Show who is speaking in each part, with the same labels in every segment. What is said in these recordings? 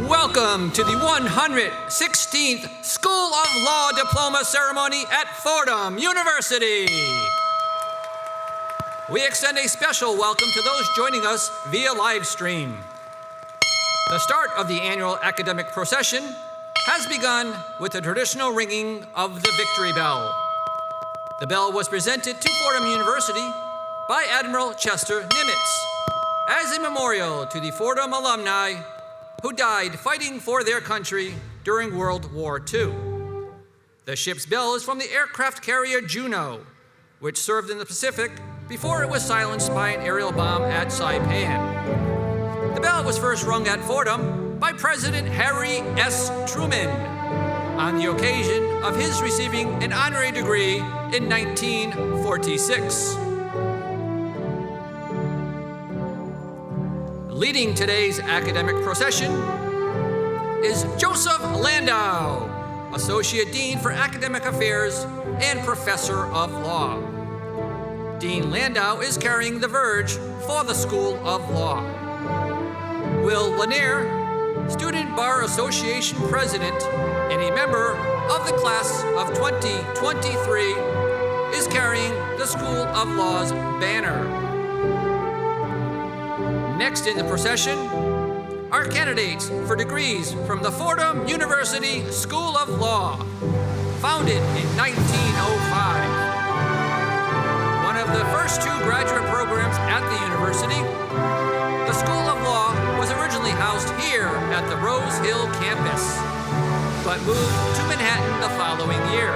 Speaker 1: Welcome to the 116th School of Law Diploma ceremony at Fordham University. We extend a special welcome to those joining us via live stream. The start of the annual academic procession has begun with the traditional ringing of the Victory Bell. The bell was presented to Fordham University by Admiral Chester Nimitz as a memorial to the Fordham alumni who died fighting for their country during World War II. The ship's bell is from the aircraft carrier Juno, which served in the Pacific before it was silenced by an aerial bomb at Saipan. The bell was first rung at Fordham by President Harry S. Truman on the occasion of his receiving an honorary degree in 1946. Leading today's academic procession is Joseph Landau, Associate Dean for Academic Affairs and Professor of Law. Dean Landau is carrying the verge for the School of Law. Will Lanier, Student Bar Association President and a member of the class of 2023, is carrying the School of Law's banner. Next in the procession are candidates for degrees from the Fordham University School of Law, founded in 1905. One of the first two graduate programs at the university, the School of Law was originally housed here at the Rose Hill campus, but moved to Manhattan the following year.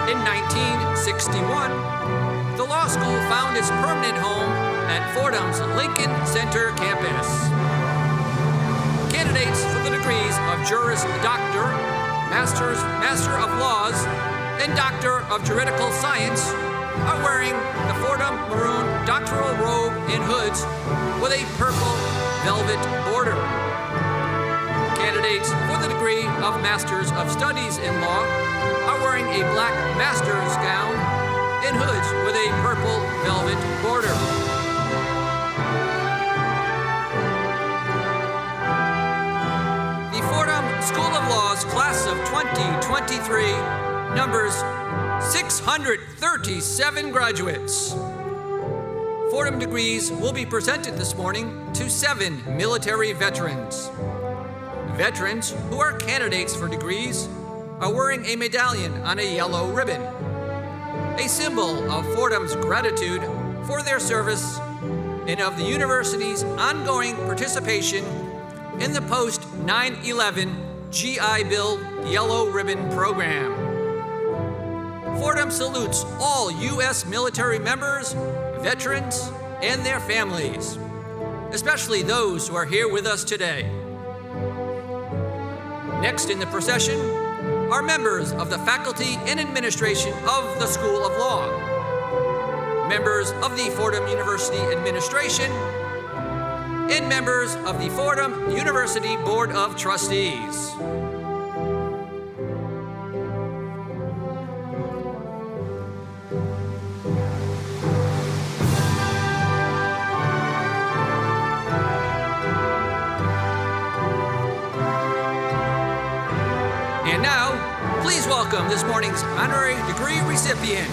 Speaker 1: In 1961, the law school found its permanent home at Fordham's Lincoln Center campus. Candidates for the degrees of Juris Doctor, Master of Laws, and Doctor of Juridical Science are wearing the Fordham maroon doctoral robe and hoods with a purple velvet border. Candidates for the degree of Masters of Studies in Law are wearing a black master's gown and hoods with a purple velvet border. The Fordham School of Law's class of 2023 numbers 637 graduates. Fordham degrees will be presented this morning to 7 military veterans. Veterans who are candidates for degrees are wearing a medallion on a yellow ribbon, a symbol of Fordham's gratitude for their service and of the university's ongoing participation in the post-9/11 GI Bill Yellow Ribbon Program. Fordham salutes all U.S. military members, veterans, and their families, especially those who are here with us today. Next in the procession are members of the faculty and administration of the School of Law, members of the Fordham University Administration, and members of the Fordham University Board of Trustees. And now, please welcome this morning's honorary degree recipient,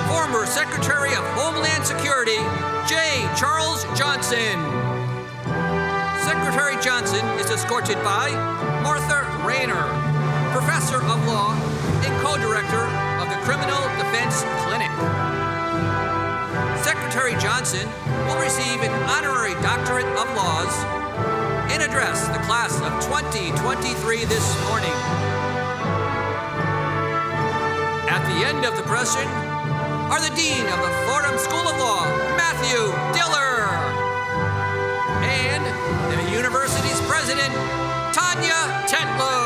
Speaker 1: former Secretary of Homeland Security, J. Charles Johnson. Secretary Johnson is escorted by Martha Rayner, Professor of Law and Co-Director of the Criminal Defense Clinic. Secretary Johnson will receive an honorary doctorate of laws and address the class of 2023 this morning. At the end of the procession are the Dean of the Fordham School of Law, Matthew Diller, and the university's president, Tanya Tetlow.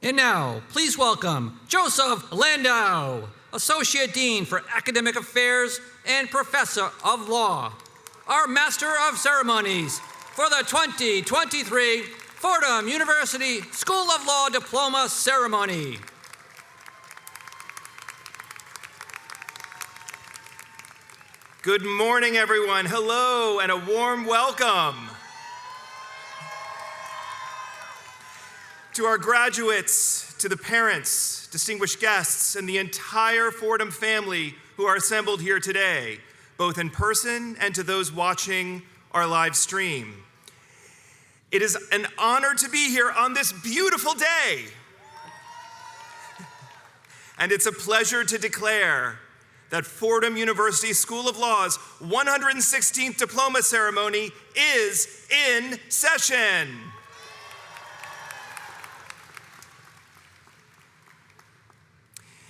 Speaker 1: And now, please welcome Joseph Landau, Associate Dean for Academic Affairs and Professor of Law, our Master of Ceremonies for the 2023 Fordham University School of Law Diploma Ceremony.
Speaker 2: Good morning, everyone. Hello, and a warm welcome. To our graduates, to the parents, distinguished guests, and the entire Fordham family who are assembled here today, both in person and to those watching our live stream. It is an honor to be here on this beautiful day. And it's a pleasure to declare that Fordham University School of Law's 116th diploma ceremony is in session.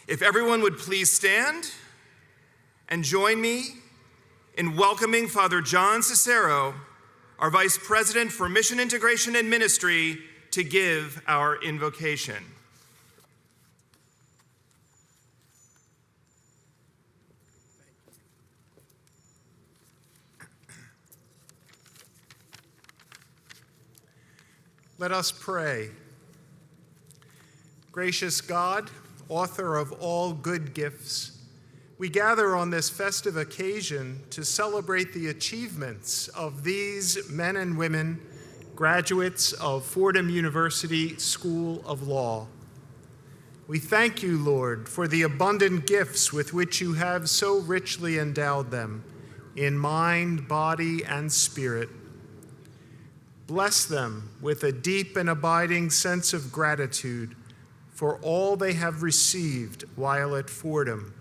Speaker 2: If everyone would please stand and join me in welcoming Father John Cicero, our Vice President for Mission Integration and Ministry, to give our invocation.
Speaker 3: Let us pray. Gracious God, author of all good gifts, we gather on this festive occasion to celebrate the achievements of these men and women, graduates of Fordham University School of Law. We thank you, Lord, for the abundant gifts with which you have so richly endowed them in mind, body, and spirit. Bless them with a deep and abiding sense of gratitude for all they have received while at Fordham,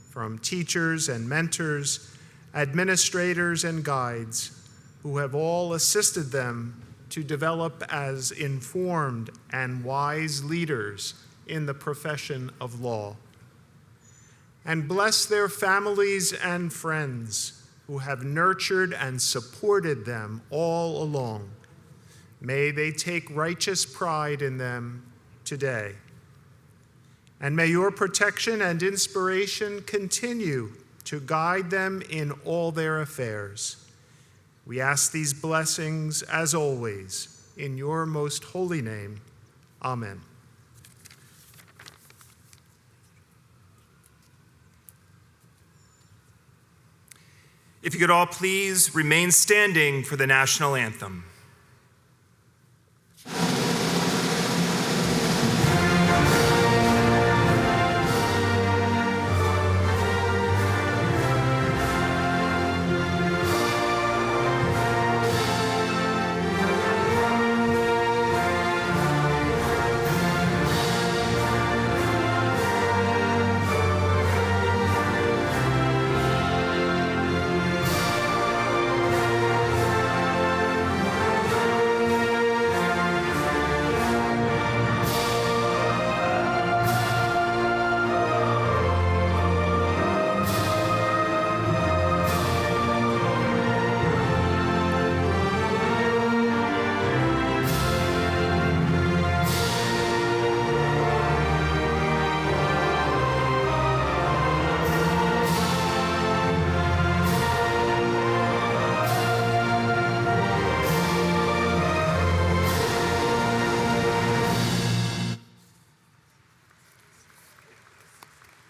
Speaker 3: from teachers and mentors, administrators and guides, who have all assisted them to develop as informed and wise leaders in the profession of law. And bless their families and friends who have nurtured and supported them all along. May they take righteous pride in them today. And may your protection and inspiration continue to guide them in all their affairs. We ask these blessings, as always, in your most holy name. Amen.
Speaker 2: If you could all please remain standing for the national anthem.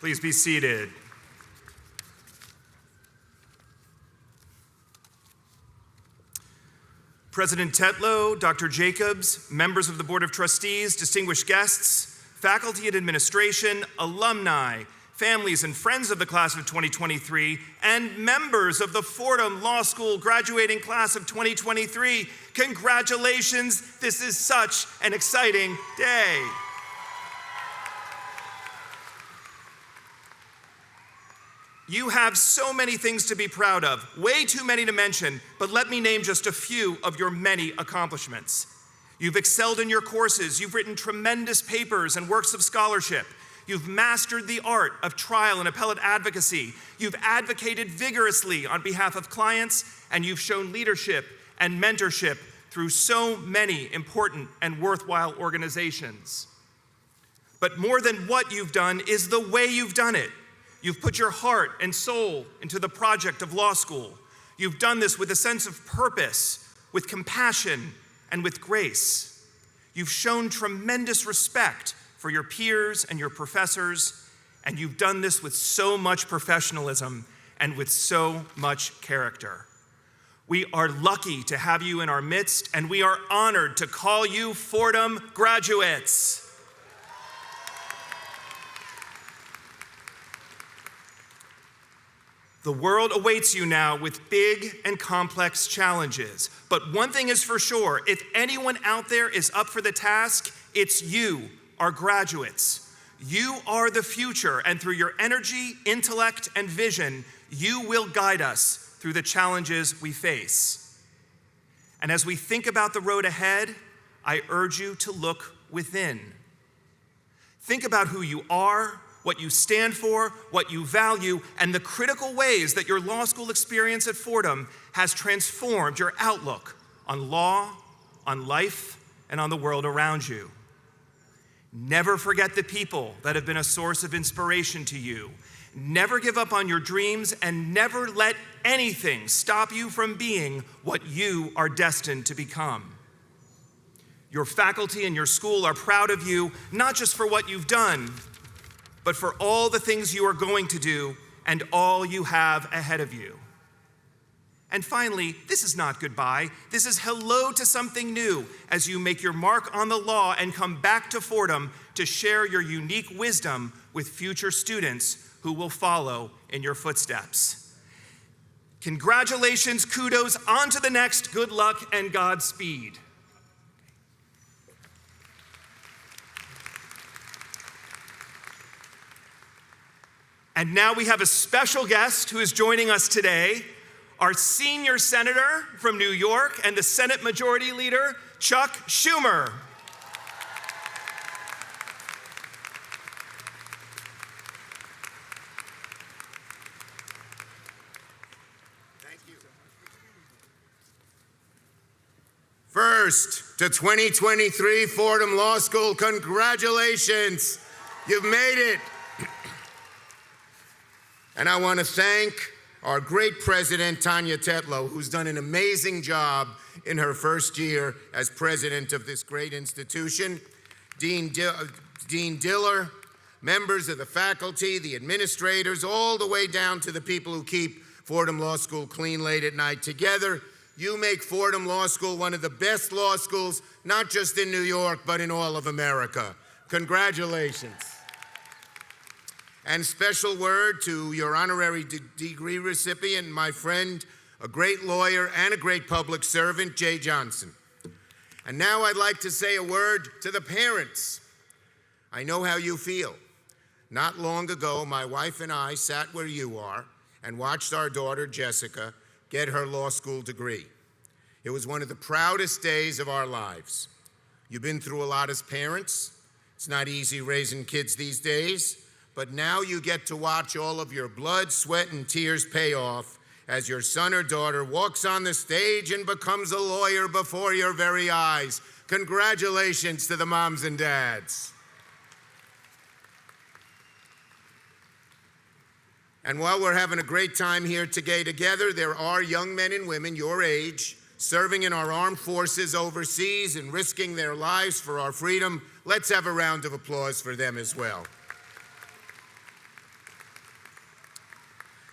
Speaker 2: Please be seated. President Tetlow, Dr. Jacobs, members of the Board of Trustees, distinguished guests, faculty and administration, alumni, families and friends of the class of 2023, and members of the Fordham Law School graduating class of 2023, congratulations. This is such an exciting day. You have so many things to be proud of, way too many to mention, but let me name just a few of your many accomplishments. You've excelled in your courses, you've written tremendous papers and works of scholarship, you've mastered the art of trial and appellate advocacy, you've advocated vigorously on behalf of clients, and you've shown leadership and mentorship through so many important and worthwhile organizations. But more than what you've done is the way you've done it. You've put your heart and soul into the project of law school. You've done this with a sense of purpose, with compassion, and with grace. You've shown tremendous respect for your peers and your professors, and you've done this with so much professionalism and with so much character. We are lucky to have you in our midst, and we are honored to call you Fordham graduates. The world awaits you now with big and complex challenges. But one thing is for sure, if anyone out there is up for the task, it's you, our graduates. You are the future, and through your energy, intellect, and vision, you will guide us through the challenges we face. And as we think about the road ahead, I urge you to look within. Think about who you are, what you stand for, what you value, and the critical ways that your law school experience at Fordham has transformed your outlook on law, on life, and on the world around you. Never forget the people that have been a source of inspiration to you. Never give up on your dreams, and never let anything stop you from being what you are destined to become. Your faculty and your school are proud of you, not just for what you've done, but for all the things you are going to do and all you have ahead of you. And finally, this is not goodbye. This is hello to something new as you make your mark on the law and come back to Fordham to share your unique wisdom with future students who will follow in your footsteps. Congratulations, kudos, on to the next, good luck, and Godspeed. And now we have a special guest who is joining us today, our senior senator from New York and the Senate Majority Leader, Chuck Schumer.
Speaker 4: Thank you. First, to 2023 Fordham Law School, congratulations. You've made it. And I want to thank our great president, Tanya Tetlow, who's done an amazing job in her first year as president of this great institution, Dean Diller, members of the faculty, the administrators, all the way down to the people who keep Fordham Law School clean late at night. Together, you make Fordham Law School one of the best law schools, not just in New York, but in all of America. Congratulations. And special word to your honorary degree recipient, my friend, a great lawyer and a great public servant, Jay Johnson. And now I'd like to say a word to the parents. I know how you feel. Not long ago, my wife and I sat where you are and watched our daughter, Jessica, get her law school degree. It was one of the proudest days of our lives. You've been through a lot as parents. It's not easy raising kids these days. But now you get to watch all of your blood, sweat, and tears pay off as your son or daughter walks on the stage and becomes a lawyer before your very eyes. Congratulations to the moms and dads. And while we're having a great time here today together, there are young men and women your age serving in our armed forces overseas and risking their lives for our freedom. Let's have a round of applause for them as well.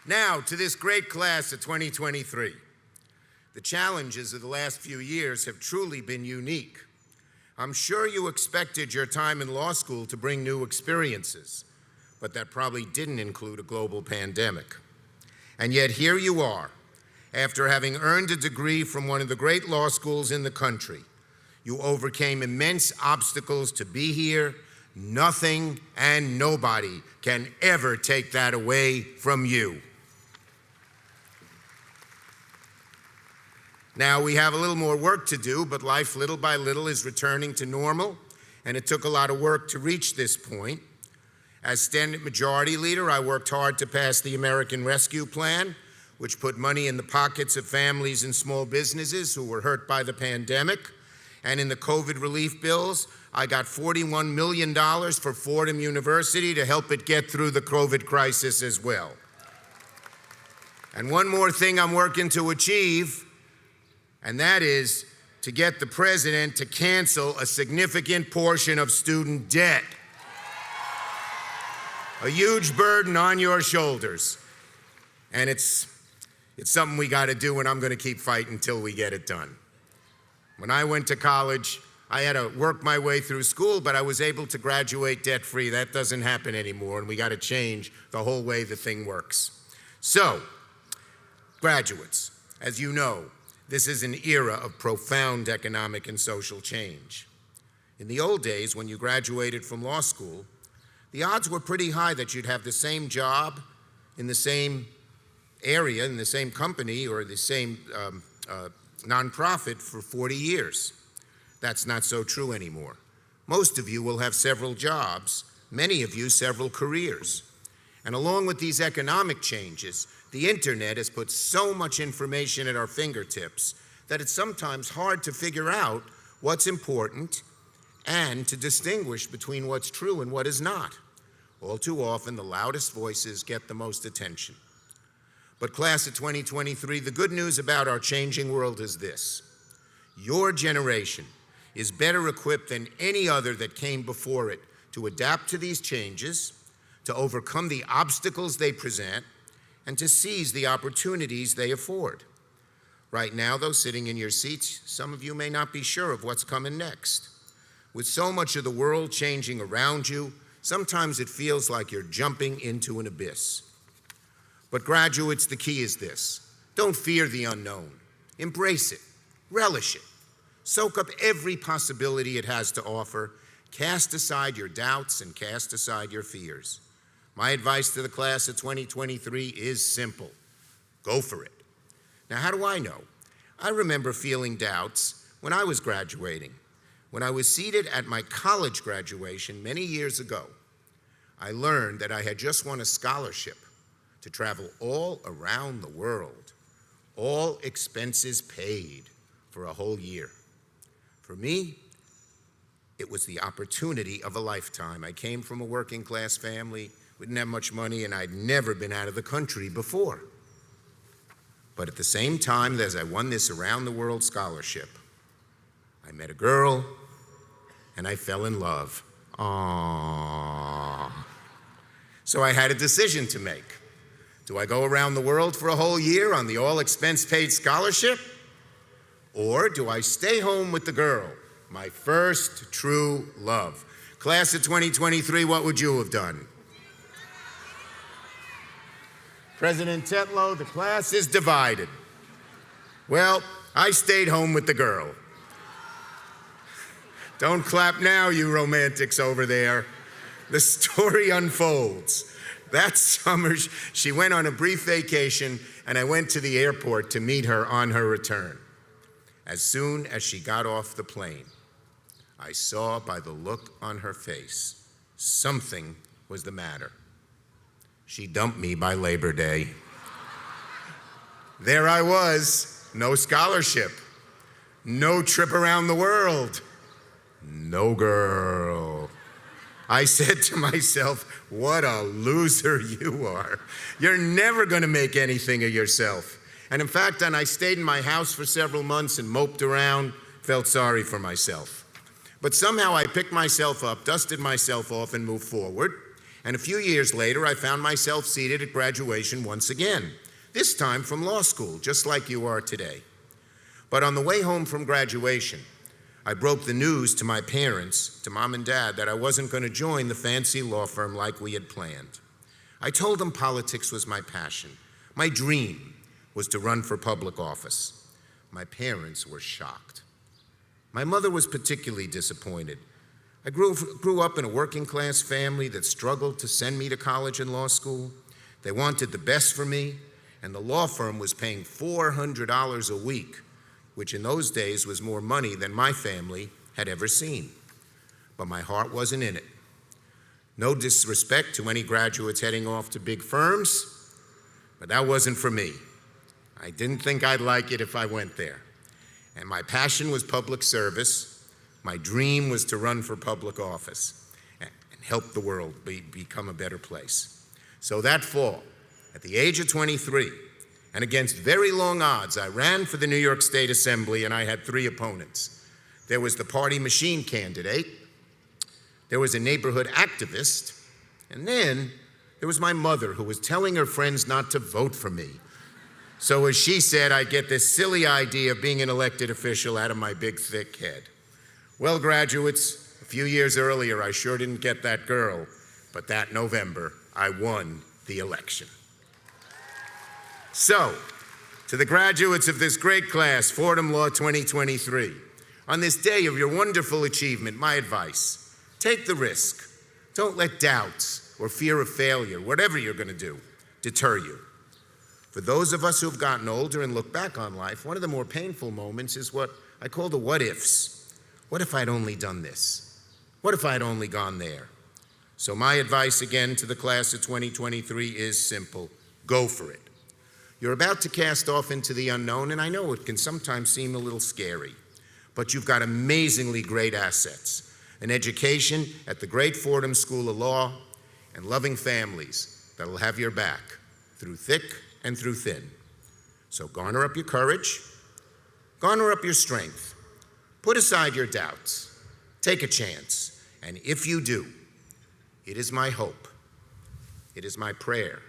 Speaker 4: Now, to this great class of 2023. The challenges of the last few years have truly been unique. I'm sure you expected your time in law school to bring new experiences, but that probably didn't include a global pandemic. And yet here you are, after having earned a degree from one of the great law schools in the country. You overcame immense obstacles to be here. Nothing and nobody can ever take that away from you. Now, we have a little more work to do, but life little by little is returning to normal, and it took a lot of work to reach this point. As Senate Majority Leader, I worked hard to pass the American Rescue Plan, which put money in the pockets of families and small businesses who were hurt by the pandemic. And in the COVID relief bills, I got $41 million for Fordham University to help it get through the COVID crisis as well. And one more thing I'm working to achieve, and that is to get the president to cancel a significant portion of student debt. A huge burden on your shoulders. And it's something we got to do, and I'm going to keep fighting until we get it done. When I went to college, I had to work my way through school, but I was able to graduate debt-free. That doesn't happen anymore, and we got to change the whole way the thing works. So, graduates, as you know, this is an era of profound economic and social change. In the old days, when you graduated from law school, the odds were pretty high that you'd have the same job in the same area, in the same company, or the same nonprofit for 40 years. That's not so true anymore. Most of you will have several jobs, many of you several careers. And along with these economic changes, the internet has put so much information at our fingertips that it's sometimes hard to figure out what's important and to distinguish between what's true and what is not. All too often, the loudest voices get the most attention. But class of 2023, the good news about our changing world is this: your generation is better equipped than any other that came before it to adapt to these changes, to overcome the obstacles they present, and to seize the opportunities they afford. Right now, though, sitting in your seats, some of you may not be sure of what's coming next. With so much of the world changing around you, sometimes it feels like you're jumping into an abyss. But graduates, the key is this: don't fear the unknown. Embrace it, relish it. Soak up every possibility it has to offer. Cast aside your doubts and cast aside your fears. My advice to the class of 2023 is simple: go for it. Now, how do I know? I remember feeling doubts when I was graduating. When I was seated at my college graduation many years ago, I learned that I had just won a scholarship to travel all around the world, all expenses paid, for a whole year. For me, it was the opportunity of a lifetime. I came from a working class family. We didn't have much money, and I'd never been out of the country before. But at the same time as I won this around-the-world scholarship, I met a girl, and I fell in love. Aww. So I had a decision to make. Do I go around the world for a whole year on the all-expense-paid scholarship? Or do I stay home with the girl, my first true love? Class of 2023, what would you have done? President Tetlow, the class is divided. Well, I stayed home with the girl. Don't clap now, you romantics over there. The story unfolds. That summer, she went on a brief vacation, and I went to the airport to meet her on her return. As soon as she got off the plane, I saw by the look on her face something was the matter. She dumped me by Labor Day. There I was, no scholarship, no trip around the world, no girl. I said to myself, what a loser you are. You're never going to make anything of yourself. And in fact, I stayed in my house for several months and moped around, felt sorry for myself. But somehow I picked myself up, dusted myself off, and moved forward. And a few years later, I found myself seated at graduation once again, this time from law school, just like you are today. But on the way home from graduation, I broke the news to my parents, to Mom and Dad, that I wasn't going to join the fancy law firm like we had planned. I told them politics was my passion. My dream was to run for public office. My parents were shocked. My mother was particularly disappointed. I grew up in a working class family that struggled to send me to college and law school. They wanted the best for me, and the law firm was paying $400 a week, which in those days was more money than my family had ever seen. But my heart wasn't in it. No disrespect to any graduates heading off to big firms, but that wasn't for me. I didn't think I'd like it if I went there. And my passion was public service. My dream was to run for public office and help the world become a better place. So that fall, at the age of 23, and against very long odds, I ran for the New York State Assembly, and I had 3 opponents. There was the party machine candidate, there was a neighborhood activist, and then there was my mother, who was telling her friends not to vote for me. So as she said, I'd get this silly idea of being an elected official out of my big, thick head. Well, graduates, a few years earlier, I sure didn't get that girl, but that November, I won the election. So, to the graduates of this great class, Fordham Law 2023, on this day of your wonderful achievement, my advice, take the risk. Don't let doubts or fear of failure, whatever you're going to do, deter you. For those of us who've gotten older and look back on life, one of the more painful moments is what I call the what ifs. What if I'd only done this? What if I'd only gone there? So my advice again to the class of 2023 is simple. Go for it. You're about to cast off into the unknown, and I know it can sometimes seem a little scary, but you've got amazingly great assets. An education at the great Fordham School of Law, and loving families that'll have your back through thick and through thin. So garner up your courage, garner up your strength, put aside your doubts, take a chance, and if you do, it is my hope, it is my prayer,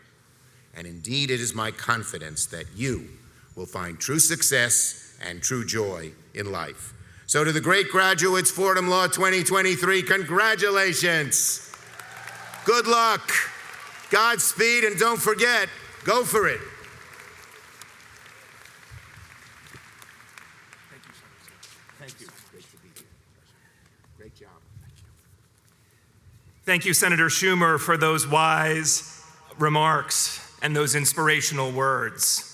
Speaker 4: and indeed it is my confidence that you will find true success and true joy in life. So to the great graduates, Fordham Law 2023, congratulations. Good luck, Godspeed, and don't forget, go for it.
Speaker 2: Thank you, Senator. Thank you.
Speaker 4: Great to be here. Great job.
Speaker 2: Thank you, Senator Schumer, for those wise remarks and those inspirational words.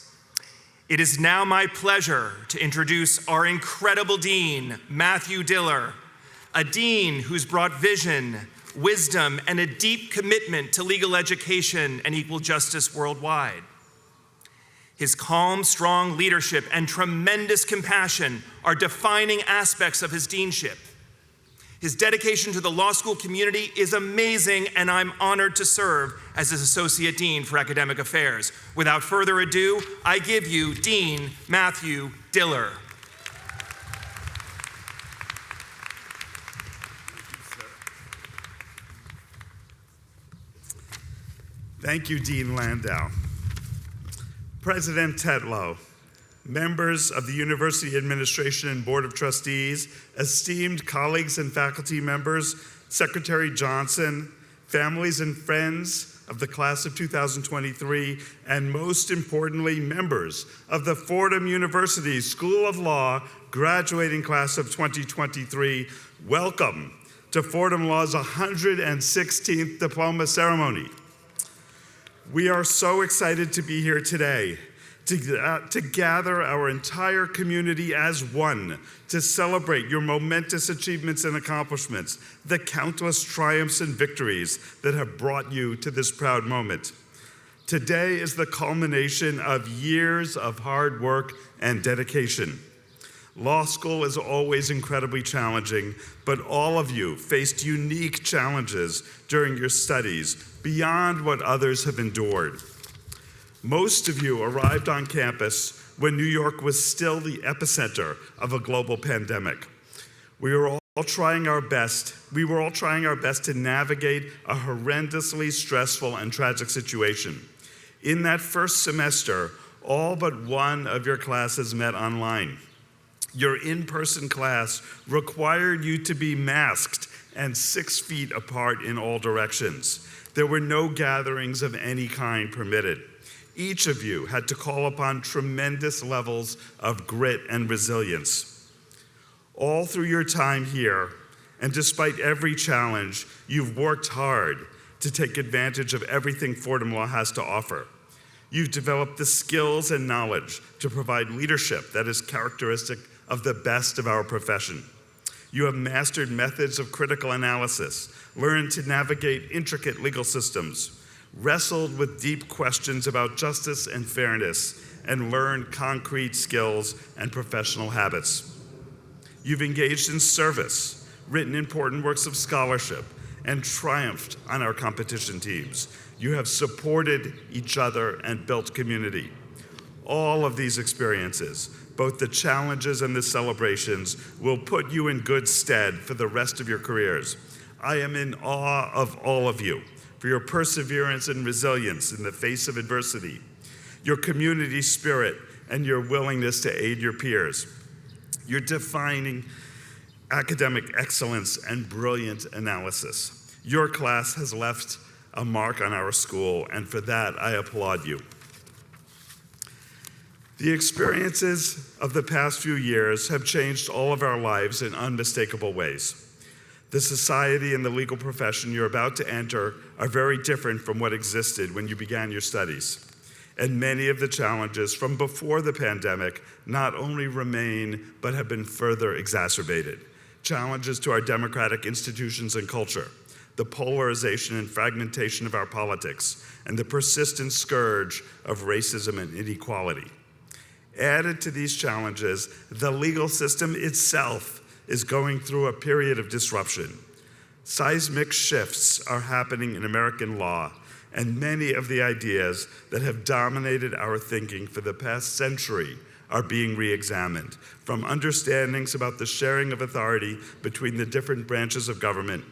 Speaker 2: It is now my pleasure to introduce our incredible Dean, Matthew Diller, a dean who's brought vision, wisdom, and a deep commitment to legal education and equal justice worldwide. His calm, strong leadership and tremendous compassion are defining aspects of his deanship. His dedication to the law school community is amazing, and I'm honored to serve as his Associate Dean for Academic Affairs. Without further ado, I give you Dean Matthew Diller.
Speaker 5: Thank you, Dean Landau. President Tetlow, members of the University Administration and Board of Trustees, esteemed colleagues and faculty members, Secretary Johnson, families and friends of the class of 2023, and most importantly, members of the Fordham University School of Law graduating class of 2023, welcome to Fordham Law's 116th diploma ceremony. We are so excited to be here today to gather our entire community as one to celebrate your momentous achievements and accomplishments, the countless triumphs and victories that have brought you to this proud moment. Today is the culmination of years of hard work and dedication. Law school is always incredibly challenging, but all of you faced unique challenges during your studies beyond what others have endured. Most of you arrived on campus when New York was still the epicenter of a global pandemic. We were all trying our best to navigate a horrendously stressful and tragic situation. In that first semester, all but one of your classes met online. Your in-person class required you to be masked and 6 feet apart in all directions. There were no gatherings of any kind permitted. Each of you had to call upon tremendous levels of grit and resilience. All through your time here, and despite every challenge, you've worked hard to take advantage of everything Fordham Law has to offer. You've developed the skills and knowledge to provide leadership that is characteristic of the best of our profession. You have mastered methods of critical analysis, learned to navigate intricate legal systems, wrestled with deep questions about justice and fairness, and learned concrete skills and professional habits. You've engaged in service, written important works of scholarship, and triumphed on our competition teams. You have supported each other and built community. All of these experiences, both the challenges and the celebrations, will put you in good stead for the rest of your careers. I am in awe of all of you for your perseverance and resilience in the face of adversity, your community spirit, and your willingness to aid your peers, your defining academic excellence and brilliant analysis. Your class has left a mark on our school, and for that I applaud you. The experiences of the past few years have changed all of our lives in unmistakable ways. The society and the legal profession you're about to enter are very different from what existed when you began your studies. And many of the challenges from before the pandemic not only remain, but have been further exacerbated. Challenges to our democratic institutions and culture, the polarization and fragmentation of our politics, and the persistent scourge of racism and inequality. Added to these challenges, the legal system itself is going through a period of disruption. Seismic shifts are happening in American law, and many of the ideas that have dominated our thinking for the past century are being re-examined, from understandings about the sharing of authority between the different branches of government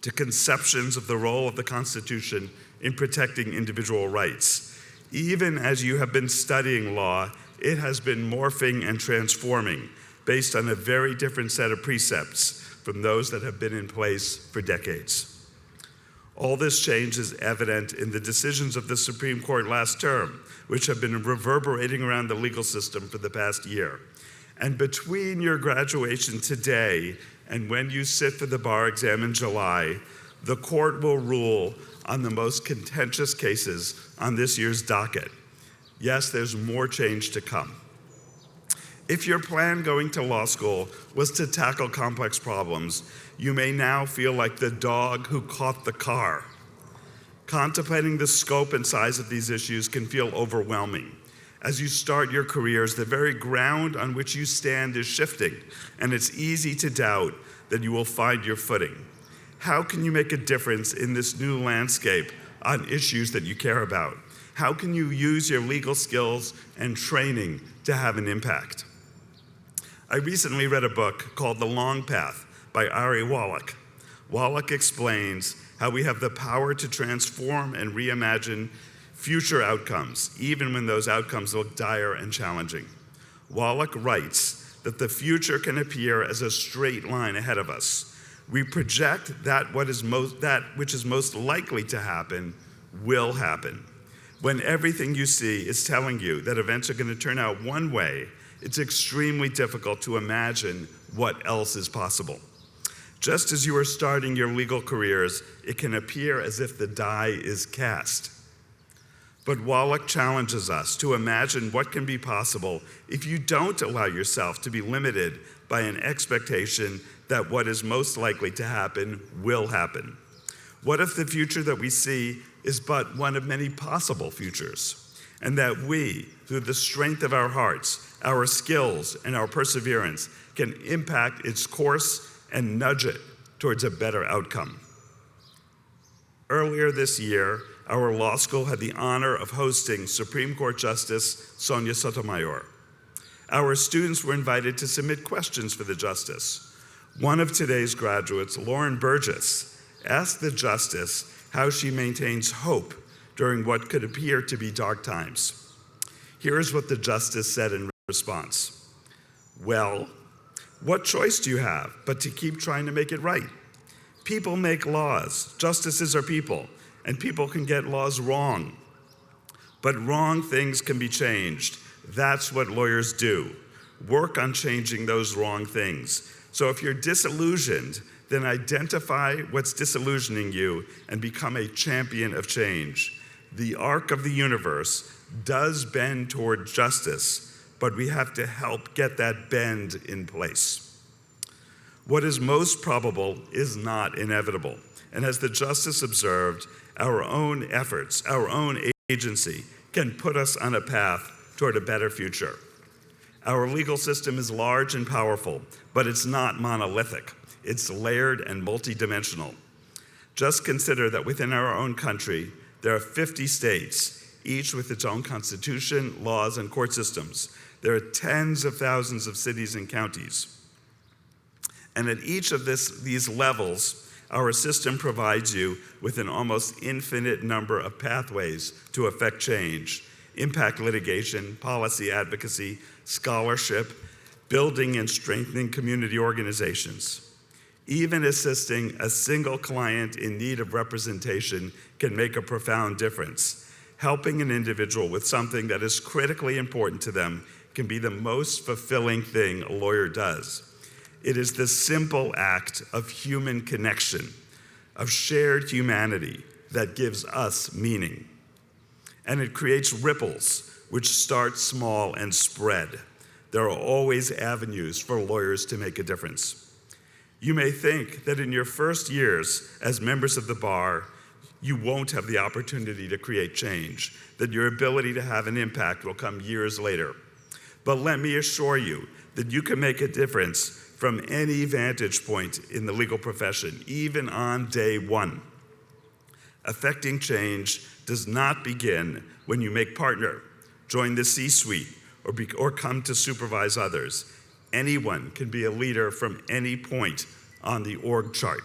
Speaker 5: to conceptions of the role of the Constitution in protecting individual rights. Even as you have been studying law, it has been morphing and transforming based on a very different set of precepts from those that have been in place for decades. All this change is evident in the decisions of the Supreme Court last term, which have been reverberating around the legal system for the past year. And between your graduation today and when you sit for the bar exam in July, the court will rule on the most contentious cases on this year's docket. Yes, there's more change to come. If your plan going to law school was to tackle complex problems, you may now feel like the dog who caught the car. Contemplating the scope and size of these issues can feel overwhelming. As you start your careers, the very ground on which you stand is shifting, and it's easy to doubt that you will find your footing. How can you make a difference in this new landscape on issues that you care about? How can you use your legal skills and training to have an impact? I recently read a book called The Long Path by Ari Wallach. Wallach explains how we have the power to transform and reimagine future outcomes, even when those outcomes look dire and challenging. Wallach writes that the future can appear as a straight line ahead of us. We project that which is most likely to happen will happen. When everything you see is telling you that events are going to turn out one way, it's extremely difficult to imagine what else is possible. Just as you are starting your legal careers, it can appear as if the die is cast. But Wallach challenges us to imagine what can be possible if you don't allow yourself to be limited by an expectation that what is most likely to happen will happen. What if the future that we see is but one of many possible futures, and that we, through the strength of our hearts, our skills, and our perseverance, can impact its course and nudge it towards a better outcome? Earlier this year, our law school had the honor of hosting Supreme Court Justice Sonia Sotomayor. Our students were invited to submit questions for the justice. One of today's graduates, Lauren Burgess, asked the justice how she maintains hope during what could appear to be dark times. Here is what the justice said in response. Well, what choice do you have but to keep trying to make it right? People make laws. Justices are people, and people can get laws wrong. But wrong things can be changed. That's what lawyers do. Work on changing those wrong things. So if you're disillusioned, then identify what's disillusioning you and become a champion of change. The arc of the universe does bend toward justice, but we have to help get that bend in place. What is most probable is not inevitable. And as the justice observed, our own efforts, our own agency, can put us on a path toward a better future. Our legal system is large and powerful, but it's not monolithic. It's layered and multidimensional. Just consider that within our own country, there are 50 states, each with its own constitution, laws, and court systems. There are tens of thousands of cities and counties. And at each of these levels, our system provides you with an almost infinite number of pathways to affect change, impact litigation, policy advocacy, scholarship, building and strengthening community organizations. Even assisting a single client in need of representation can make a profound difference. Helping an individual with something that is critically important to them can be the most fulfilling thing a lawyer does. It is the simple act of human connection, of shared humanity, that gives us meaning. And it creates ripples which start small and spread. There are always avenues for lawyers to make a difference. You may think that in your first years as members of the bar, you won't have the opportunity to create change, that your ability to have an impact will come years later. But let me assure you that you can make a difference from any vantage point in the legal profession, even on day one. Affecting change does not begin when you make partner, join the C-suite, or come to supervise others. Anyone can be a leader from any point on the org chart.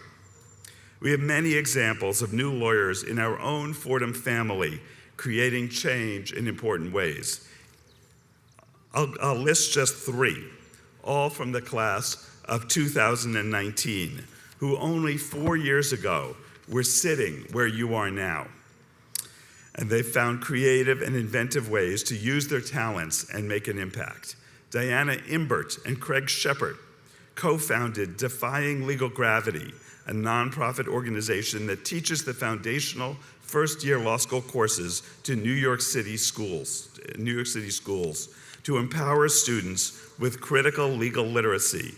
Speaker 5: We have many examples of new lawyers in our own Fordham family creating change in important ways. I'll list just three, all from the class of 2019, who only 4 years ago were sitting where you are now. And they found creative and inventive ways to use their talents and make an impact. Diana Imbert and Craig Shepard co-founded Defying Legal Gravity, a nonprofit organization that teaches the foundational first-year law school courses to New York City schools to empower students with critical legal literacy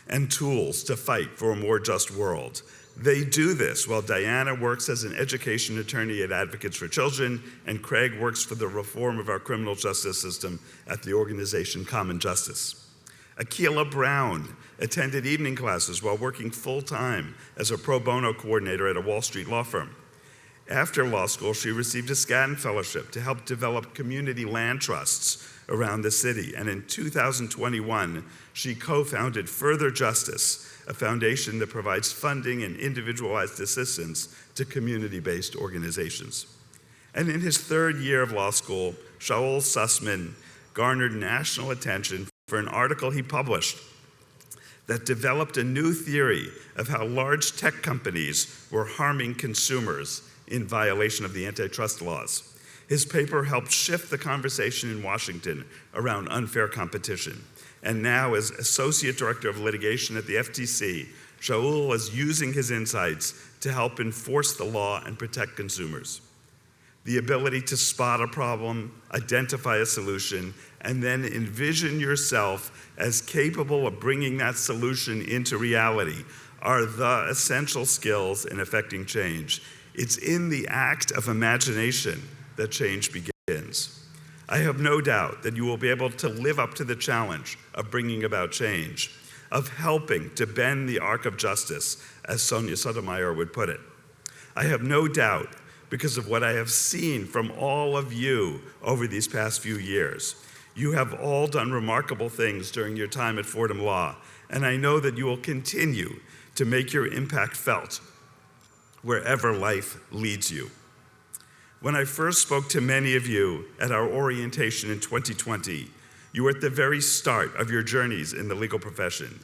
Speaker 5: and tools to fight for a more just world. They do this while Diana works as an education attorney at Advocates for Children, and Craig works for the reform of our criminal justice system at the organization Common Justice. Akilah Brown attended evening classes while working full-time as a pro bono coordinator at a Wall Street law firm. After law school, she received a Skadden Fellowship to help develop community land trusts around the city, and in 2021, she co-founded Further Justice, a foundation that provides funding and individualized assistance to community-based organizations. And in his third year of law school, Shaul Sussman garnered national attention for an article he published that developed a new theory of how large tech companies were harming consumers in violation of the antitrust laws. His paper helped shift the conversation in Washington around unfair competition. And now, as Associate Director of Litigation at the FTC, Shaul is using his insights to help enforce the law and protect consumers. The ability to spot a problem, identify a solution, and then envision yourself as capable of bringing that solution into reality are the essential skills in effecting change. It's in the act of imagination that change begins. I have no doubt that you will be able to live up to the challenge of bringing about change, of helping to bend the arc of justice, as Sonia Sotomayor would put it. I have no doubt, because of what I have seen from all of you over these past few years. You have all done remarkable things during your time at Fordham Law, and I know that you will continue to make your impact felt wherever life leads you. When I first spoke to many of you at our orientation in 2020, you were at the very start of your journeys in the legal profession.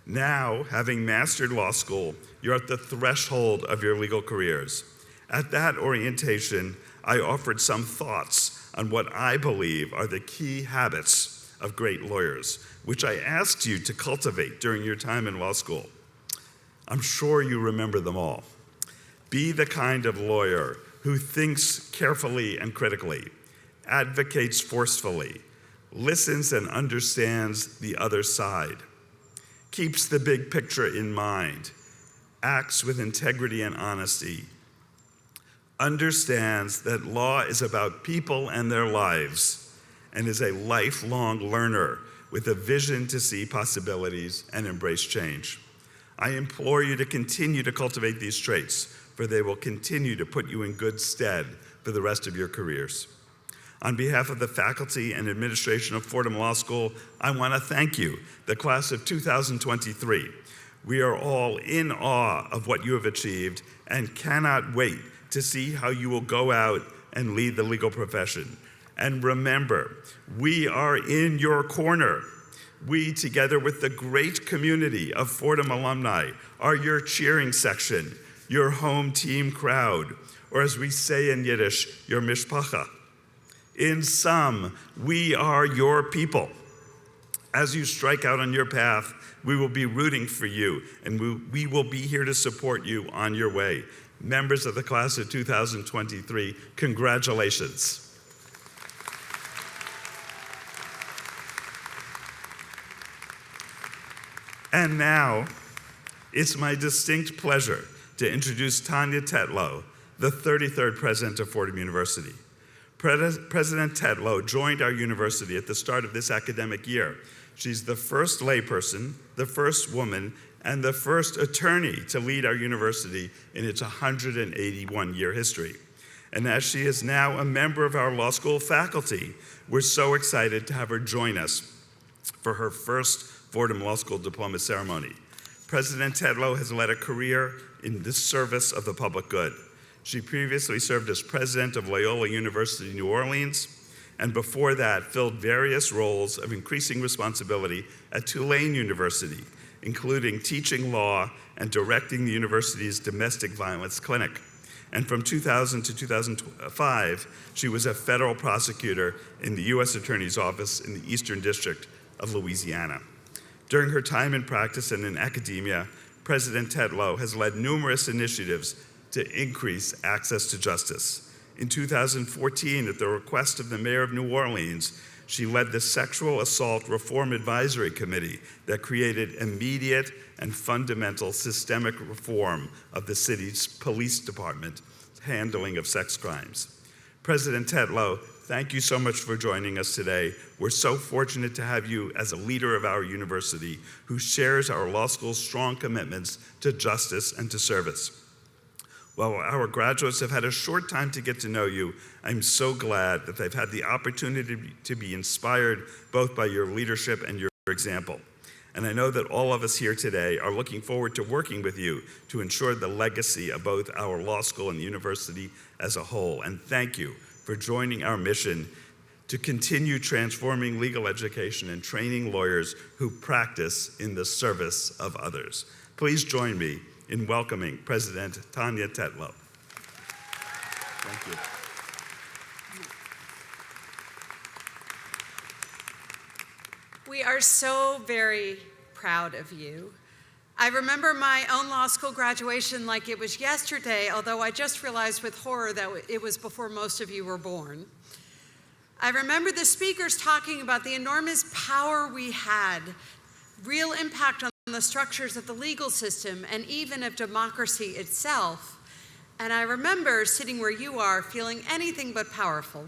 Speaker 5: Now, having mastered law school, you're at the threshold of your legal careers. At that orientation, I offered some thoughts on what I believe are the key habits of great lawyers, which I asked you to cultivate during your time in law school. I'm sure you remember them all. Be the kind of lawyer who thinks carefully and critically, advocates forcefully, listens and understands the other side, keeps the big picture in mind, acts with integrity and honesty, understands that law is about people and their lives, and is a lifelong learner with a vision to see possibilities and embrace change. I implore you to continue to cultivate these traits, for they will continue to put you in good stead for the rest of your careers. On behalf of the faculty and administration of Fordham Law School, I want to thank you, the class of 2023. We are all in awe of what you have achieved and cannot wait to see how you will go out and lead the legal profession. And remember, we are in your corner. We, together with the great community of Fordham alumni, are your cheering section, your home team crowd, or as we say in Yiddish, your mishpacha. In sum, we are your people. As you strike out on your path, we will be rooting for you, and we will be here to support you on your way. Members of the class of 2023, congratulations. And now, it's my distinct pleasure to introduce Tanya Tetlow, the 33rd president of Fordham University. President Tetlow joined our university at the start of this academic year. She's the first layperson, the first woman, and the first attorney to lead our university in its 181-year history. And as she is now a member of our law school faculty, we're so excited to have her join us for her first Fordham Law School diploma ceremony. President Tetlow has led a career in the service of the public good. She previously served as president of Loyola University New Orleans, and before that filled various roles of increasing responsibility at Tulane University, including teaching law and directing the university's domestic violence clinic. And from 2000 to 2005, she was a federal prosecutor in the U.S. Attorney's Office in the Eastern District of Louisiana. During her time in practice and in academia, President Tetlow has led numerous initiatives to increase access to justice. In 2014, at the request of the mayor of New Orleans, she led the Sexual Assault Reform Advisory Committee that created immediate and fundamental systemic reform of the city's police department handling of sex crimes. President Tetlow, thank you so much for joining us today. We're so fortunate to have you as a leader of our university who shares our law school's strong commitments to justice and to service. While our graduates have had a short time to get to know you, I'm so glad that they've had the opportunity to be inspired both by your leadership and your example. And I know that all of us here today are looking forward to working with you to ensure the legacy of both our law school and the university as a whole. And thank you for joining our mission to continue transforming legal education and training lawyers who practice in the service of others. Please join me in welcoming President Tanya Tetlow. Thank you.
Speaker 6: We are so very proud of you. I remember my own law school graduation like it was yesterday, although I just realized with horror that it was before most of you were born. I remember the speakers talking about the enormous power we had, real impact on the structures of the legal system and even of democracy itself. And I remember sitting where you are feeling anything but powerful.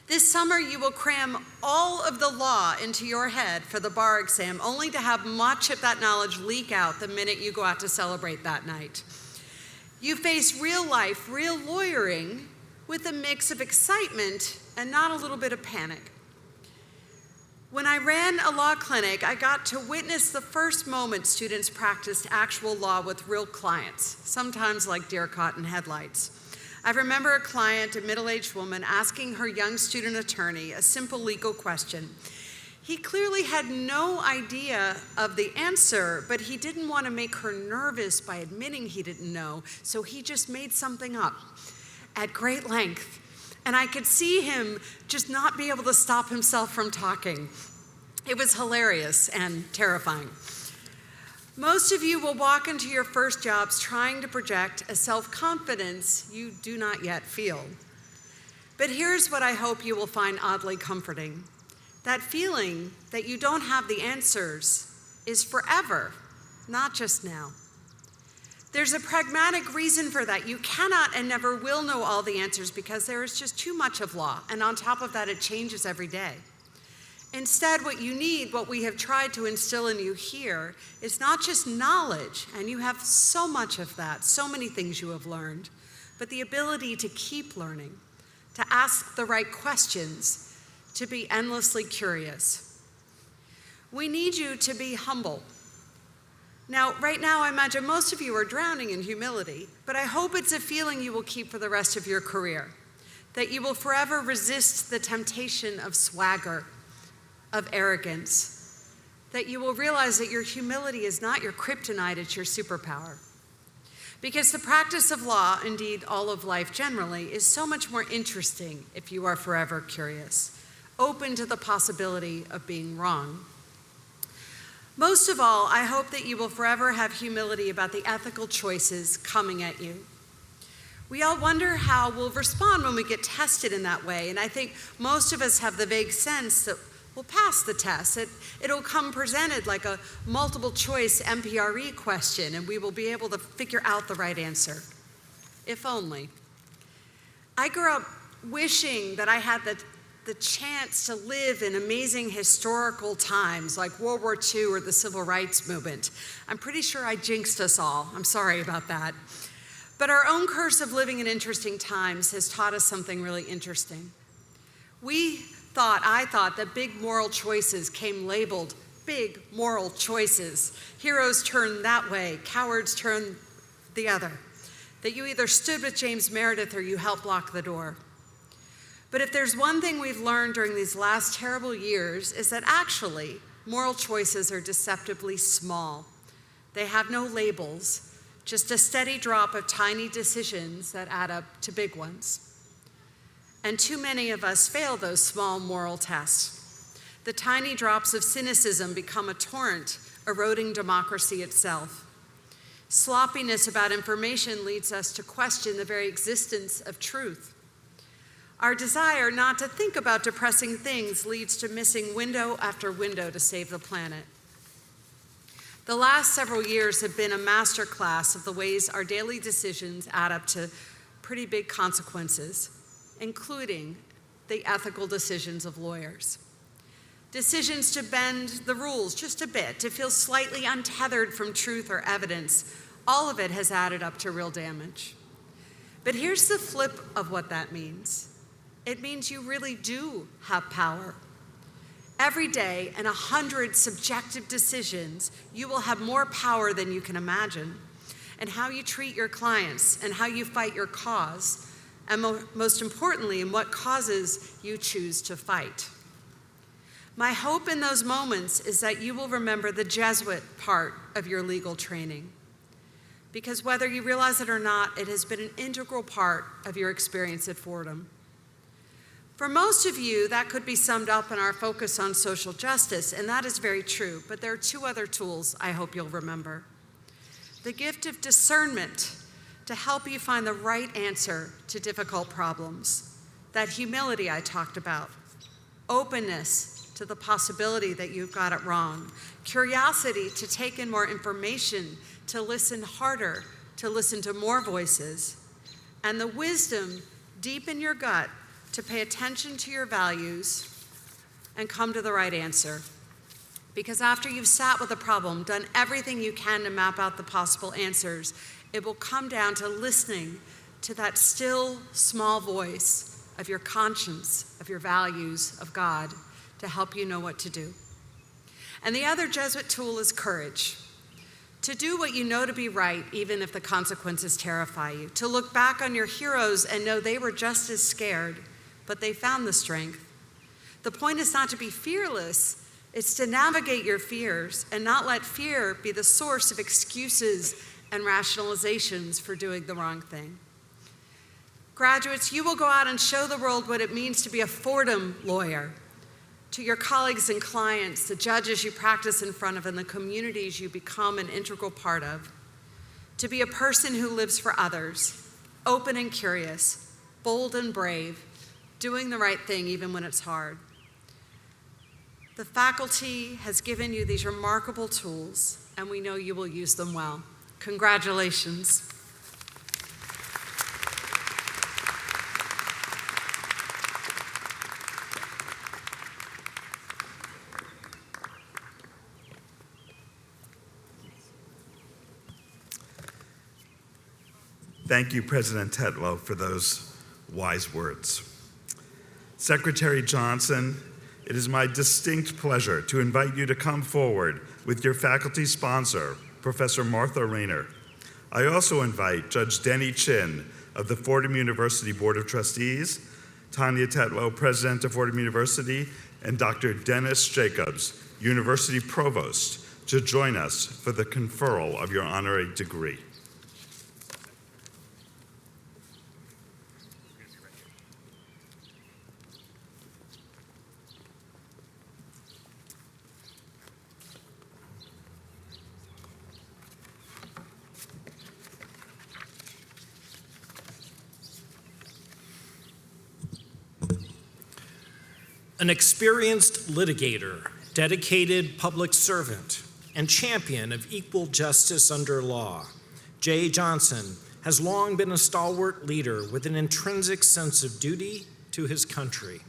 Speaker 6: This summer you will cram all of the law into your head for the bar exam, only to have much of that knowledge leak out the minute you go out to celebrate that night. You face real life, real lawyering with a mix of excitement and not a little bit of panic. When I ran a law clinic, I got to witness the first moment students practiced actual law with real clients, sometimes like deer caught in headlights. I remember a client, a middle-aged woman, asking her young student attorney a simple legal question. He clearly had no idea of the answer, but he didn't want to make her nervous by admitting he didn't know, so he just made something up at great length. And I could see him just not be able to stop himself from talking. It was hilarious and terrifying. Most of you will walk into your first jobs trying to project a self-confidence you do not yet feel. But here's what I hope you will find oddly comforting. That feeling that you don't have the answers is forever, not just now. There's a pragmatic reason for that. You cannot and never will know all the answers because there is just too much of law, and on top of that, it changes every day. Instead, what you need, what we have tried to instill in you here, is not just knowledge, and you have so much of that, so many things you have learned, but the ability to keep learning, to ask the right questions, to be endlessly curious. We need you to be humble. Now, right now, I imagine most of you are drowning in humility, but I hope it's a feeling you will keep for the rest of your career, that you will forever resist the temptation of swagger, of arrogance, that you will realize that your humility is not your kryptonite, it's your superpower. Because the practice of law, indeed all of life generally, is so much more interesting if you are forever curious, open to the possibility of being wrong. Most of all, I hope that you will forever have humility about the ethical choices coming at you. We all wonder how we'll respond when we get tested in that way, and I think most of us have the vague sense that we'll pass the test. It'll come presented like a multiple choice MPRE question, and we will be able to figure out the right answer. If only. I grew up wishing that I had the chance to live in amazing historical times like World War II or the Civil Rights Movement. I'm pretty sure I jinxed us all. I'm sorry about that. But our own curse of living in interesting times has taught us something really interesting. I thought that big moral choices came labeled big moral choices. Heroes turn that way, cowards turn the other. That you either stood with James Meredith or you helped block the door. But if there's one thing we've learned during these last terrible years is that actually moral choices are deceptively small. They have no labels, just a steady drop of tiny decisions that add up to big ones. And too many of us fail those small moral tests. The tiny drops of cynicism become a torrent, eroding democracy itself. Sloppiness about information leads us to question the very existence of truth. Our desire not to think about depressing things leads to missing window after window to save the planet. The last several years have been a masterclass of the ways our daily decisions add up to pretty big consequences, including the ethical decisions of lawyers. Decisions to bend the rules just a bit, to feel slightly untethered from truth or evidence, all of it has added up to real damage. But here's the flip of what that means. It means you really do have power. Every day, in 100 subjective decisions, you will have more power than you can imagine. And how you treat your clients, and how you fight your cause, and most importantly, in what causes you choose to fight. My hope in those moments is that you will remember the Jesuit part of your legal training. Because whether you realize it or not, it has been an integral part of your experience at Fordham. For most of you, that could be summed up in our focus on social justice, and that is very true, but there are two other tools I hope you'll remember. The gift of discernment to help you find the right answer to difficult problems, that humility I talked about, openness to the possibility that you've got it wrong, curiosity to take in more information, to listen harder, to listen to more voices, and the wisdom deep in your gut to pay attention to your values and come to the right answer. Because after you've sat with a problem, done everything you can to map out the possible answers, it will come down to listening to that still, small voice of your conscience, of your values, of God, to help you know what to do. And the other Jesuit tool is courage. To do what you know to be right, even if the consequences terrify you. To look back on your heroes and know they were just as scared, but they found the strength. The point is not to be fearless, it's to navigate your fears and not let fear be the source of excuses and rationalizations for doing the wrong thing. Graduates, you will go out and show the world what it means to be a Fordham lawyer. To your colleagues and clients, the judges you practice in front of, and the communities you become an integral part of. To be a person who lives for others, open and curious, bold and brave, doing the right thing even when it's hard. The faculty has given you these remarkable tools, and we know you will use them well. Congratulations.
Speaker 5: Thank you, President Tetlow, for those wise words. Secretary Johnson, it is my distinct pleasure to invite you to come forward with your faculty sponsor, Professor Martha Rayner. I also invite Judge Denny Chin of the Fordham University Board of Trustees, Tanya Tetlow, President of Fordham University, and Dr. Dennis Jacobs, University Provost, to join us for the conferral of your honorary degree.
Speaker 7: An experienced litigator, dedicated public servant, and champion of equal justice under law, Jay Johnson has long been a stalwart leader with an intrinsic sense of duty to his country.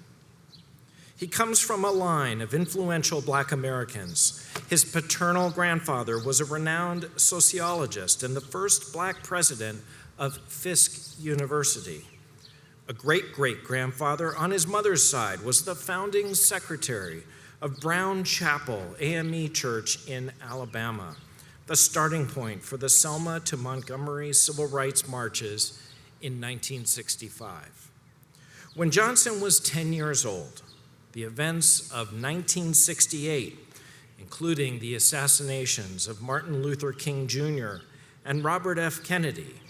Speaker 7: He comes from a line of influential Black Americans. His paternal grandfather was a renowned sociologist and the first Black president of Fisk University. A great-great-grandfather on his mother's side was the founding secretary of Brown Chapel AME Church in Alabama, the starting point for the Selma to Montgomery civil rights marches in 1965. When Johnson was 10 years old, the events of 1968, including the assassinations of Martin Luther King Jr. and Robert F. Kennedy,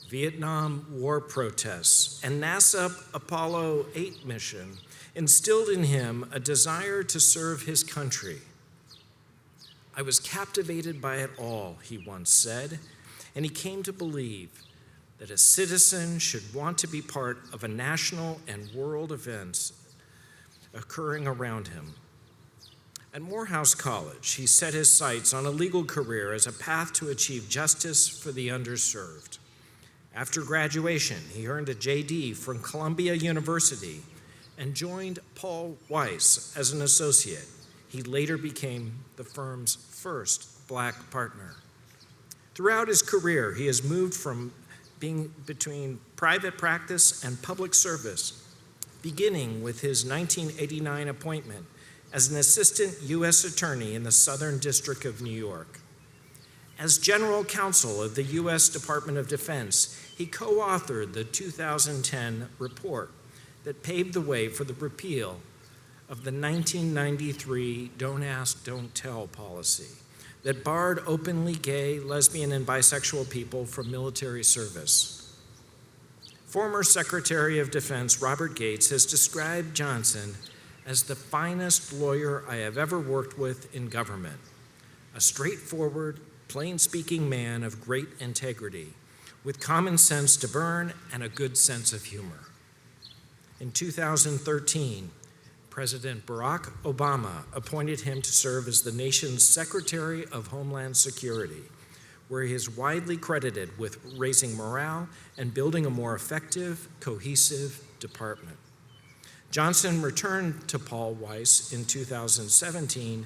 Speaker 7: Vietnam War protests, and NASA Apollo 8 mission instilled in him a desire to serve his country. "I was captivated by it all," he once said, and he came to believe that a citizen should want to be part of a national and world events occurring around him. At Morehouse College, he set his sights on a legal career as a path to achieve justice for the underserved. After graduation, he earned a JD from Columbia University and joined Paul Weiss as an associate. He later became the firm's first Black partner. Throughout his career, he has moved from being between private practice and public service, beginning with his 1989 appointment as an assistant U.S. attorney in the Southern District of New York. As general counsel of the U.S. Department of Defense, he co-authored the 2010 report that paved the way for the repeal of the 1993 Don't Ask, Don't Tell policy that barred openly gay, lesbian, and bisexual people from military service. Former Secretary of Defense Robert Gates has described Johnson as the finest lawyer I have ever worked with in government, a straightforward, plain-speaking man of great integrity, with common sense to burn and a good sense of humor. In 2013, President Barack Obama appointed him to serve as the nation's Secretary of Homeland Security, where he is widely credited with raising morale and building a more effective, cohesive department. Johnson returned to Paul Weiss in 2017,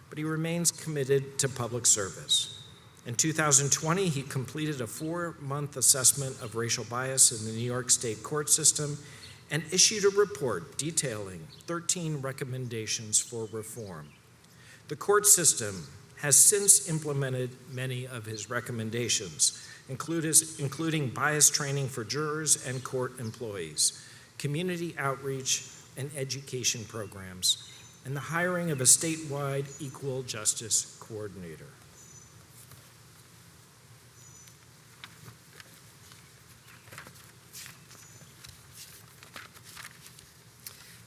Speaker 7: but he remains committed to public service. In 2020, he completed a 4-month assessment of racial bias in the New York State court system and issued a report detailing 13 recommendations for reform. The court system has since implemented many of his recommendations, including bias training for jurors and court employees, community outreach and education programs, and the hiring of a statewide equal justice coordinator.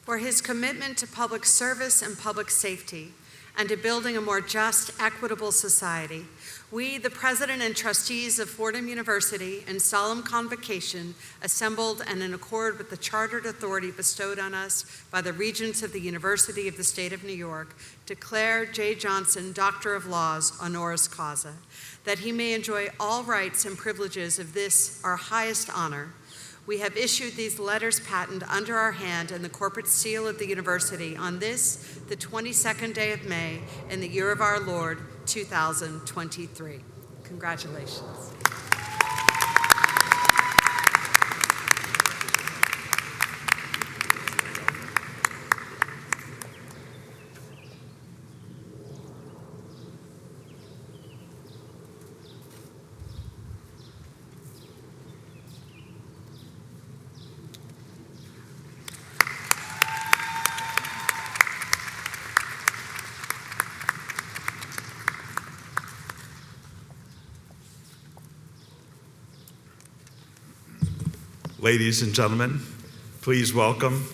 Speaker 6: For his commitment to public service and public safety, and to building a more just, equitable society. We, the president and trustees of Fordham University, in solemn convocation, assembled and in accord with the chartered authority bestowed on us by the regents of the University of the State of New York, declare J. Johnson, Doctor of Laws, honoris causa, that he may enjoy all rights and privileges of this, our highest honor. We have issued these letters patent under our hand and the corporate seal of the university on this, the 22nd day of May, in the year of our Lord, 2023. Congratulations.
Speaker 5: Ladies and gentlemen, please welcome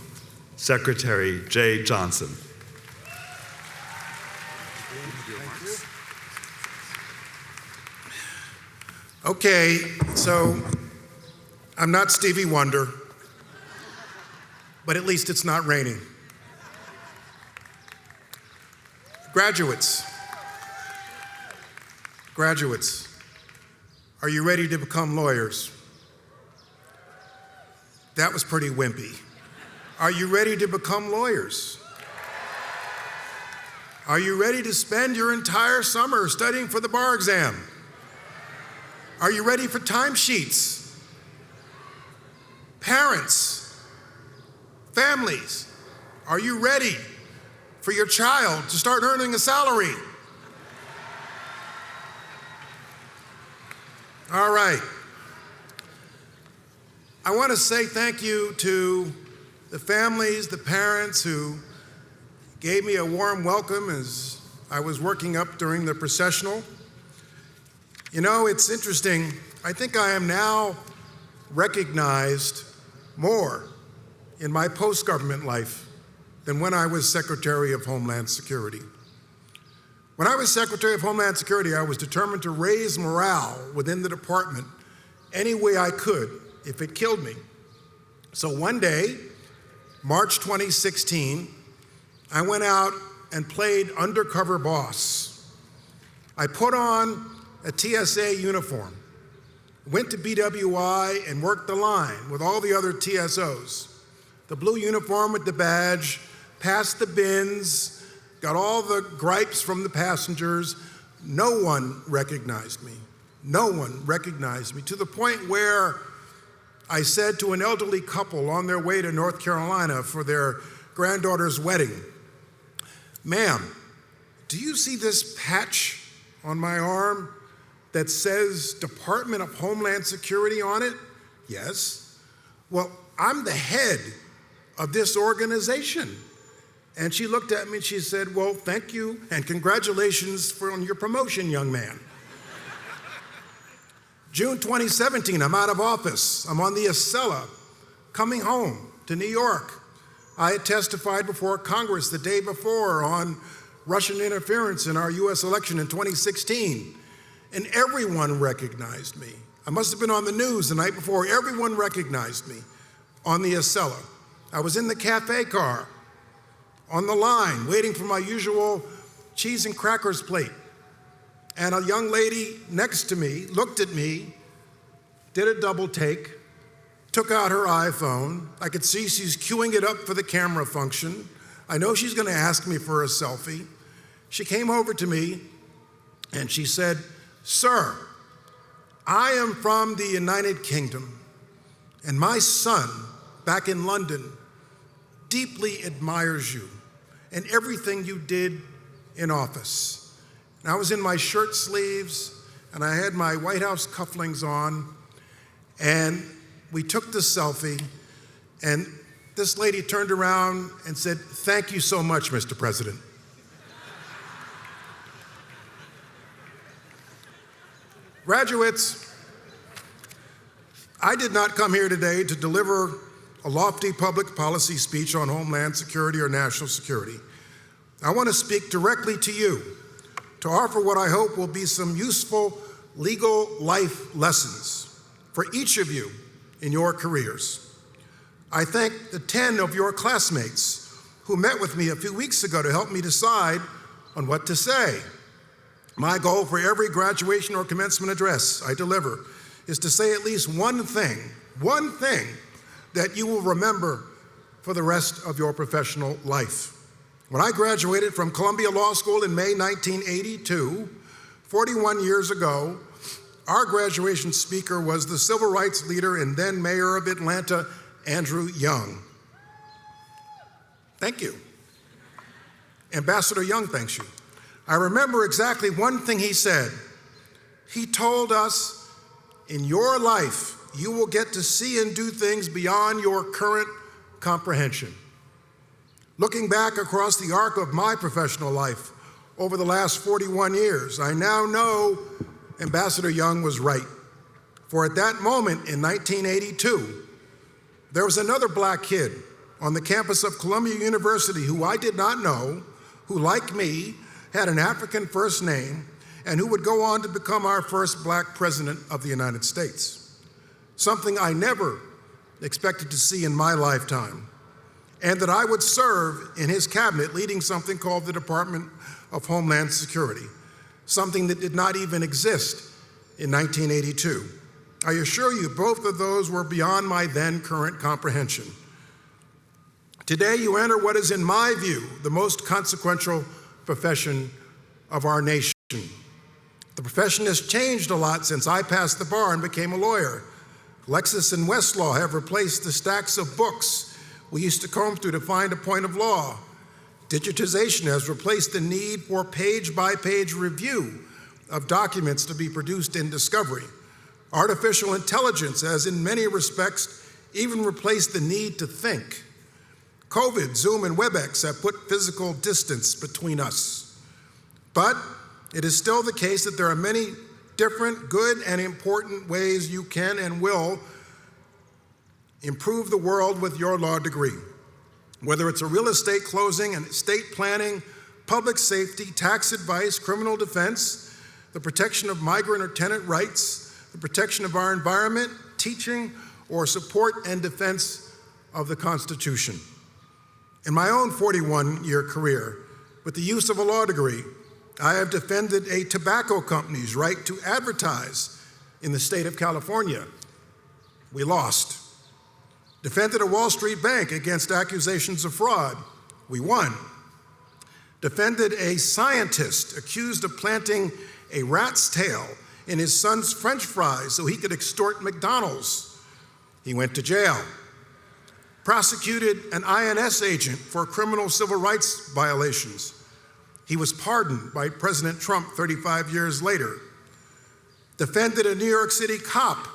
Speaker 5: Secretary J. Johnson.
Speaker 8: Okay, so I'm not Stevie Wonder, but at least it's not raining. Graduates, are you ready to become lawyers? That was pretty wimpy. Are you ready to become lawyers? Are you ready to spend your entire summer studying for the bar exam? Are you ready for timesheets? Parents, families, are you ready for your child to start earning a salary? All right. I want to say thank you to the families, the parents who gave me a warm welcome as I was working up during the processional. You know, it's interesting. I think I am now recognized more in my post-government life than when I was Secretary of Homeland Security. When I was Secretary of Homeland Security, I was determined to raise morale within the department any way I could, if it killed me. So one day, March 2016, I went out and played undercover boss. I put on a TSA uniform, went to BWI and worked the line with all the other TSOs. The blue uniform with the badge, passed the bins, got all the gripes from the passengers. No one recognized me. No one recognized me, to the point where I said to an elderly couple on their way to North Carolina for their granddaughter's wedding, "Ma'am, do you see this patch on my arm that says Department of Homeland Security on it?" "Yes." "Well, I'm the head of this organization." And she looked at me and she said, "Well, thank you and congratulations on your promotion, young man." June 2017, I'm out of office. I'm on the Acela, coming home to New York. I had testified before Congress the day before on Russian interference in our US election in 2016, and everyone recognized me. I must have been on the news the night before. Everyone recognized me on the Acela. I was in the cafe car, on the line, waiting for my usual cheese and crackers plate. And a young lady next to me looked at me, did a double take, took out her iPhone. I could see she's queuing it up for the camera function. I know she's going to ask me for a selfie. She came over to me and she said, "Sir, I am from the United Kingdom, and my son back in London deeply admires you and everything you did in office." And I was in my shirt sleeves, and I had my White House cufflinks on, and we took the selfie, and this lady turned around and said, "Thank you so much, Mr. President." Graduates, I did not come here today to deliver a lofty public policy speech on Homeland Security or national security. I want to speak directly to you to offer what I hope will be some useful legal life lessons for each of you in your careers. I thank the 10 of your classmates who met with me a few weeks ago to help me decide on what to say. My goal for every graduation or commencement address I deliver is to say at least one thing that you will remember for the rest of your professional life. When I graduated from Columbia Law School in May 1982, 41 years ago, our graduation speaker was the civil rights leader and then mayor of Atlanta, Andrew Young. Thank you. Ambassador Young thanks you. I remember exactly one thing he said. He told us, in your life, you will get to see and do things beyond your current comprehension. Looking back across the arc of my professional life over the last 41 years, I now know Ambassador Young was right. For at that moment in 1982, there was another black kid on the campus of Columbia University who I did not know, who, like me, had an African first name, and who would go on to become our first black president of the United States. Something I never expected to see in my lifetime, and that I would serve in his cabinet leading something called the Department of Homeland Security, something that did not even exist in 1982. I assure you, both of those were beyond my then current comprehension. Today, you enter what is, in my view, the most consequential profession of our nation. The profession has changed a lot since I passed the bar and became a lawyer. Lexis and Westlaw have replaced the stacks of books we used to comb through to find a point of law. Digitization has replaced the need for page-by-page review of documents to be produced in discovery. Artificial intelligence has, in many respects, even replaced the need to think. COVID, Zoom, and WebEx have put physical distance between us. But it is still the case that there are many different, good, and important ways you can and will improve the world with your law degree. Whether it's a real estate closing and estate planning, public safety, tax advice, criminal defense, the protection of migrant or tenant rights, the protection of our environment, teaching, or support and defense of the Constitution. In my own 41-year career, with the use of a law degree, I have defended a tobacco company's right to advertise in the state of California. We lost. Defended a Wall Street bank against accusations of fraud. We won. Defended a scientist accused of planting a rat's tail in his son's French fries so he could extort McDonald's. He went to jail. Prosecuted an INS agent for criminal civil rights violations. He was pardoned by President Trump 35 years later. Defended a New York City cop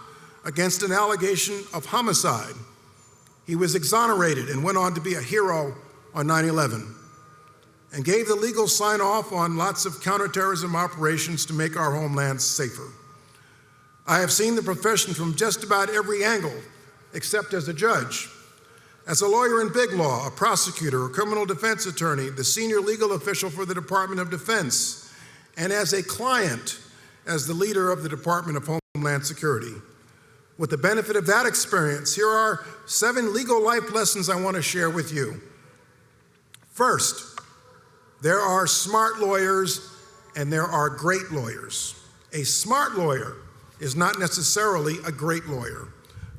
Speaker 8: against an allegation of homicide. He was exonerated and went on to be a hero on 9/11, and gave the legal sign-off on lots of counterterrorism operations to make our homeland safer. I have seen the profession from just about every angle, except as a judge. As a lawyer in big law, a prosecutor, a criminal defense attorney, the senior legal official for the Department of Defense, and as a client, as the leader of the Department of Homeland Security. With the benefit of that experience, here are 7 legal life lessons I want to share with you. First, there are smart lawyers and there are great lawyers. A smart lawyer is not necessarily a great lawyer.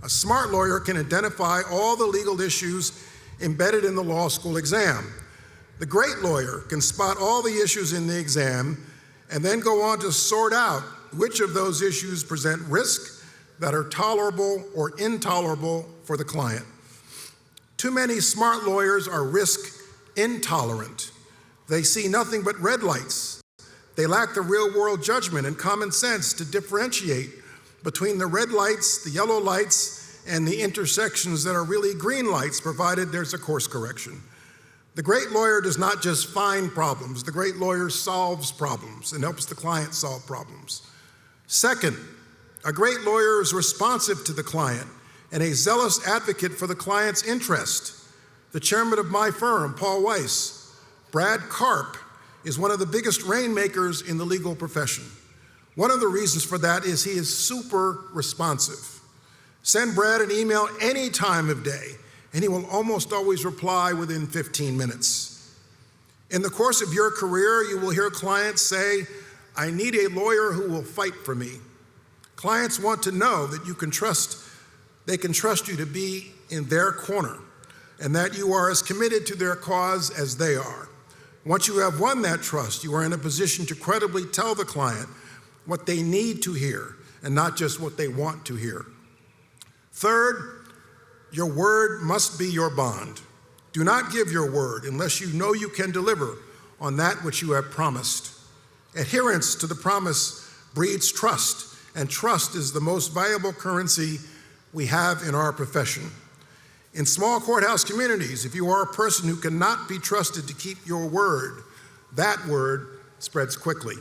Speaker 8: A smart lawyer can identify all the legal issues embedded in the law school exam. The great lawyer can spot all the issues in the exam and then go on to sort out which of those issues present risk that are tolerable or intolerable for the client. Too many smart lawyers are risk intolerant. They see nothing but red lights. They lack the real-world judgment and common sense to differentiate between the red lights, the yellow lights, and the intersections that are really green lights, provided there's a course correction. The great lawyer does not just find problems. The great lawyer solves problems and helps the client solve problems. Second, a great lawyer is responsive to the client and a zealous advocate for the client's interest. The chairman of my firm, Paul Weiss, Brad Karp is one of the biggest rainmakers in the legal profession. One of the reasons for that is he is super responsive. Send Brad an email any time of day, and he will almost always reply within 15 minutes. In the course of your career, you will hear clients say, "I need a lawyer who will fight for me." Clients want to know that they can trust you to be in their corner and that you are as committed to their cause as they are. Once you have won that trust, you are in a position to credibly tell the client what they need to hear and not just what they want to hear. Third, your word must be your bond. Do not give your word unless you know you can deliver on that which you have promised. Adherence to the promise breeds trust, and trust is the most valuable currency we have in our profession. In small courthouse communities, if you are a person who cannot be trusted to keep your word, that word spreads quickly.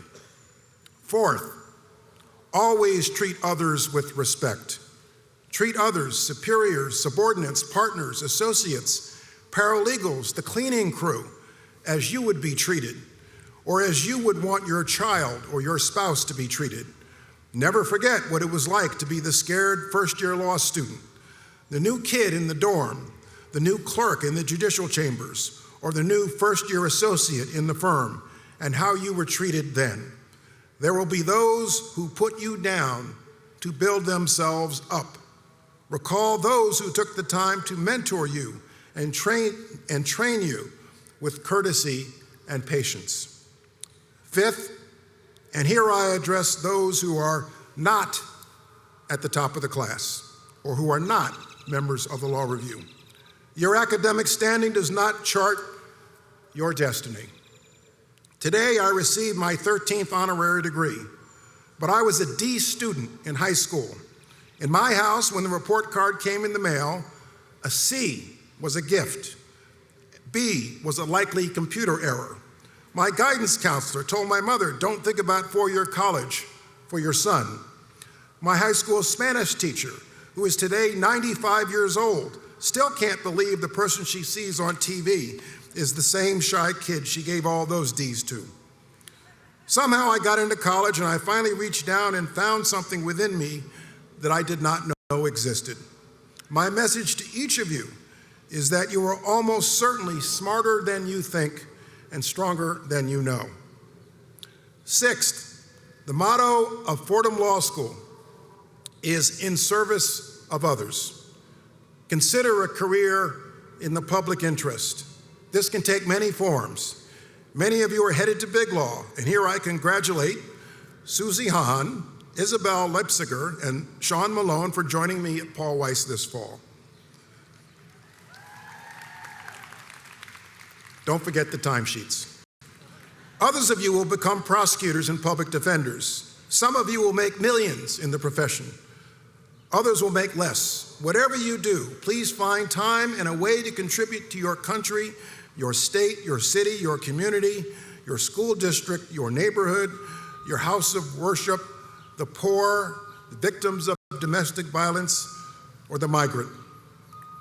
Speaker 8: Fourth, always treat others with respect. Treat others, superiors, subordinates, partners, associates, paralegals, the cleaning crew, as you would be treated, or as you would want your child or your spouse to be treated. Never forget what it was like to be the scared first-year law student, the new kid in the dorm, the new clerk in the judicial chambers, or the new first-year associate in the firm, and how you were treated then. There will be those who put you down to build themselves up. Recall those who took the time to mentor you and train you with courtesy and patience. Fifth, and here I address those who are not at the top of the class or who are not members of the Law Review. Your academic standing does not chart your destiny. Today, I received my 13th honorary degree, but I was a D student in high school. In my house, when the report card came in the mail, a C was a gift. B was a likely computer error. My guidance counselor told my mother, "Don't think about four-year college for your son." My high school Spanish teacher, who is today 95 years old, still can't believe the person she sees on TV is the same shy kid she gave all those D's to. Somehow I got into college and I finally reached down and found something within me that I did not know existed. My message to each of you is that you are almost certainly smarter than you think and stronger than you know. Sixth, the motto of Fordham Law School is "in service of others." Consider a career in the public interest. This can take many forms. Many of you are headed to big law, and here I congratulate Susie Hahn, Isabel Leipziger, and Sean Malone for joining me at Paul Weiss this fall. Don't forget the timesheets. Others of you will become prosecutors and public defenders. Some of you will make millions in the profession. Others will make less. Whatever you do, please find time and a way to contribute to your country, your state, your city, your community, your school district, your neighborhood, your house of worship, the poor, the victims of domestic violence, or the migrant.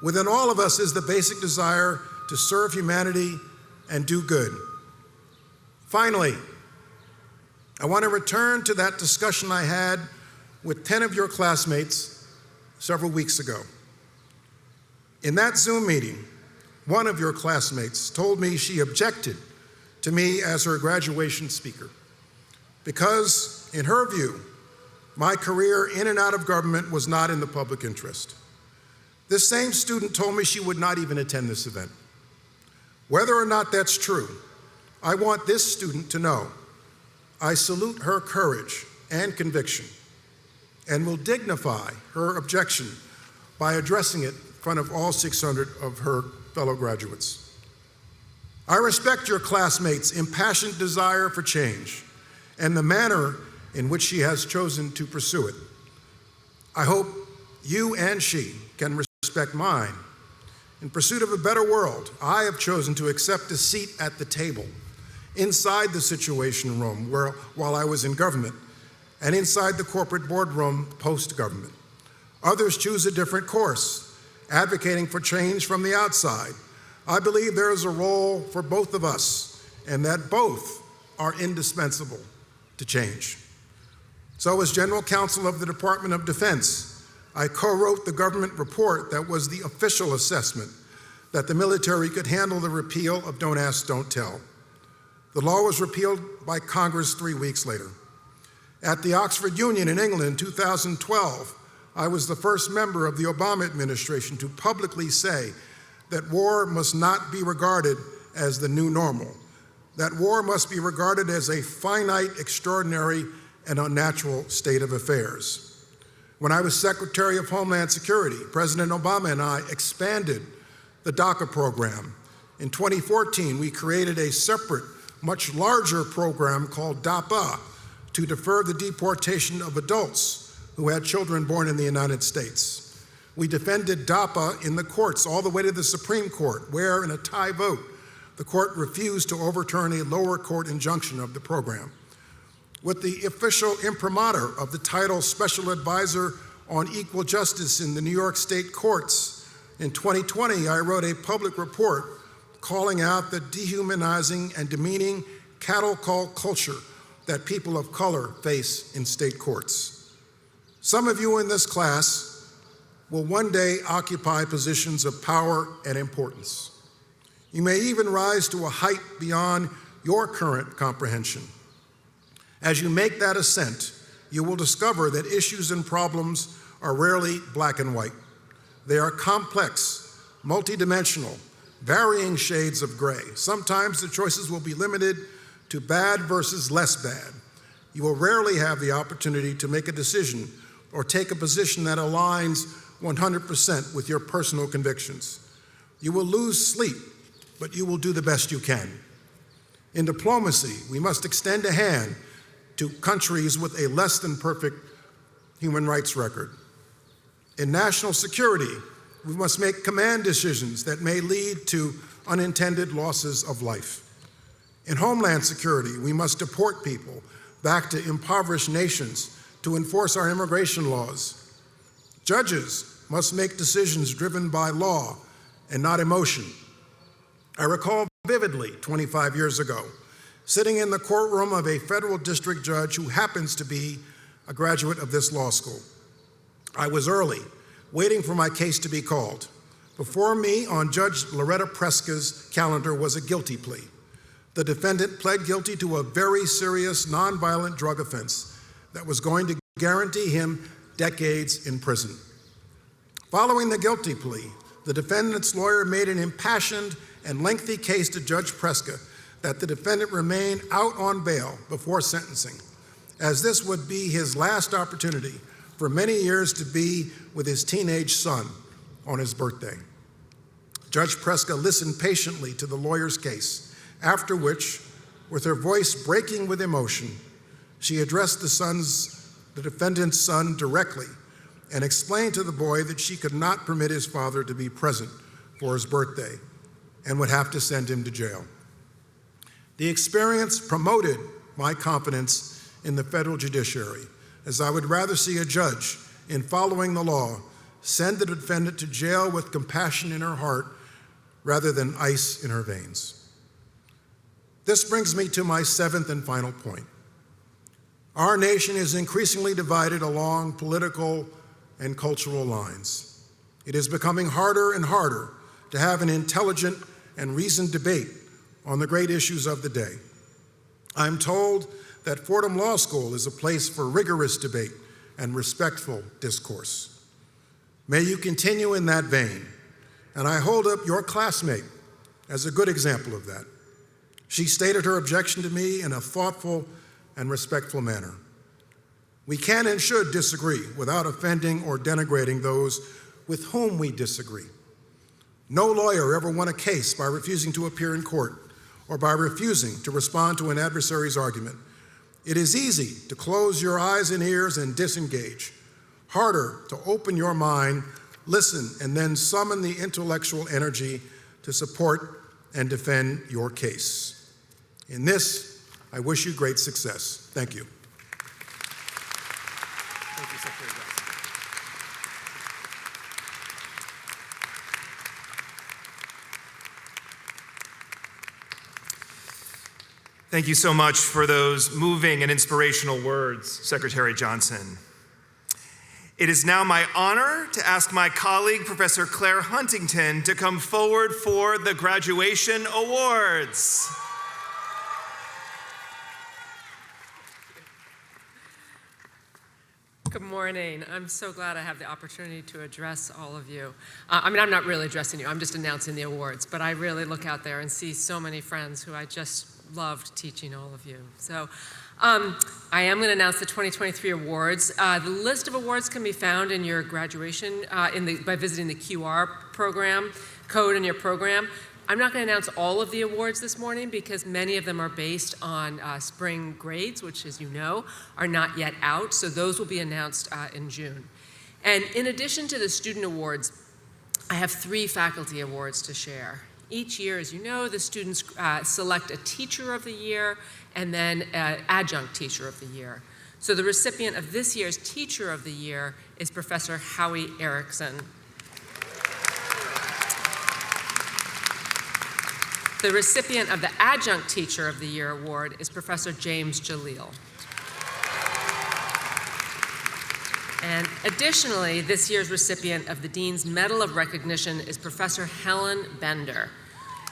Speaker 8: Within all of us is the basic desire to serve humanity and do good. Finally, I want to return to that discussion I had with 10 of your classmates several weeks ago. In that Zoom meeting, one of your classmates told me she objected to me as her graduation speaker because, in her view, my career in and out of government was not in the public interest. This same student told me she would not even attend this event. Whether or not that's true, I want this student to know I salute her courage and conviction and will dignify her objection by addressing it in front of all 600 of her fellow graduates. I respect your classmates' impassioned desire for change and the manner in which she has chosen to pursue it. I hope you and she can respect mine. In pursuit of a better world, I have chosen to accept a seat at the table, inside the Situation Room while I was in government, and inside the corporate boardroom post-government. Others choose a different course, advocating for change from the outside. I believe there is a role for both of us and that both are indispensable to change. So as General Counsel of the Department of Defense, I co-wrote the government report that was the official assessment that the military could handle the repeal of Don't Ask, Don't Tell. The law was repealed by Congress 3 weeks later. At the Oxford Union in England in 2012, I was the first member of the Obama administration to publicly say that war must not be regarded as the new normal, that war must be regarded as a finite, extraordinary, and unnatural state of affairs. When I was Secretary of Homeland Security, President Obama and I expanded the DACA program. In 2014, we created a separate, much larger program called DAPA to defer the deportation of adults who had children born in the United States. We defended DAPA in the courts all the way to the Supreme Court, where in a tie vote, the court refused to overturn a lower court injunction of the program. With the official imprimatur of the title Special Advisor on Equal Justice in the New York State courts, in 2020, I wrote a public report calling out the dehumanizing and demeaning cattle call culture that people of color face in state courts. Some of you in this class will one day occupy positions of power and importance. You may even rise to a height beyond your current comprehension. As you make that ascent, you will discover that issues and problems are rarely black and white. They are complex, multidimensional, varying shades of gray. Sometimes the choices will be limited to bad versus less bad. You will rarely have the opportunity to make a decision or take a position that aligns 100% with your personal convictions. You will lose sleep, but you will do the best you can. In diplomacy, we must extend a hand to countries with a less than perfect human rights record. In national security, we must make command decisions that may lead to unintended losses of life. In homeland security, we must deport people back to impoverished nations to enforce our immigration laws. Judges must make decisions driven by law and not emotion. I recall vividly 25 years ago, sitting in the courtroom of a federal district judge who happens to be a graduate of this law school. I was early, waiting for my case to be called. Before me on Judge Loretta Preska's calendar was a guilty plea. The defendant pled guilty to a very serious nonviolent drug offense that was going to guarantee him decades in prison. Following the guilty plea, the defendant's lawyer made an impassioned and lengthy case to Judge Preska that the defendant remain out on bail before sentencing, as this would be his last opportunity for many years to be with his teenage son on his birthday. Judge Preska listened patiently to the lawyer's case, after which, with her voice breaking with emotion, she addressed the defendant's son directly and explained to the boy that she could not permit his father to be present for his birthday and would have to send him to jail. The experience promoted my confidence in the federal judiciary, as I would rather see a judge, in following the law, send the defendant to jail with compassion in her heart rather than ice in her veins. This brings me to my seventh and final point. Our nation is increasingly divided along political and cultural lines. It is becoming harder and harder to have an intelligent and reasoned debate on the great issues of the day. I'm told that Fordham Law School is a place for rigorous debate and respectful discourse. May you continue in that vein, and I hold up your classmate as a good example of that. She stated her objection to me in a thoughtful and respectful manner. We can and should disagree without offending or denigrating those with whom we disagree. No lawyer ever won a case by refusing to appear in court or by refusing to respond to an adversary's argument. It is easy to close your eyes and ears and disengage. Harder to open your mind, listen, and then summon the intellectual energy to support and defend your case. In this, I wish you great success. Thank you.
Speaker 2: Thank you, Secretary Johnson. Thank you so much for those moving and inspirational words, Secretary Johnson. It is now my honor to ask my colleague, Professor Claire Huntington, to come forward for the graduation awards.
Speaker 9: Good morning. I'm so glad I have the opportunity to address all of you. I'm not really addressing you, I'm just announcing the awards, but I really look out there and see so many friends who I just loved teaching all of you. So I am going to announce the 2023 awards. The list of awards can be found in your graduation by visiting the QR program, code in your program. I'm not going to announce all of the awards this morning because many of them are based on spring grades, which, as you know, are not yet out. So those will be announced in June. And in addition to the student awards, I have 3 faculty awards to share. Each year, as you know, the students select a teacher of the year and then an adjunct teacher of the year. So the recipient of this year's teacher of the year is Professor Howie Erickson. The recipient of the Adjunct Teacher of the Year award is Professor James Jalil. And additionally, this year's recipient of the Dean's Medal of Recognition is Professor Helen Bender.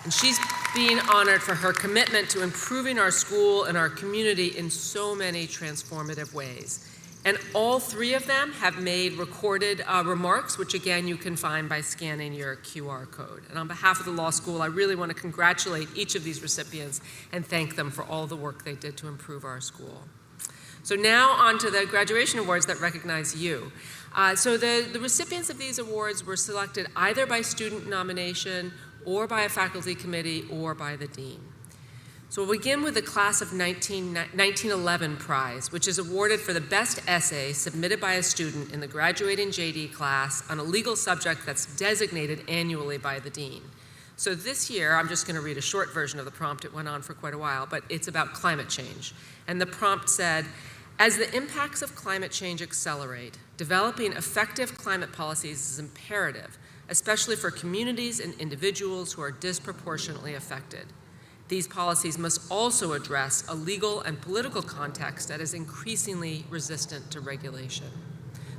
Speaker 9: And she's being honored for her commitment to improving our school and our community in so many transformative ways. And all 3 of them have made recorded remarks, which again you can find by scanning your QR code. And on behalf of the law school, I really want to congratulate each of these recipients and thank them for all the work they did to improve our school. So now on to the graduation awards that recognize you. So the recipients of these awards were selected either by student nomination or by a faculty committee or by the dean. So we'll begin with the Class of 1911 prize, which is awarded for the best essay submitted by a student in the graduating JD class on a legal subject that's designated annually by the dean. So this year, I'm just going to read a short version of the prompt. It went on for quite a while, but it's about climate change. And the prompt said, as the impacts of climate change accelerate, developing effective climate policies is imperative, especially for communities and individuals who are disproportionately affected. These policies must also address a legal and political context that is increasingly resistant to regulation.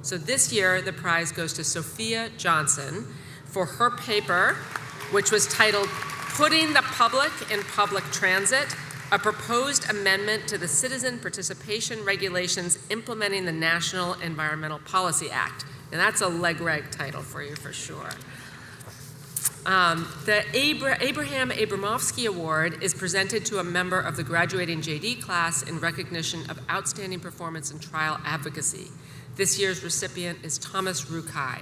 Speaker 9: So this year, the prize goes to Sophia Johnson for her paper, which was titled, Putting the Public in Public Transit, a proposed amendment to the Citizen Participation Regulations implementing the National Environmental Policy Act. And that's a leg-rag title for you for sure. The Abraham Abramovsky Award is presented to a member of the graduating JD class in recognition of outstanding performance in trial advocacy. This year's recipient is Thomas Rukai.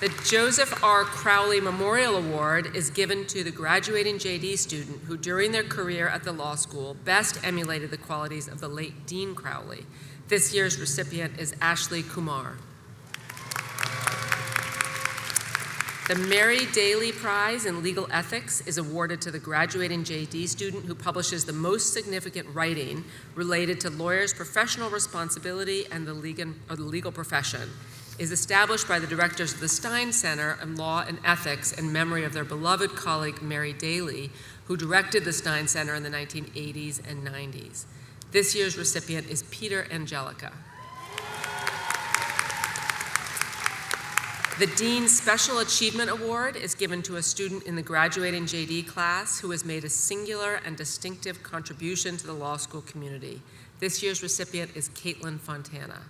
Speaker 9: The Joseph R. Crowley Memorial Award is given to the graduating JD student who, during their career at the law school, best emulated the qualities of the late Dean Crowley. This year's recipient is Ashley Kumar. The Mary Daly Prize in Legal Ethics is awarded to the graduating JD student who publishes the most significant writing related to lawyers' professional responsibility and the legal profession. Is established by the directors of the Stein Center on Law and Ethics in memory of their beloved colleague Mary Daly, who directed the Stein Center in the 1980s and 90s. This year's recipient is Peter Angelica. The Dean's Special Achievement Award is given to a student in the graduating JD class who has made a singular and distinctive contribution to the law school community. This year's recipient is Caitlin Fontana.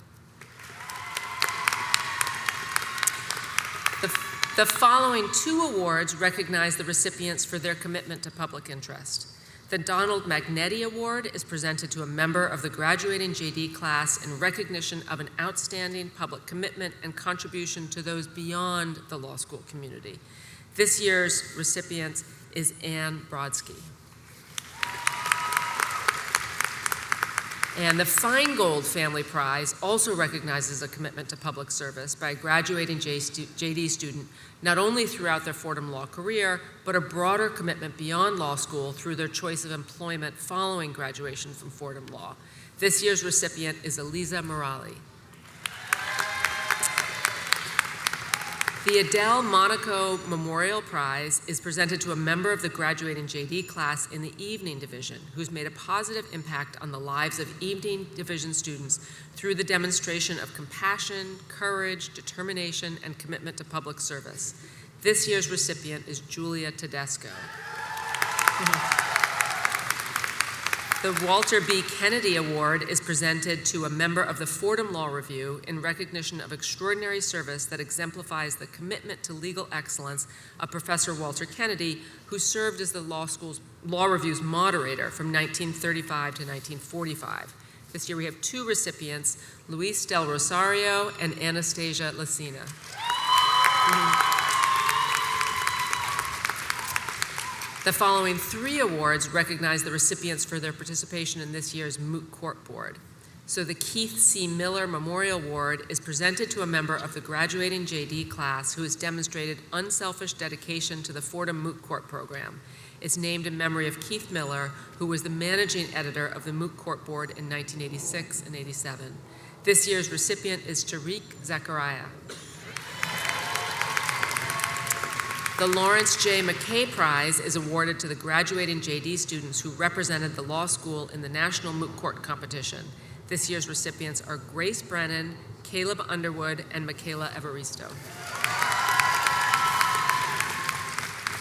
Speaker 9: The following 2 awards recognize the recipients for their commitment to public interest. The Donald Magnetti Award is presented to a member of the graduating JD class in recognition of an outstanding public commitment and contribution to those beyond the law school community. This year's recipient is Ann Brodsky. And the Feingold Family Prize also recognizes a commitment to public service by a graduating JD student, not only throughout their Fordham law career, but a broader commitment beyond law school through their choice of employment following graduation from Fordham Law. This year's recipient is Eliza Morali. The Adele Monaco Memorial Prize is presented to a member of the graduating JD class in the evening division who's made a positive impact on the lives of evening division students through the demonstration of compassion, courage, determination, and commitment to public service. This year's recipient is Julia Tedesco. The Walter B. Kennedy Award is presented to a member of the Fordham Law Review in recognition of extraordinary service that exemplifies the commitment to legal excellence of Professor Walter Kennedy, who served as the Law Review's moderator from 1935 to 1945. This year we have two recipients, Luis Del Rosario and Anastasia Lacina. The following three awards recognize the recipients for their participation in this year's Moot Court Board. So the Keith C. Miller Memorial Award is presented to a member of the graduating JD class who has demonstrated unselfish dedication to the Fordham Moot Court program. It's named in memory of Keith Miller, who was the managing editor of the Moot Court Board in 1986 and 87. This year's recipient is Tariq Zachariah. The Lawrence J. McKay Prize is awarded to the graduating JD students who represented the law school in the National Moot Court Competition. This year's recipients are Grace Brennan, Caleb Underwood, and Michaela Evaristo.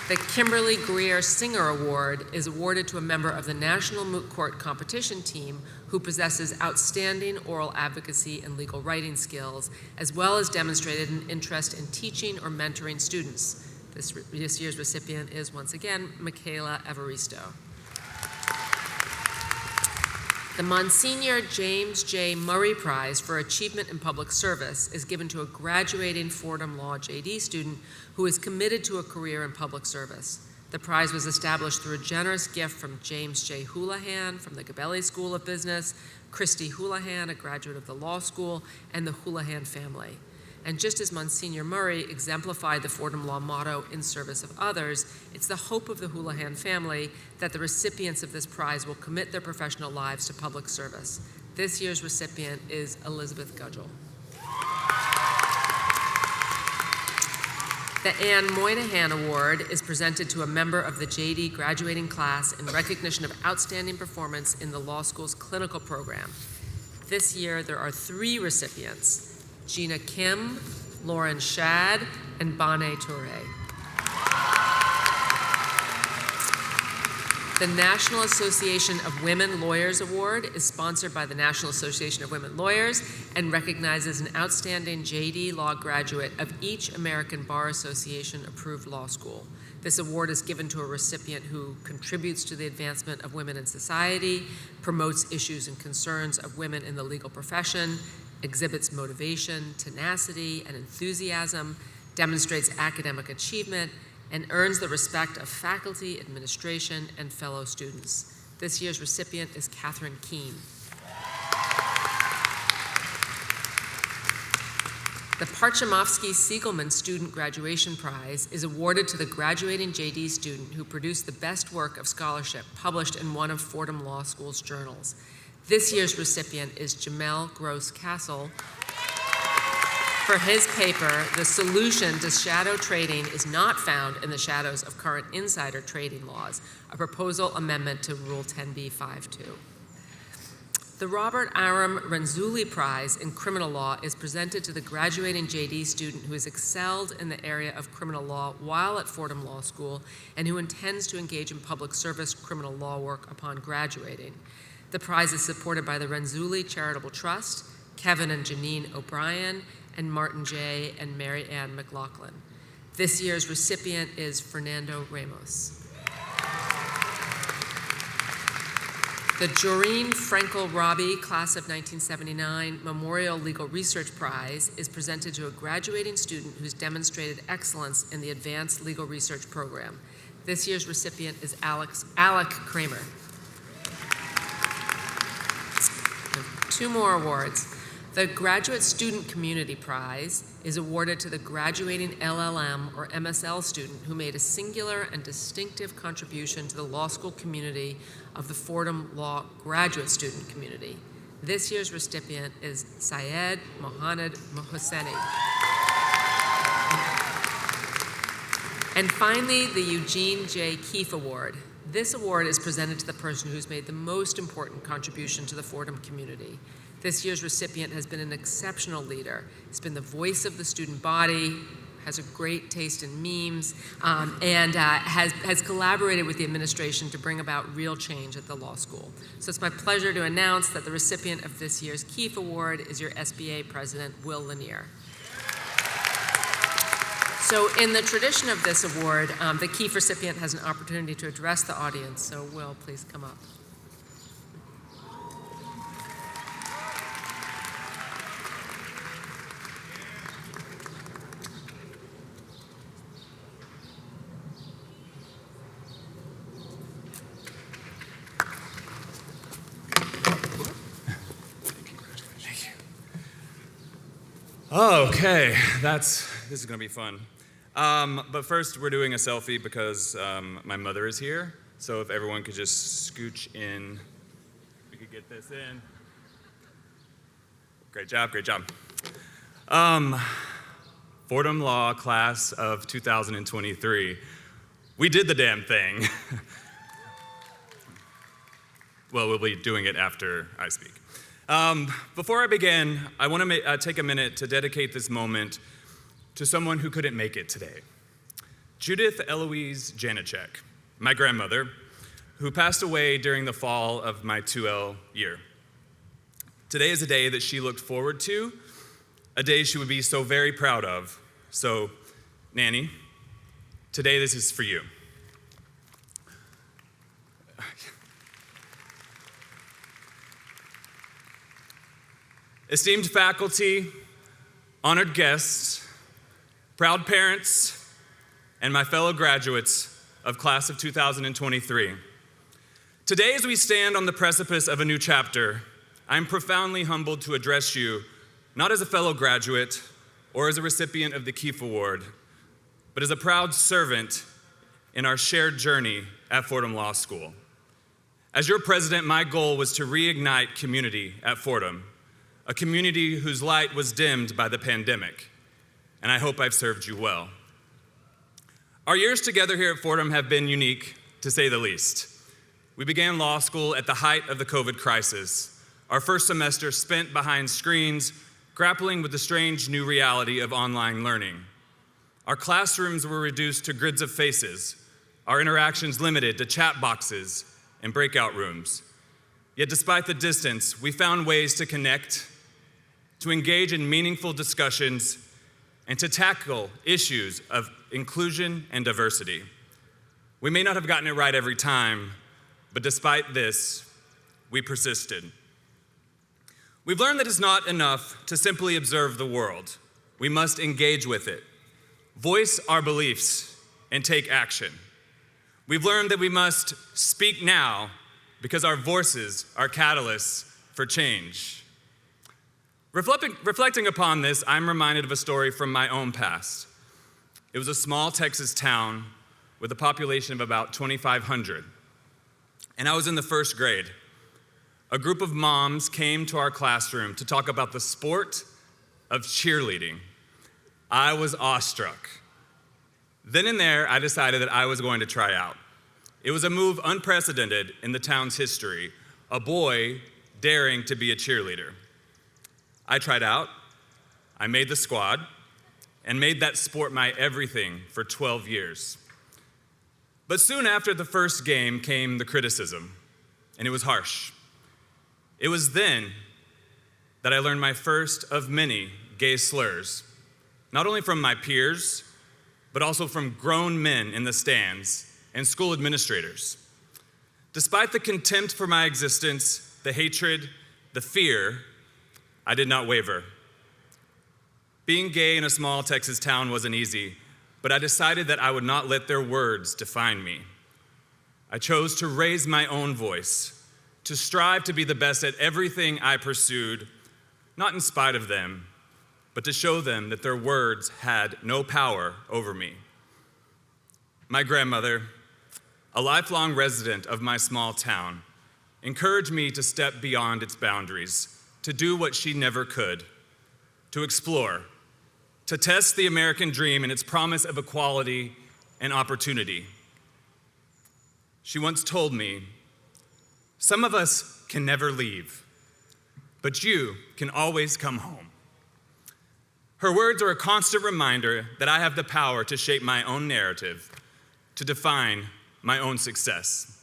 Speaker 9: The Kimberly Greer Singer Award is awarded to a member of the National Moot Court Competition team who possesses outstanding oral advocacy and legal writing skills, as well as demonstrated an interest in teaching or mentoring students. This year's recipient is, once again, Michaela Evaristo. The Monsignor James J. Murray Prize for Achievement in Public Service is given to a graduating Fordham Law JD student who is committed to a career in public service. The prize was established through a generous gift from James J. Houlihan from the Gabelli School of Business, Christy Houlihan, a graduate of the law school, and the Houlihan family. And just as Monsignor Murray exemplified the Fordham Law motto, in service of others, it's the hope of the Houlihan family that the recipients of this prize will commit their professional lives to public service. This year's recipient is Elizabeth Gudgel. The Anne Moynihan Award is presented to a member of the JD graduating class in recognition of outstanding performance in the law school's clinical program. This year, there are three recipients: Gina Kim, Lauren Shad, and Bonnet Touré. The National Association of Women Lawyers Award is sponsored by the National Association of Women Lawyers and recognizes an outstanding JD Law graduate of each American Bar Association approved law school. This award is given to a recipient who contributes to the advancement of women in society, promotes issues and concerns of women in the legal profession, exhibits motivation, tenacity, and enthusiasm, demonstrates academic achievement, and earns the respect of faculty, administration, and fellow students. This year's recipient is Catherine Keene. The Parchamovsky-Siegelman Student Graduation Prize is awarded to the graduating JD student who produced the best work of scholarship published in one of Fordham Law School's journals. This year's recipient is Jamel Gross Castle. For his paper, The Solution to Shadow Trading is Not Found in the Shadows of Current Insider Trading Laws, a proposal amendment to Rule 10b-5-2. The Robert Aram Renzulli Prize in Criminal Law is presented to the graduating JD student who has excelled in the area of criminal law while at Fordham Law School and who intends to engage in public service criminal law work upon graduating. The prize is supported by the Renzulli Charitable Trust, Kevin and Janine O'Brien, and Martin J. and Mary Ann McLaughlin. This year's recipient is Fernando Ramos. The Joreen Frankel Robbie Class of 1979 Memorial Legal Research Prize is presented to a graduating student who's demonstrated excellence in the Advanced Legal Research Program. This year's recipient is Alec Kramer. Two more awards. The Graduate Student Community Prize is awarded to the graduating LLM or MSL student who made a singular and distinctive contribution to the law school community of the Fordham Law graduate student community. This year's recipient is Syed Mohammad Mohseni. And finally, the Eugene J. Keefe Award. This award is presented to the person who's made the most important contribution to the Fordham community. This year's recipient has been an exceptional leader. He's been the voice of the student body, has a great taste in memes, and has collaborated with the administration to bring about real change at the law school. So it's my pleasure to announce that the recipient of this year's Keefe Award is your SBA President, Will Lanier. So in the tradition of this award, the Keefe recipient has an opportunity to address the audience. So Will, please come up.
Speaker 10: Okay, this is gonna be fun. But first, we're doing a selfie because my mother is here. So if everyone could just scooch in, we could get this in. Great job, great job. Fordham Law class of 2023. We did the damn thing. Well, we'll be doing it after I speak. Before I begin, I want to take a minute to dedicate this moment to someone who couldn't make it today. Judith Eloise Janicek, my grandmother, who passed away during the fall of my 2L year. Today is a day that she looked forward to, a day she would be so very proud of. So, Nanny, today this is for you. Esteemed faculty, honored guests, proud parents, and my fellow graduates of class of 2023. Today, as we stand on the precipice of a new chapter, I'm profoundly humbled to address you, not as a fellow graduate or as a recipient of the Keefe Award, but as a proud servant in our shared journey at Fordham Law School. As your president, my goal was to reignite community at Fordham, a community whose light was dimmed by the pandemic, and I hope I've served you well. Our years together here at Fordham have been unique, to say the least. We began law school at the height of the COVID crisis, our first semester spent behind screens, grappling with the strange new reality of online learning. Our classrooms were reduced to grids of faces, our interactions limited to chat boxes and breakout rooms. Yet despite the distance, we found ways to connect, to engage in meaningful discussions, and to tackle issues of inclusion and diversity. We may not have gotten it right every time, but despite this, we persisted. We've learned that it's not enough to simply observe the world. We must engage with it, voice our beliefs, and take action. We've learned that we must speak now because our voices are catalysts for change. Reflecting upon this, I'm reminded of a story from my own past. It was a small Texas town with a population of about 2,500, and I was in the first grade. A group of moms came to our classroom to talk about the sport of cheerleading. I was awestruck. Then and there, I decided that I was going to try out. It was a move unprecedented in the town's history, a boy daring to be a cheerleader. I tried out, I made the squad, and made that sport my everything for 12 years. But soon after the first game came the criticism, and it was harsh. It was then that I learned my first of many gay slurs, not only from my peers, but also from grown men in the stands and school administrators. Despite the contempt for my existence, the hatred, the fear, I did not waver. Being gay in a small Texas town wasn't easy, but I decided that I would not let their words define me. I chose to raise my own voice, to strive to be the best at everything I pursued, not in spite of them, but to show them that their words had no power over me. My grandmother, a lifelong resident of my small town, encouraged me to step beyond its boundaries, to do what she never could, to explore, to test the American dream and its promise of equality and opportunity. She once told me, "Some of us can never leave, but you can always come home." Her words are a constant reminder that I have the power to shape my own narrative, to define my own success.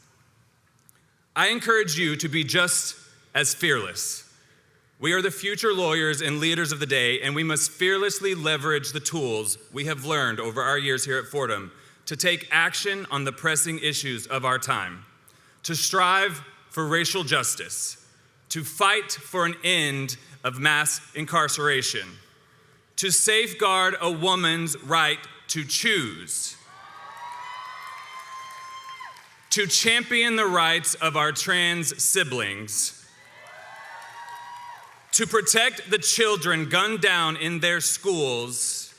Speaker 10: I encourage you to be just as fearless. We are the future lawyers and leaders of the day, and we must fearlessly leverage the tools we have learned over our years here at Fordham to take action on the pressing issues of our time, to strive for racial justice, to fight for an end of mass incarceration, to safeguard a woman's right to choose, to champion the rights of our trans siblings, to protect the children gunned down in their schools,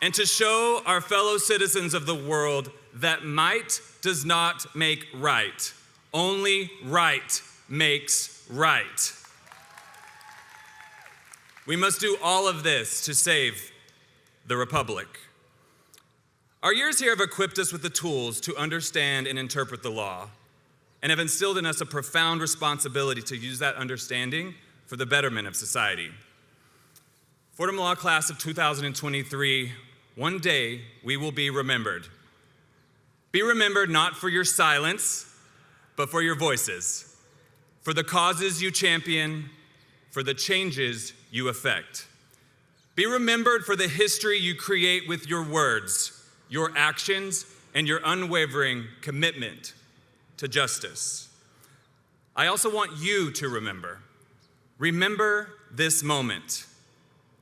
Speaker 10: and to show our fellow citizens of the world that might does not make right. Only right makes right. We must do all of this to save the Republic. Our years here have equipped us with the tools to understand and interpret the law, and have instilled in us a profound responsibility to use that understanding for the betterment of society. Fordham Law Class of 2023, one day we will be remembered. Be remembered not for your silence, but for your voices, for the causes you champion, for the changes you effect. Be remembered for the history you create with your words, your actions, and your unwavering commitment to justice. I also want you to remember. Remember this moment.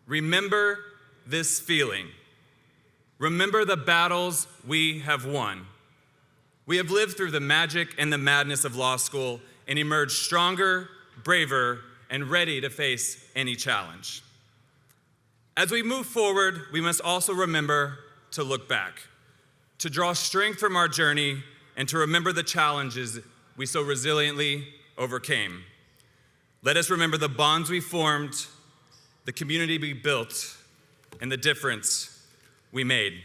Speaker 10: Remember this feeling. Remember the battles we have won. We have lived through the magic and the madness of law school and emerged stronger, braver, and ready to face any challenge. As we move forward, we must also remember to look back, to draw strength from our journey, and to remember the challenges we so resiliently overcame. Let us remember the bonds we formed, the community we built, and the difference we made.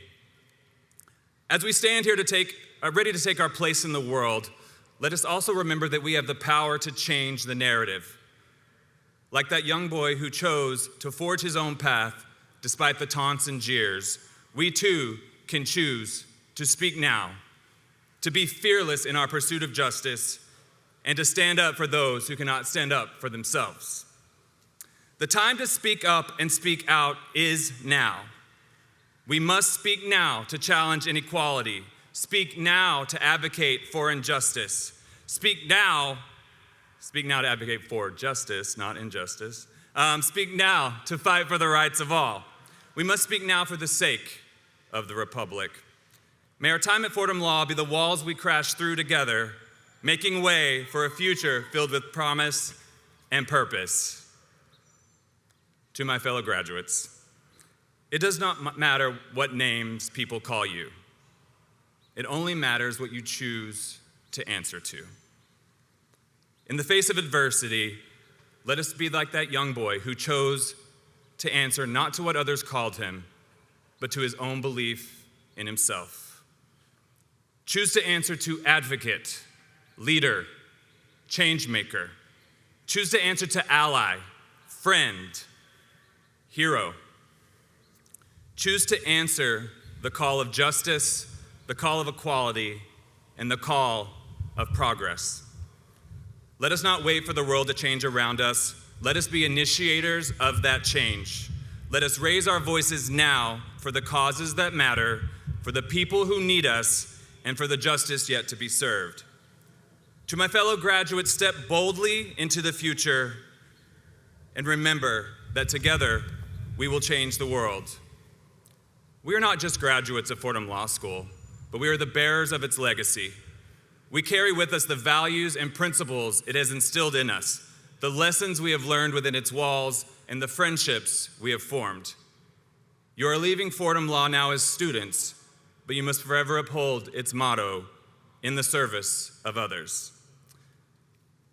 Speaker 10: As we stand here ready to take our place in the world, let us also remember that we have the power to change the narrative. Like that young boy who chose to forge his own path despite the taunts and jeers, we too can choose to speak now, to be fearless in our pursuit of justice, and to stand up for those who cannot stand up for themselves. The time to speak up and speak out is now. We must speak now to challenge inequality, speak now to advocate for injustice, speak now to advocate for justice, not injustice, speak now to fight for the rights of all. We must speak now for the sake of the Republic. May our time at Fordham Law be the walls we crash through together, making way for a future filled with promise and purpose. To my fellow graduates, it does not matter what names people call you. It only matters what you choose to answer to. In the face of adversity, let us be like that young boy who chose to answer not to what others called him, but to his own belief in himself. Choose to answer to advocate, leader, change maker. Choose to answer to ally, friend, hero. Choose to answer the call of justice, the call of equality, and the call of progress. Let us not wait for the world to change around us. Let us be initiators of that change. Let us raise our voices now for the causes that matter, for the people who need us, and for the justice yet to be served. To my fellow graduates, step boldly into the future and remember that together we will change the world. We are not just graduates of Fordham Law School, but we are the bearers of its legacy. We carry with us the values and principles it has instilled in us, the lessons we have learned within its walls, and the friendships we have formed. You are leaving Fordham Law now as students, but you must forever uphold its motto, in the service of others.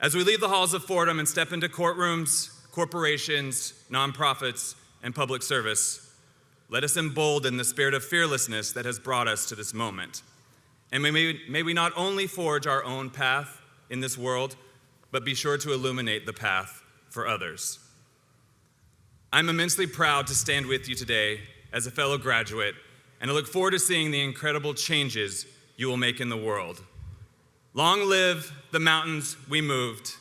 Speaker 10: As we leave the halls of Fordham and step into courtrooms, corporations, nonprofits, and public service, let us embolden the spirit of fearlessness that has brought us to this moment. And may we not only forge our own path in this world, but be sure to illuminate the path for others. I'm immensely proud to stand with you today as a fellow graduate, and I look forward to seeing the incredible changes you will make in the world. Long live the mountains we moved.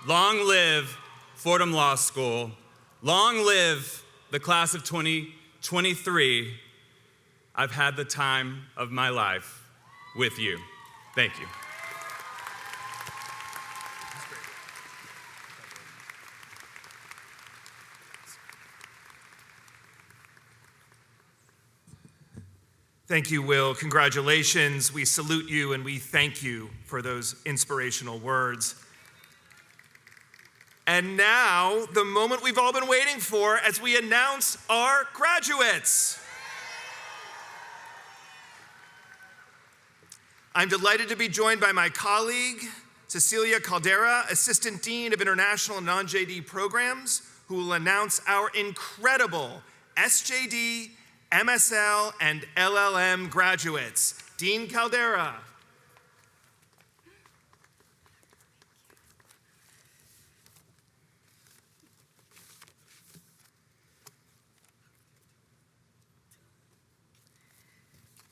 Speaker 10: Long live Fordham Law School. Long live the class of 2023. I've had the time of my life with you. Thank you.
Speaker 2: Thank you, Will. Congratulations. We salute you and we thank you for those inspirational words. And now, the moment we've all been waiting for as we announce our graduates. I'm delighted to be joined by my colleague, Cecilia Caldera, Assistant Dean of International and Non-JD Programs, who will announce our incredible SJD, MSL, and LLM graduates. Dean Caldera.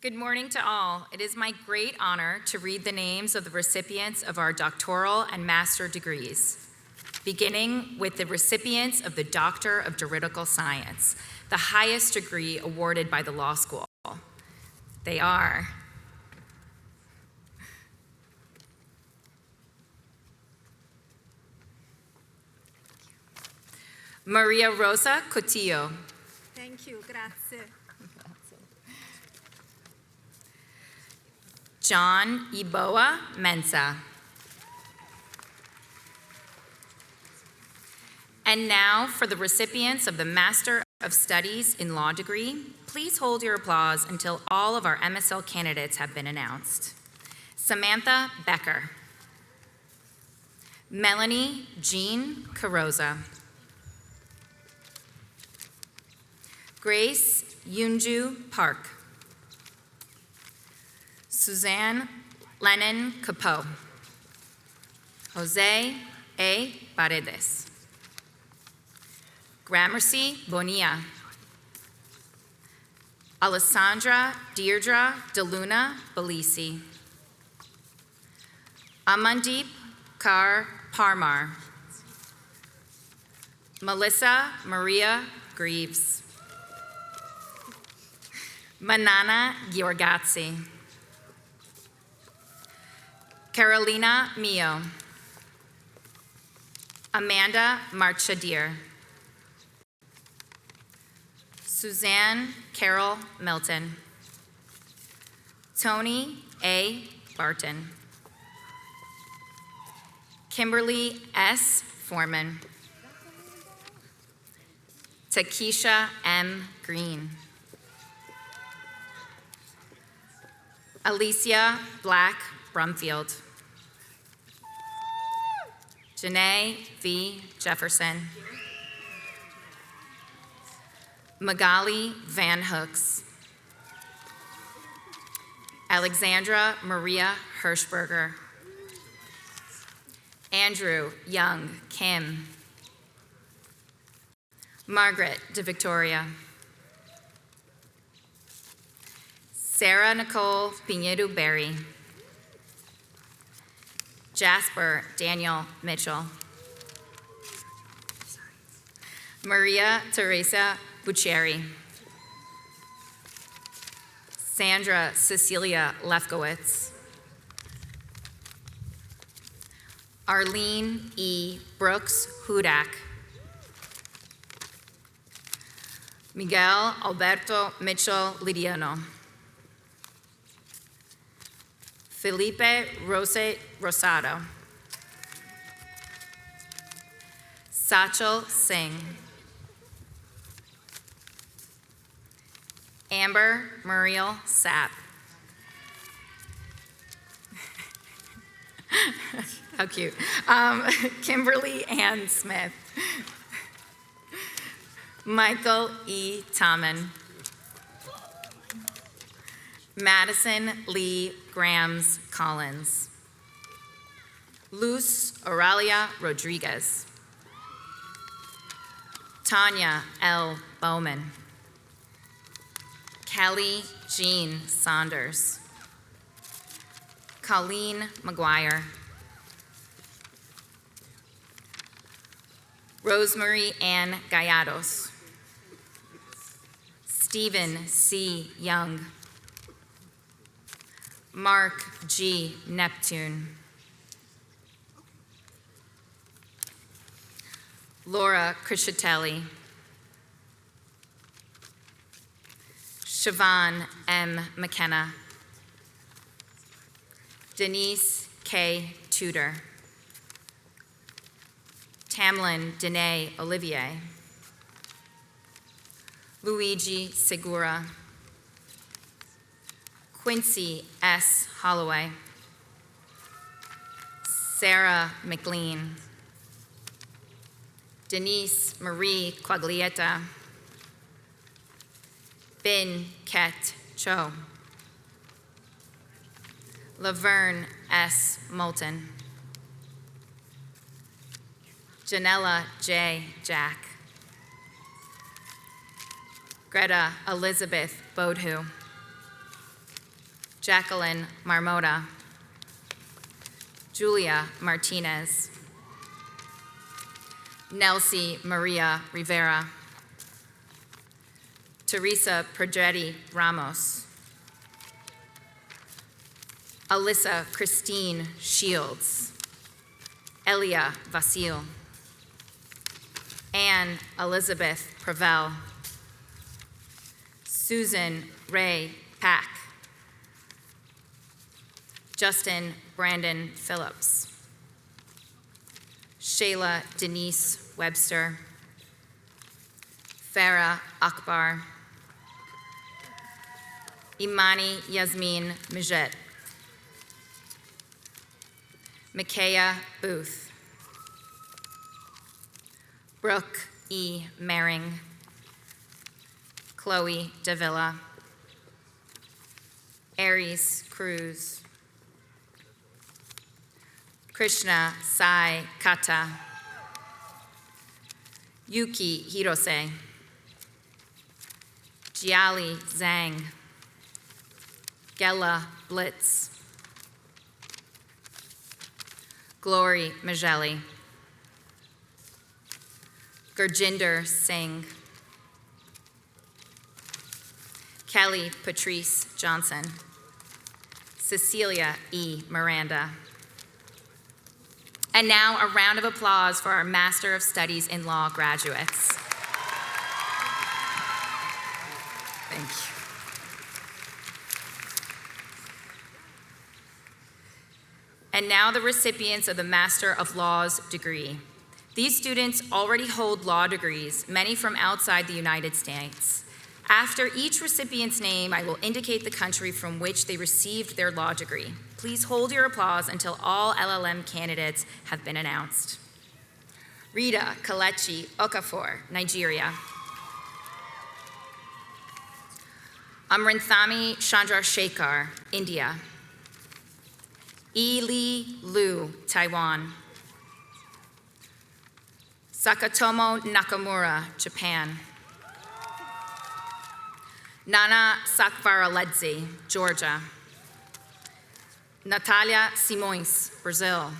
Speaker 11: Good morning to all. It is my great honor to read the names of the recipients of our doctoral and master degrees, beginning with the recipients of the Doctor of Juridical Science, the highest degree awarded by the law school. They are Maria Rosa Cotillo.
Speaker 12: Thank you, grazie.
Speaker 11: John Iboa Mensa. And now for the recipients of the Master of Studies in Law degree, please hold your applause until all of our MSL candidates have been announced. Samantha Becker. Melanie Jean Carosa. Grace Yunju Park. Suzanne Lennon Capot. Jose A. Paredes. Gramercy Bonilla. Alessandra Deirdre DeLuna Belisi. Amandeep Kaur Parmar. Melissa Maria Greaves. Manana Giorgazzi. Carolina Mio. Amanda Marchadir. Suzanne Carol Milton. Tony A. Barton. Kimberly S. Foreman. Takesha M. Green. Alicia Black Brumfield. Janae V. Jefferson. Magali Van Hooks. Alexandra Maria Hirschberger. Andrew Young Kim. Margaret De Victoria. Sarah Nicole Pinedo Berry. Jasper Daniel Mitchell. Maria Teresa Bucheri. Sandra Cecilia Lefkowitz. Arlene E. Brooks Hudak. Miguel Alberto Mitchell Lidiano. Felipe Rose Rosado. Sachal Singh. Amber Muriel Sapp. How cute. Kimberly Ann Smith. Michael E. Tommen. Madison Lee Grams Collins. Luz Auralia Rodriguez. Tanya L. Bowman. Kelly Jean Saunders. Colleen McGuire. Rosemary Ann Gallados. Stephen C. Young. Mark G. Neptune. Laura Criscitelli. Siobhan M. McKenna. Denise K. Tudor. Tamlin Danae Olivier. Luigi Segura. Quincy S. Holloway. Sarah McLean. Denise Marie Quaglietta. Bin Ket Cho. Laverne S. Moulton. Janella J. Jack. Greta Elizabeth Bodhu. Jacqueline Marmota. Julia Martinez. Nelsie Maria Rivera. Teresa Progetti Ramos. Alyssa Christine Shields. Elia Vasil. Anne Elizabeth Pravell. Susan Ray Pack. Justin Brandon Phillips. Shayla Denise Webster. Farah Akbar. Imani Yasmin Mijet. Micaiah Booth. Brooke E. Maring. Chloe Davila. Aries Cruz. Krishna Sai Kata. Yuki Hirose. Jiali Zhang. Gela Blitz. Glory Majeli. Gurjinder Singh. Kelly Patrice Johnson. Cecilia E. Miranda. And now a round of applause for our Master of Studies in Law graduates. Thank you. And now the recipients of the Master of Laws degree. These students already hold law degrees, many from outside the United States. After each recipient's name, I will indicate the country from which they received their law degree. Please hold your applause until all LLM candidates have been announced. Rita Kalechi Okafor, Nigeria. Amrinthami Chandrasekhar, India. Eli Liu, Taiwan. Sakatomo Nakamura, Japan. Nana Sakvaraledze, Georgia. Natalia Simões, Brazil.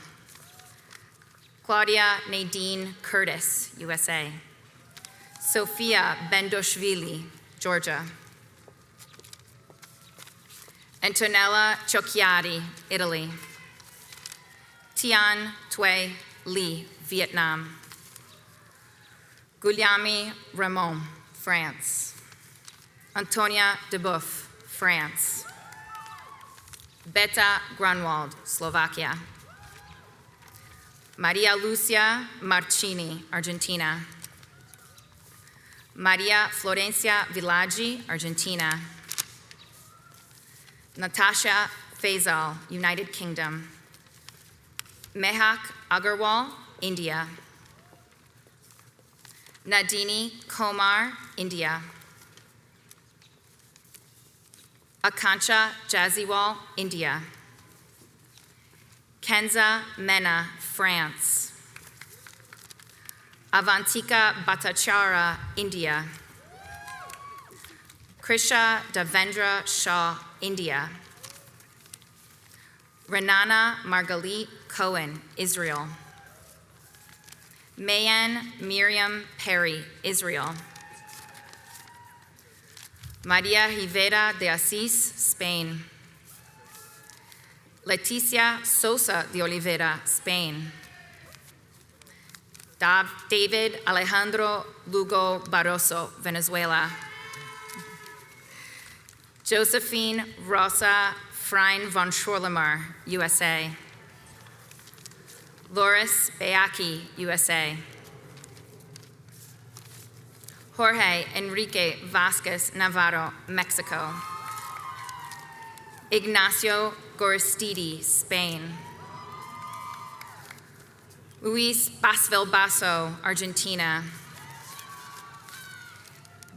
Speaker 11: Claudia Nadine Curtis, USA. Sofia Bendoshvili, Georgia. Antonella Ciocchiari, Italy. Tian Thuy Lee, Vietnam. Guglielmi Ramon, France. Antonia Deboeuf, France. Beta Grunwald, Slovakia. Maria Lucia Marcini, Argentina. Maria Florencia Villaggi, Argentina. Natasha Faisal, United Kingdom. Mehak Agarwal, India. Nadini Komar, India. Akanksha Jaziwal, India. Kenza Mena, France. Avantika Bhattacharya, India. Krisha Devendra Shah, India. Renana Margalit Cohen, Israel. Mayan Miriam Perry, Israel. Maria Rivera de Asís, Spain. Leticia Sosa de Oliveira, Spain. David Alejandro Lugo Barroso, Venezuela. Josephine Rosa Frein von Schorlemer, USA. Loris Beaki, USA. Jorge Enrique Vasquez Navarro, Mexico. Ignacio Gorostidi, Spain. Luis Basvelbaso, Argentina.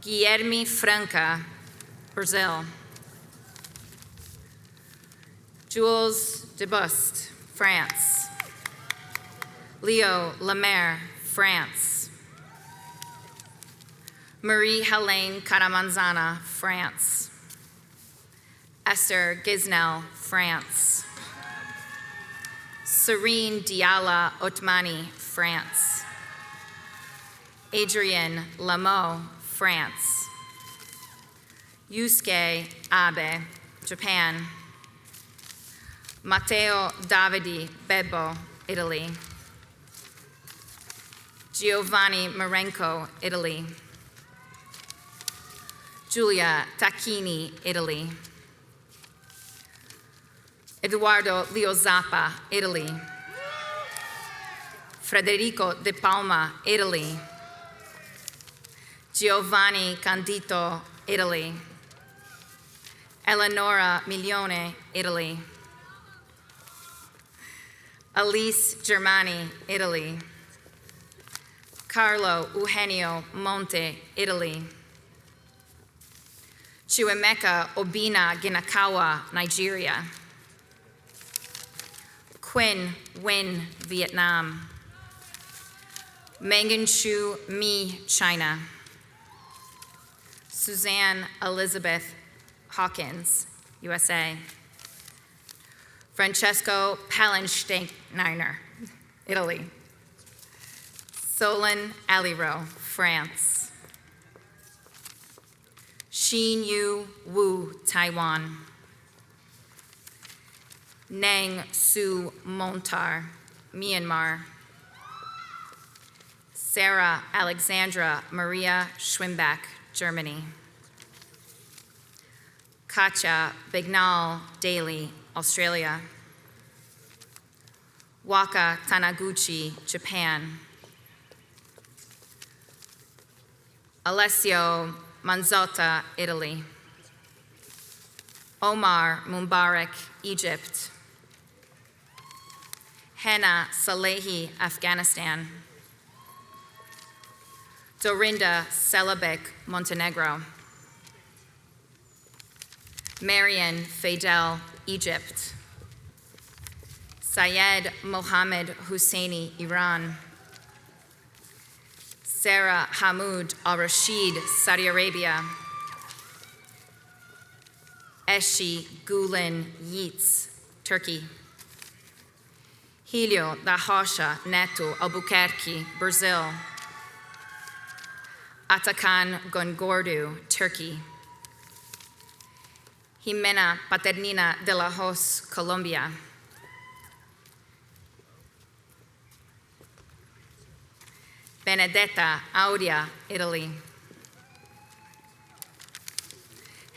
Speaker 11: Guilherme Franca, Brazil. Jules Debust, France. Leo Lemaire, France. Marie-Helene Caramanzana, France. Esther Gisnell, France. Serene Diala Otmani, France. Adrienne Lameau, France. Yusuke Abe, Japan. Matteo Davide Bebbo, Italy. Giovanni Marenco, Italy. Giulia Tacchini, Italy. Eduardo Leo Zappa, Italy. Federico De Palma, Italy. Giovanni Candito, Italy. Eleonora Milione, Italy. Elise Germani, Italy. Carlo Eugenio Monte, Italy. Chuemeka Obina Ginakawa, Nigeria. Quinn Nguyen, Vietnam. Megan Shu Mi, China. Suzanne Elizabeth Hawkins, USA. Francesco Palensteiner, Italy. Solon Aliro, France. Xin Yu Wu, Taiwan. Nang Su Montar, Myanmar. Sarah Alexandra Maria Schwimbach, Germany. Katja Bignal Daly, Australia. Waka Tanaguchi, Japan. Alessio Manzotta, Italy. Omar Mubarak, Egypt. Henna Salehi, Afghanistan. Dorinda Selabek, Montenegro. Marian Fadel, Egypt. Syed Mohammed Husseini, Iran. Sarah Hamoud al-Rashid, Saudi Arabia. Eshi Gulen Yiğits, Turkey. Helio da Rocha Neto Albuquerque, Brazil. Atakan Gongordu, Turkey. Jimena Paternina de la Hoz, Colombia. Benedetta Audia, Italy.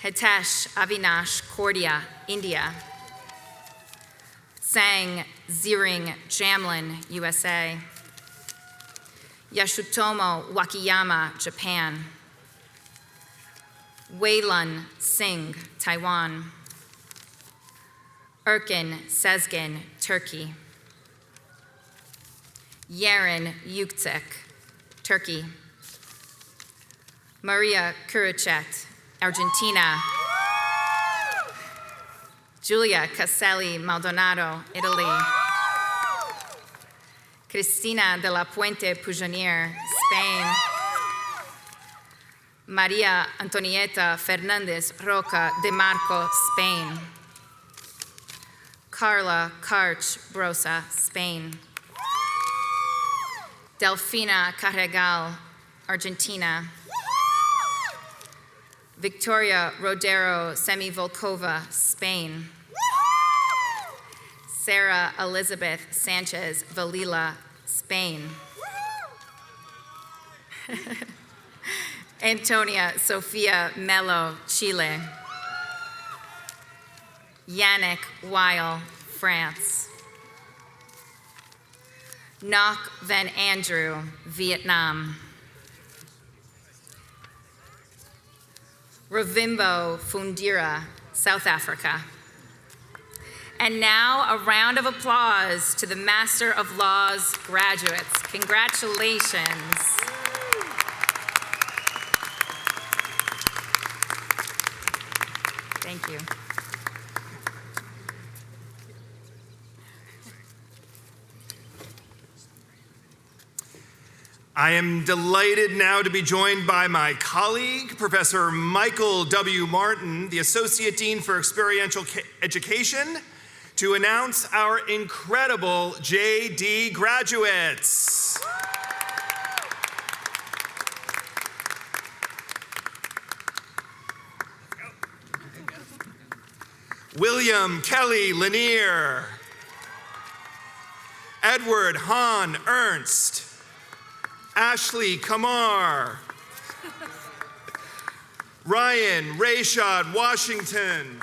Speaker 11: Hitesh Avinash Cordia, India. Sang Ziring Jamlin, USA. Yashutomo Wakiyama, Japan. Weilun Singh, Taiwan. Erkin Sezgin, Turkey. Yaren Yuktsek, Turkey. Maria Kuruchet, Argentina. Giulia Caselli Maldonado, Italy. Cristina de la Puente Pujanier, Spain. Maria Antonieta Fernandez Roca de Marco, Spain. Carla Carch Brosa, Spain. Delfina Carregal, Argentina. Victoria Rodero Semivolkova, Spain. Sarah Elizabeth Sanchez Valila, Spain. Antonia Sofia Melo, Chile. Yannick Weil, France. Ngoc Van Andrew, Vietnam. Ravimbo Fundira, South Africa. And now a round of applause to the Master of Laws graduates. Congratulations. Thank you.
Speaker 2: I am delighted now to be joined by my colleague, Professor Michael W. Martin, the Associate Dean for Experiential Education, to announce our incredible JD graduates. William Kelly Lanier, Edward Hahn Ernst, Ashley Kamar, Ryan Rayshad Washington,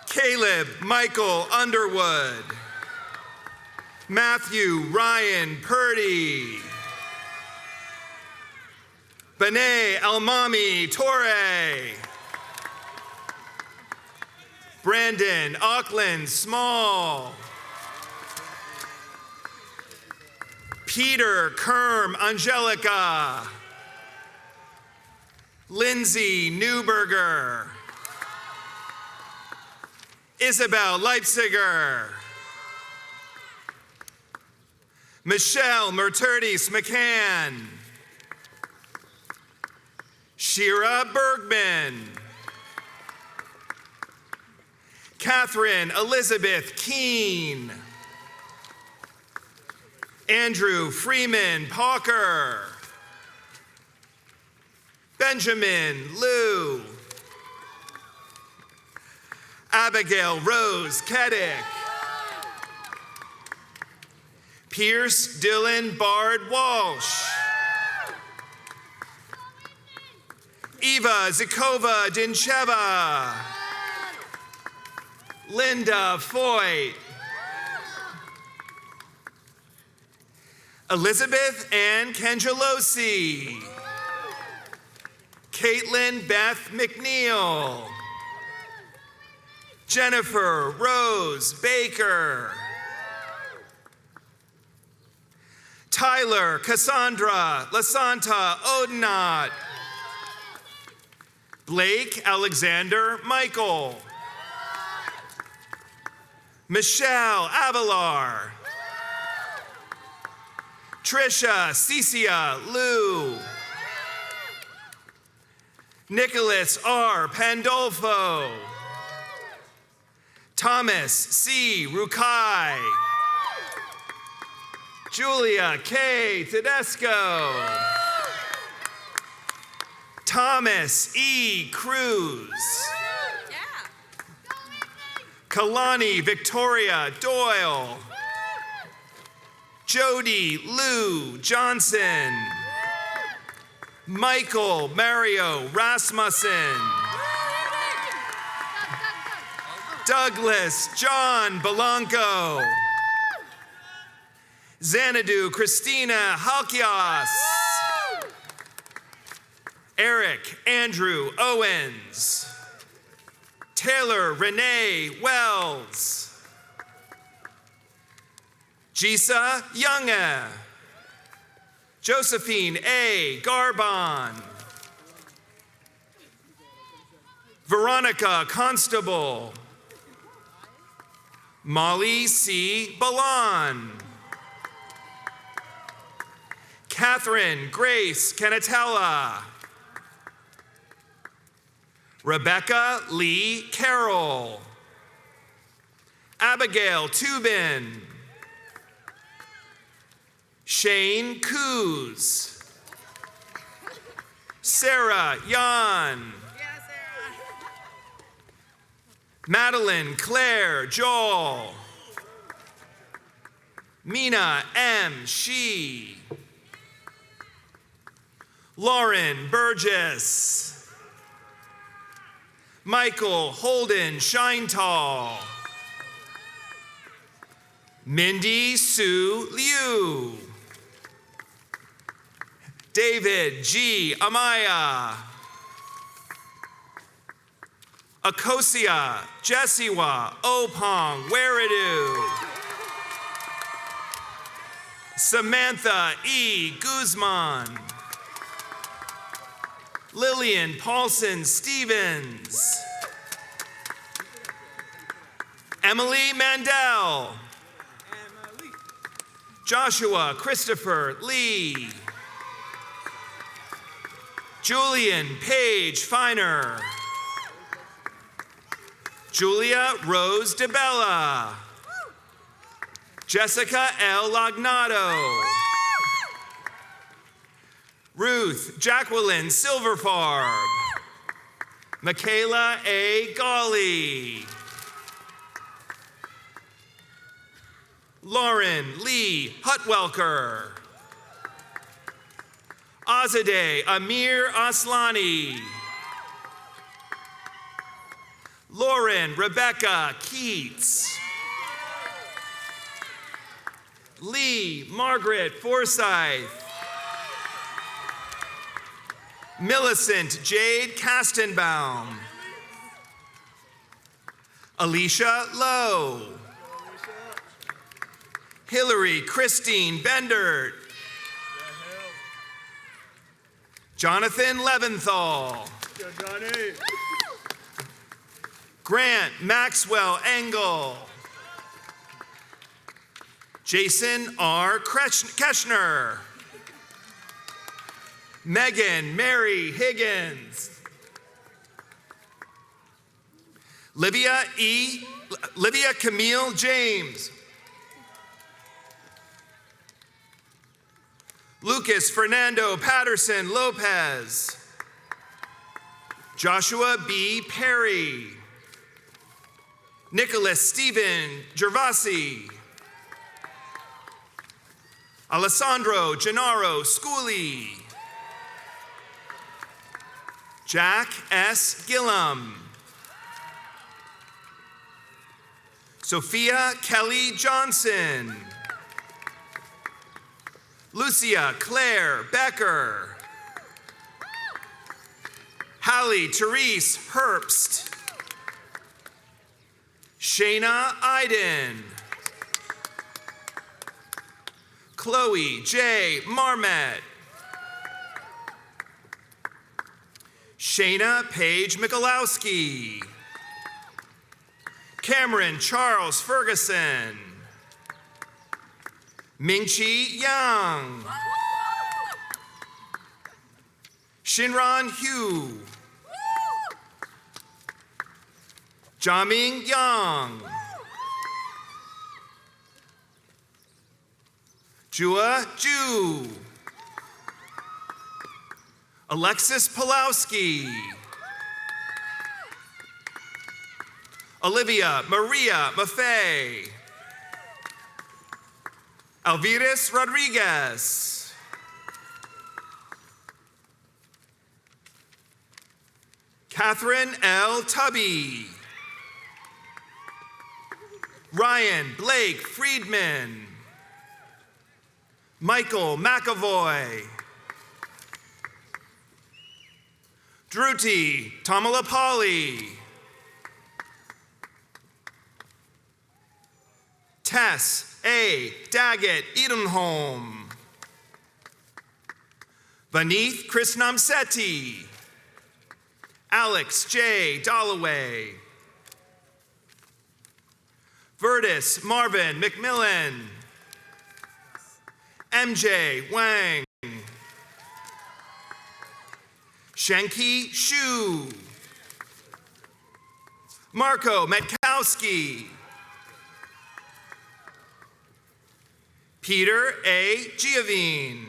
Speaker 2: Caleb Michael Underwood, Matthew Ryan Purdy, Bené Almami Torre, Brandon Auckland Small, Peter Kerm Angelica, Lindsay Newberger, Isabel Leipziger, Michelle Merturdis McCann, Shira Bergman, Catherine Elizabeth Keene, Andrew Freeman Parker, Benjamin Liu, Abigail Rose Keddick, Pierce Dylan Bard Walsh, Eva Zikova Dincheva, Linda Foyt, Elizabeth Ann Kengelosi, Caitlin Beth McNeil, Jennifer Rose Baker, Tyler Cassandra Lasanta Odenot, Blake Alexander Michael, Michelle Avalar, Trisha Cicia Liu, Nicholas R. Pandolfo, Thomas C. Rukai, Julia K. Tedesco, Thomas E. Cruz, Kalani Victoria Doyle, Jody Lou Johnson, Michael Mario Rasmussen, Douglas John Belanco, Xanadu Christina Halkias, Eric Andrew Owens, Taylor Renee Wells, Jisa Younge, Josephine A. Garbon, Veronica Constable. Molly C. Balan. Catherine Grace Canatella. Rebecca Lee Carroll. Abigail Tubin. Shane Coos. Sarah Yan. Madeline Claire Joel. Mina M. She. Lauren Burgess. Michael Holden Shintall. Mindy Sue Liu. David G. Amaya. Akosia Jesiwa Opong Weridu. Samantha E. Guzman. Lillian Paulson Stevens. Emily Mandel. Joshua Christopher Lee. Julian Page Feiner. Julia Rose DeBella. Jessica L. Lognato. Ruth Jacqueline Silverfarb. Michaela A. Gawley. Lauren Lee Hutwelker. Azadeh Amir Aslani. Lauren Rebecca Keats. Lee Margaret Forsyth. Millicent Jade Kastenbaum. Alicia Lowe. Hillary Christine Bendert. Jonathan Leventhal. Grant Maxwell Engel. Jason R. Keschner. Megan Mary Higgins. Livia Camille James. Lucas Fernando Patterson Lopez. Joshua B. Perry. Nicholas Stephen Gervasi. Alessandro Gennaro Schooley. Jack S. Gillum. Sophia Kelly Johnson. Lucia Claire Becker. Hallie Therese Herbst. Shayna Iden. Chloe J. Marmette. Shayna Paige Michalowski. Cameron Charles Ferguson. Mingqi Yang. Shinran Hu. Jiaming Yang. Jua Ju. Alexis Pulowski. Olivia Maria Maffei. Alviris Rodriguez. Catherine L. Tubby. Ryan Blake Friedman. Michael McAvoy. Dhruti Tamalapalli. Tess A. Daggett Edenholm. Vaneeth Krishnamsetti. Alex J. Dalloway. Vertus Marvin McMillan. MJ Wang. Shanky Shu. Marco Metkowski. Peter A. Giovine.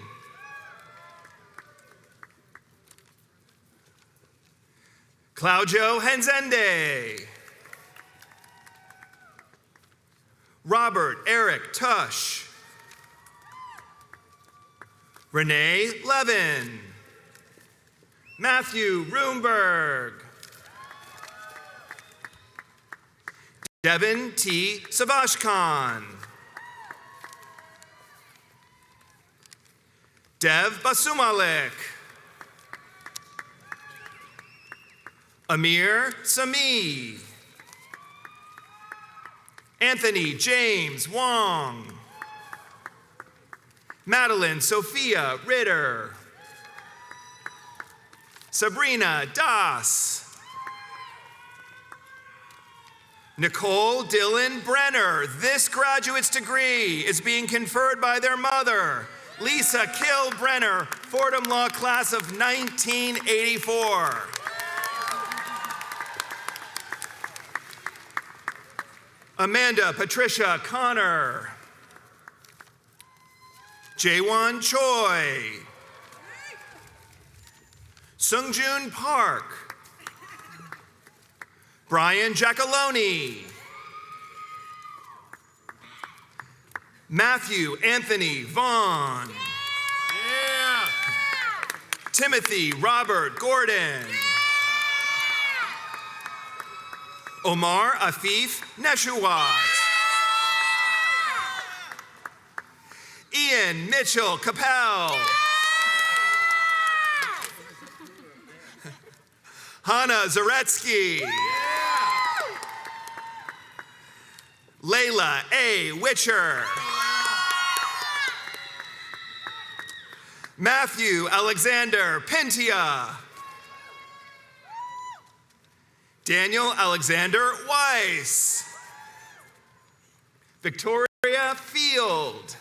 Speaker 2: Claudio Henzende. Robert Eric Tush. Renee Levin. Matthew Roomberg. Devin T. Savashkhan. Dev Basumalik. Amir Sami. Anthony James Wong. Madeline Sophia Ritter. Sabrina Das. Nicole Dylan Brenner. This graduate's degree is being conferred by their mother, Lisa Kill Brenner, Fordham Law Class of 1984. Amanda Patricia Connor. Jaewon Choi. Sungjun Park. Brian Giacalone. Matthew Anthony Vaughn. Yeah. Timothy Robert Gordon. Omar Afif Neshuat. Ian Mitchell Capel. Hannah Zaretsky. Layla A. Witcher. Matthew Alexander Pintia. Daniel Alexander Weiss. Victoria Field.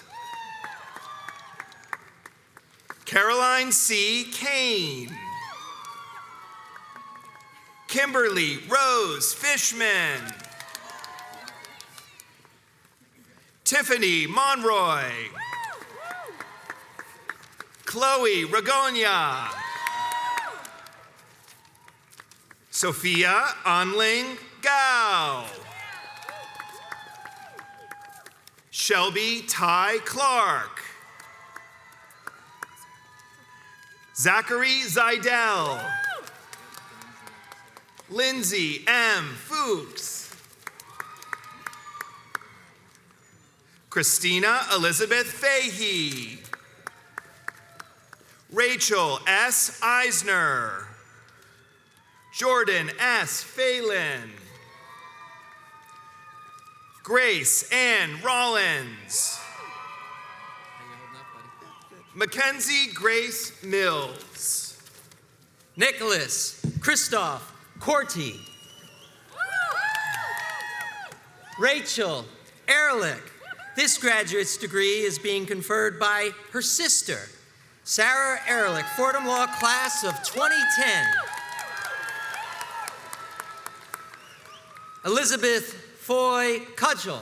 Speaker 2: Caroline C. Kane. Kimberly Rose Fishman. Tiffany Monroy. Chloe Ragonia. Sophia Anling Gao. Shelby Ty Clark. Zachary Zidell. Lindsay M. Fuchs. Christina Elizabeth Fahey. Rachel S. Eisner. Jordan S. Phelan. Grace Ann Rollins. Mackenzie Grace Mills.
Speaker 13: Nicholas Christoph Corti. Rachel Ehrlich. This graduate's degree is being conferred by her sister, Sarah Ehrlich, Fordham Law Class of 2010. Elizabeth Foy Cudgel.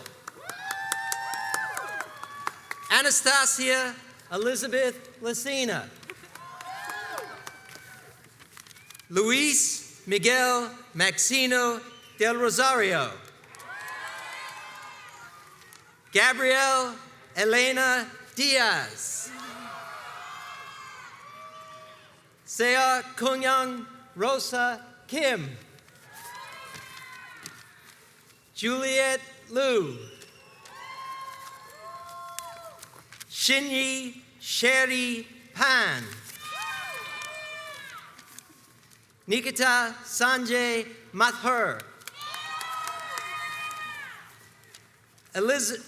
Speaker 13: Anastasia Elizabeth Lucina. Luis Miguel Maxino del Rosario. Gabrielle Elena Diaz. Sea Kunyang Rosa Kim. Juliet Liu. Shinyi Sherry Pan. Nikita Sanjay Mathur.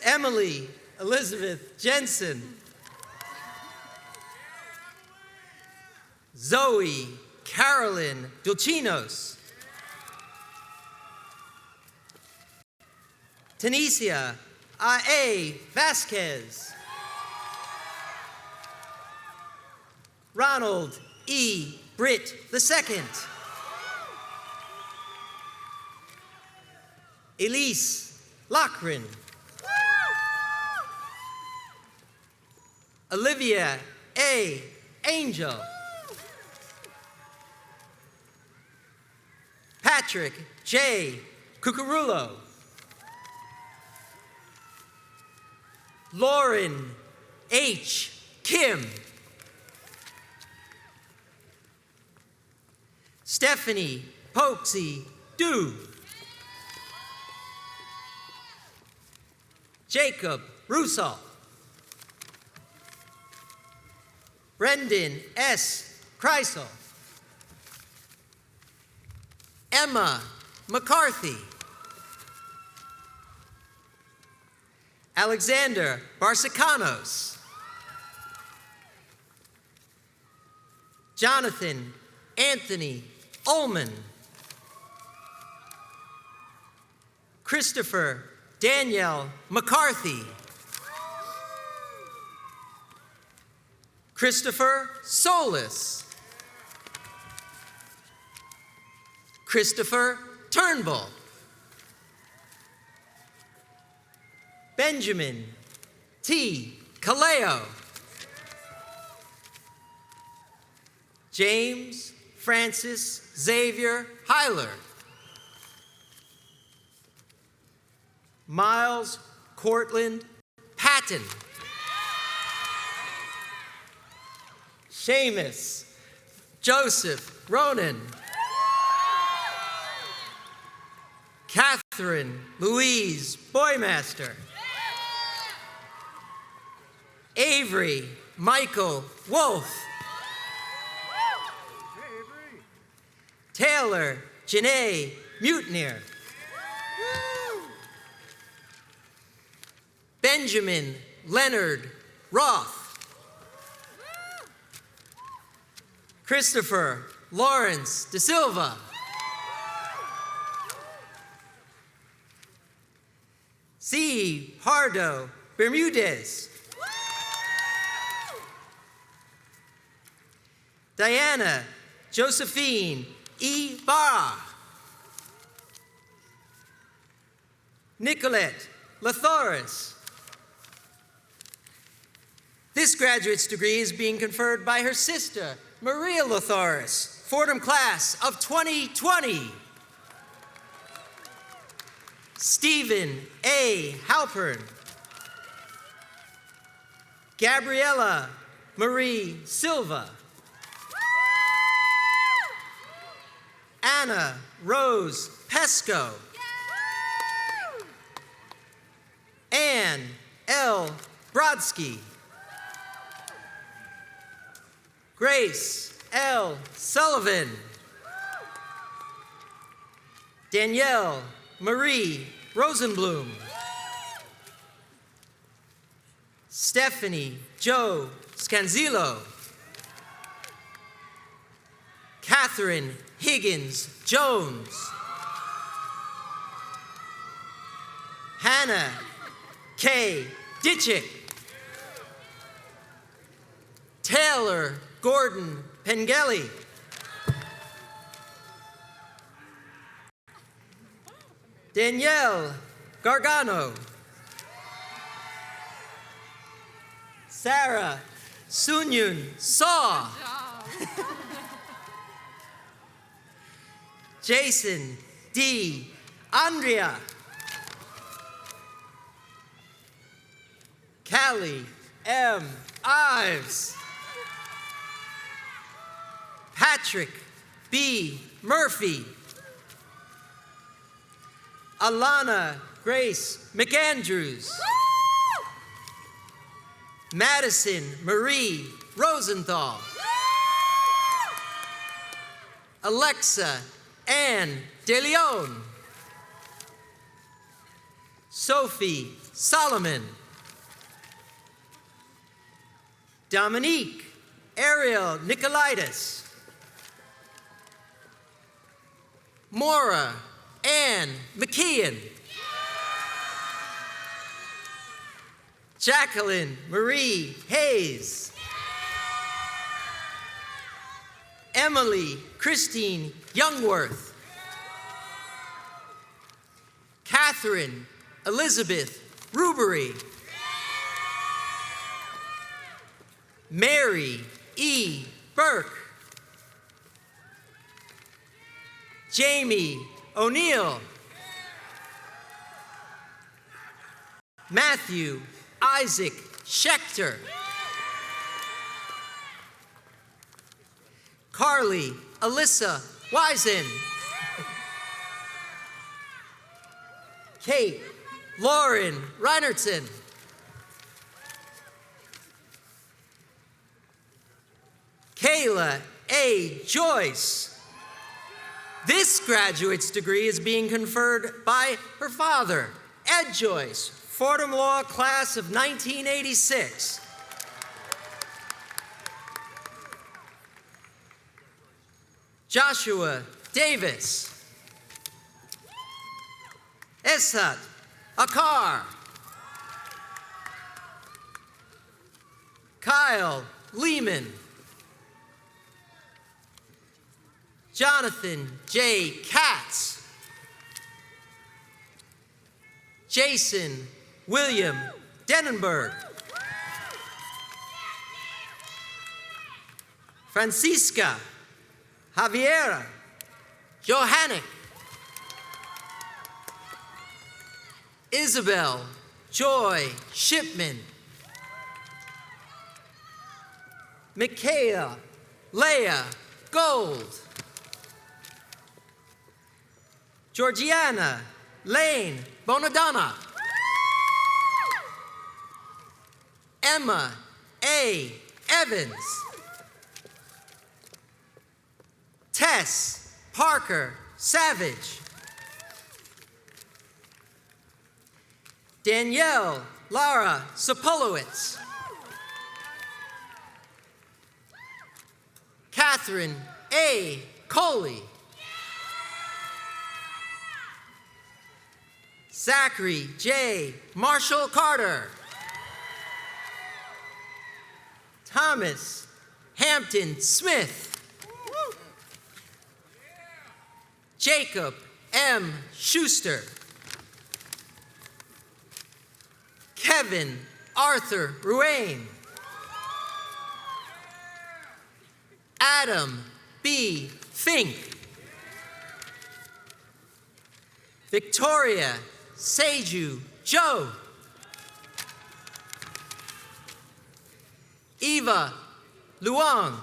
Speaker 13: Emily Elizabeth Jensen. Zoe Carolyn Dulcinos. Tanisha A. Vasquez. Ronald E. Britt II. Elise Lochran. Olivia A. Angel. Patrick J. Cucurullo. Lauren H. Kim. Stephanie Popesy Du. Jacob Russell. Brendan S. Kreisel. Emma McCarthy. Alexander Barsacanos. Jonathan Anthony Ullman. Christopher Danielle McCarthy. Christopher Solis. Christopher Turnbull. Benjamin T. Kaleo. James Francis Xavier Heiler. Miles Cortland Patton. Seamus Joseph Ronan. Catherine Louise Boymaster. Avery Michael Wolf. Taylor Janae Mutineer. Benjamin Leonard Roth. Christopher Lawrence De Silva. C. Pardo Bermudez. Diana Josephine E. Barra. Nicolette Lathoris. This graduate's degree is being conferred by her sister, Maria Lathoris, Fordham class of 2020. Stephen A. Halpern. Gabriella Marie Silva. Anna Rose Pesco. Ann L. Brodsky. Grace L. Sullivan. Danielle Marie Rosenblum. Stephanie Joe Scanzillo. Catherine Higgins Jones. Hannah K. Ditchick. Taylor Gordon Pengelly. Danielle Gargano. Sarah Sunyun Saw. Jason D. Andrea. Callie M. Ives. Patrick B. Murphy. Alana Grace McAndrews. Madison Marie Rosenthal. Alexa Ann De Leon. Sophie Solomon. Dominique Ariel Nicolaitis. Maura Ann McKeon. Jacqueline Marie Hayes. Emily Christine Youngworth. Catherine Elizabeth Rubery. Mary E. Burke. Jamie O'Neill. Matthew Isaac Schechter. Carly Alyssa Wisen. Kate Lauren Reinertson. Kayla A. Joyce. This graduate's degree is being conferred by her father, Ed Joyce, Fordham Law Class of 1986. Joshua Davis. Esat Akar. Kyle Lehman. Jonathan J. Katz. Jason William Denenberg. Francisca Javiera Johannick. Isabel Joy Shipman. Michaela Leah Gold. Georgiana Lane Bonadonna. Emma A. Evans. Tess Parker Savage. Danielle Lara Sapolowitz. Catherine A. Coley. Zachary J. Marshall Carter. Thomas Hampton Smith. Jacob M. Schuster. Kevin Arthur Ruane. Adam B. Fink. Victoria Seju Joe. Eva Luong.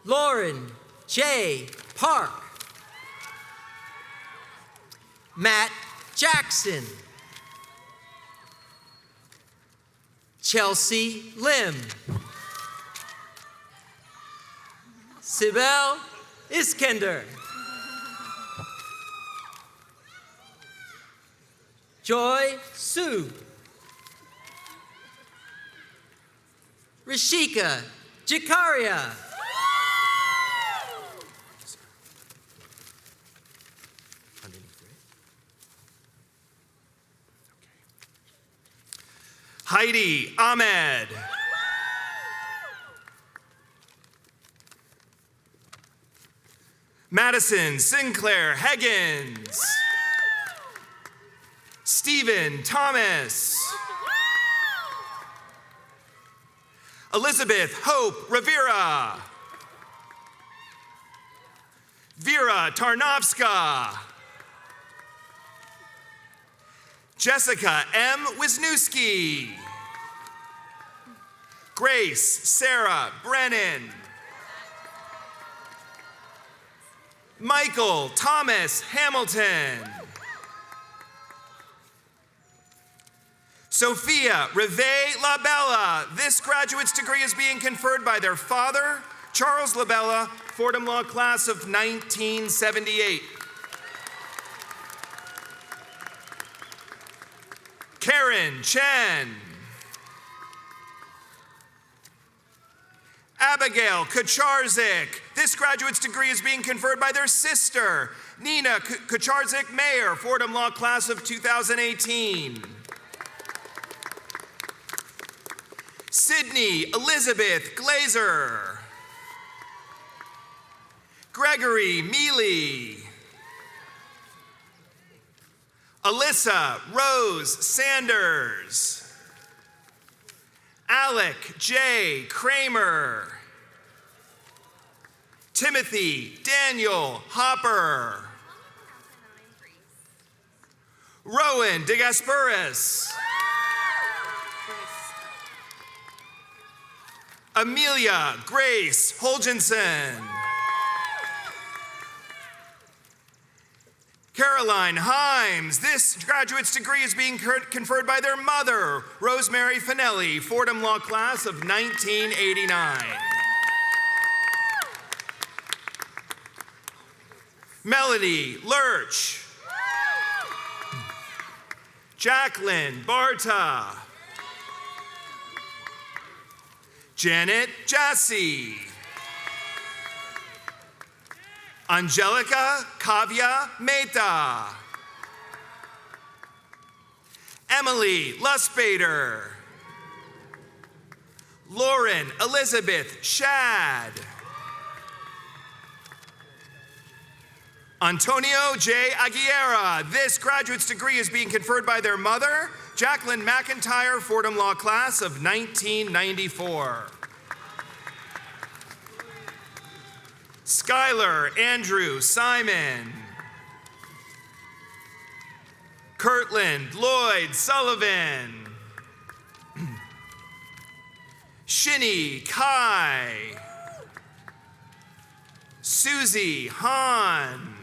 Speaker 13: Lauren J. Park. Matt Jackson. Chelsea Lim. Sibel Iskender. Joy Su. Rashika Jakaria.
Speaker 2: Heidi Ahmed. Madison Sinclair Higgins. Stephen Thomas. Elizabeth Hope Rivera. Vera Tarnovska. Jessica M. Wisniewski. Grace Sarah Brennan. Michael Thomas Hamilton. Sophia Reve Labella. This graduate's degree is being conferred by their father, Charles Labella, Fordham Law Class of 1978. Karen Chen. Abigail Kucharzik. This graduate's degree is being conferred by their sister, Nina Kucharzik Mayer, Fordham Law Class of 2018. Sydney Elizabeth Glazer. Gregory Mealy. Alyssa Rose Sanders. Alec J. Kramer. Timothy Daniel Hopper. Rowan DeGasperis. Amelia Grace Holgensen. Caroline Himes. This graduate's degree is being conferred by their mother, Rosemary Finelli, Fordham Law Class of 1989. Melody Lurch. Jacqueline Barta. Janet Jassy. Angelica Kavya Mehta. Emily Lusbader. Lauren Elizabeth Shad. Antonio J. Aguilera. This graduate's degree is being conferred by their mother, Jacqueline McIntyre, Fordham Law Class of 1994. Skylar Andrew Simon. Kirtland Lloyd Sullivan. Shinny Kai. Susie Han.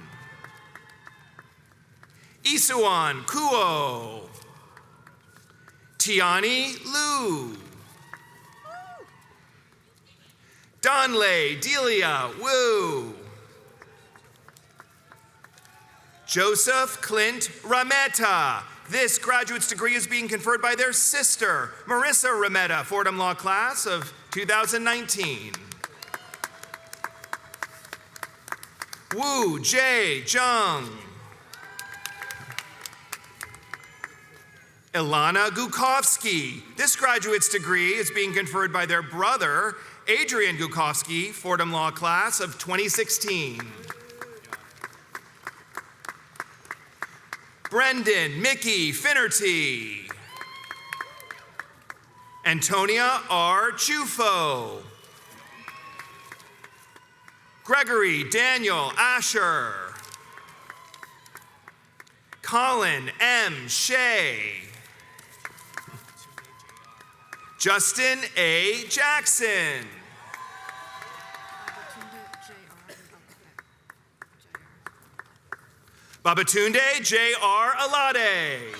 Speaker 2: Isuan Kuo. Tiani Liu. Donley Delia Wu. Joseph Clint Rametta. This graduate's degree is being conferred by their sister, Marissa Rametta, Fordham Law Class of 2019. Wu J. Jung. Ilana Gukovsky. This graduate's degree is being conferred by their brother, Adrian Gukovsky, Fordham Law Class of 2016. Brendan Mickey Finnerty. Antonia R. Chufo. Gregory Daniel Asher. Colin M. Shea. Justin A. Jackson. Babatunde J.R. Alade.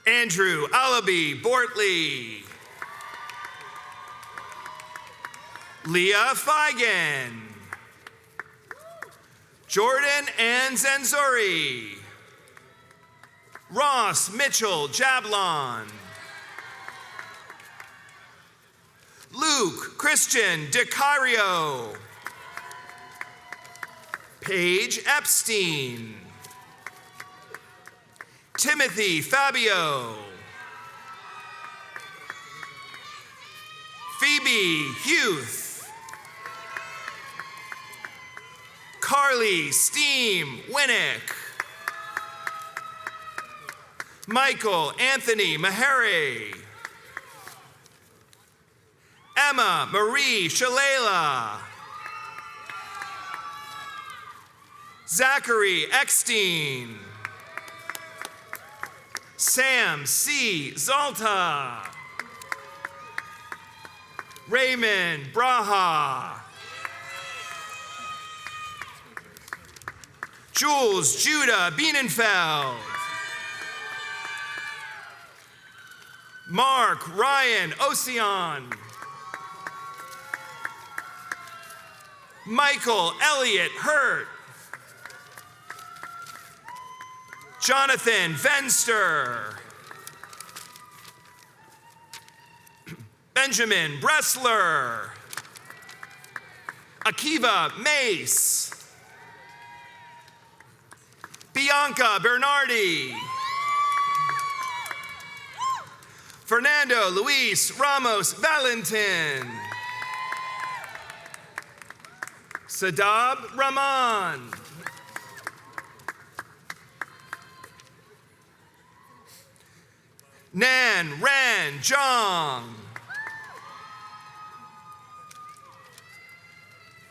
Speaker 2: Andrew Alabi Bortley. Leah Feigen. Jordan Ann Zanzuri. Ross Mitchell Jablon. Luke Christian DeCario. Paige Epstein. Timothy Fabio. Phoebe Huth. Carly Steam Winnick. Michael Anthony Meharry. Emma Marie Shalala. Zachary Eckstein. Sam C. Zalta. Raymond Braha. Jules Judah Bienenfeld. Mark Ryan Ocean. Michael Elliott Hurt. Jonathan Venster. Benjamin Bressler. Akiva Mace. Bianca Bernardi. Fernando Luis Ramos Valentin. Sadab Rahman. Nan Ran Zhang.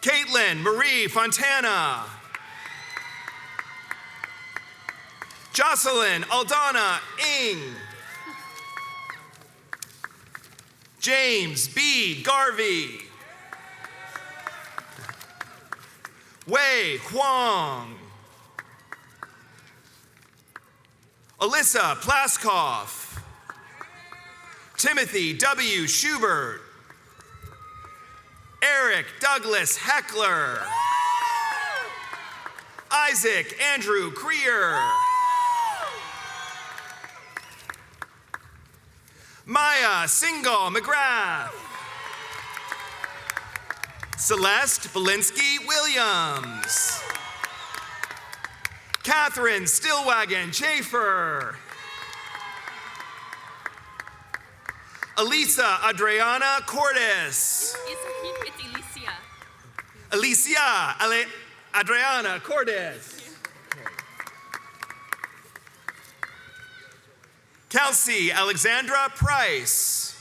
Speaker 2: Caitlin Marie Fontana. Jocelyn Aldana Ing. James B. Garvey. Wei Huang. Alyssa Plaskoff. Timothy W. Schubert. Eric Douglas Heckler. Isaac Andrew Creer. Maya Singal McGrath. Celeste Belinsky Williams. Catherine Stillwagon Schaefer. Elisa Adriana Cordes.
Speaker 11: It's Alicia.
Speaker 2: Alicia Adriana Cordes. Kelsey Alexandra Price.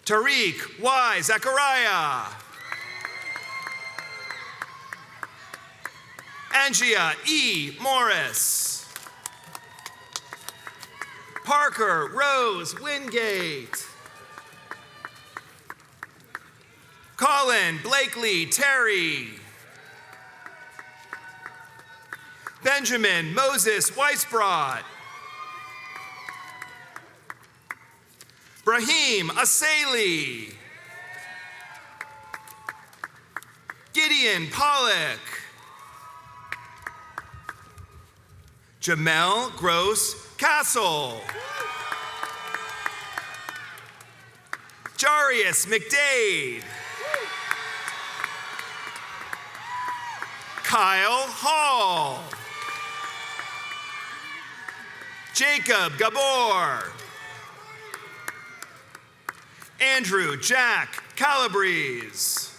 Speaker 2: Tariq Y. Zachariah. Angia E. Morris. Parker Rose Wingate. Colin Blakely Terry. Benjamin Moses Weisbrot. Brahim Asali. Gideon Pollock. Jamel Gross Castle. Jarius McDade. Kyle Hall. Jacob Gabor. Andrew Jack Calabrese.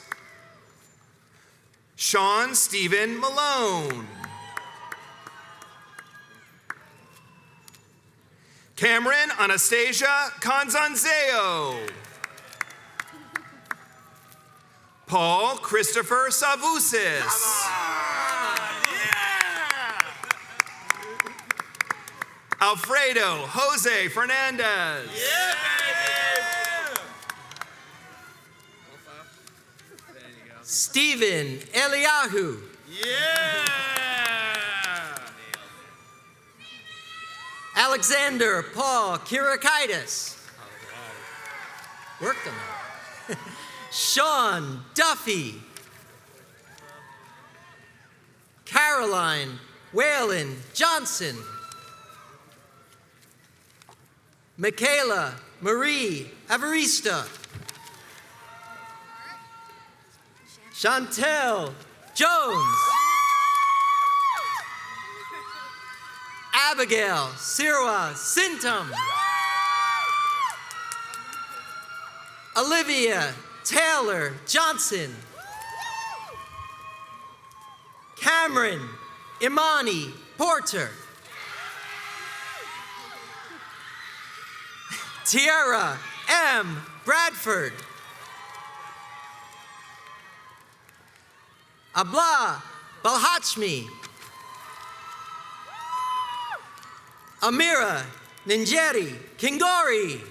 Speaker 2: Sean Stephen Malone. Cameron Anastasia Conzanzeo. Paul Christopher Savusis. Alfredo Jose Fernandez.
Speaker 13: Stephen Eliyahu. Alexander Paul Kirakaitis. Worked on that. Sean Duffy. Caroline Whalen Johnson. Michaela Marie Avarista. Chantel Jones. Abigail Sirwa Sintum. Olivia Taylor Johnson. Cameron Imani Porter. Tiara M. Bradford. Abla Balhachmi. Amira Ninjeri Kingori.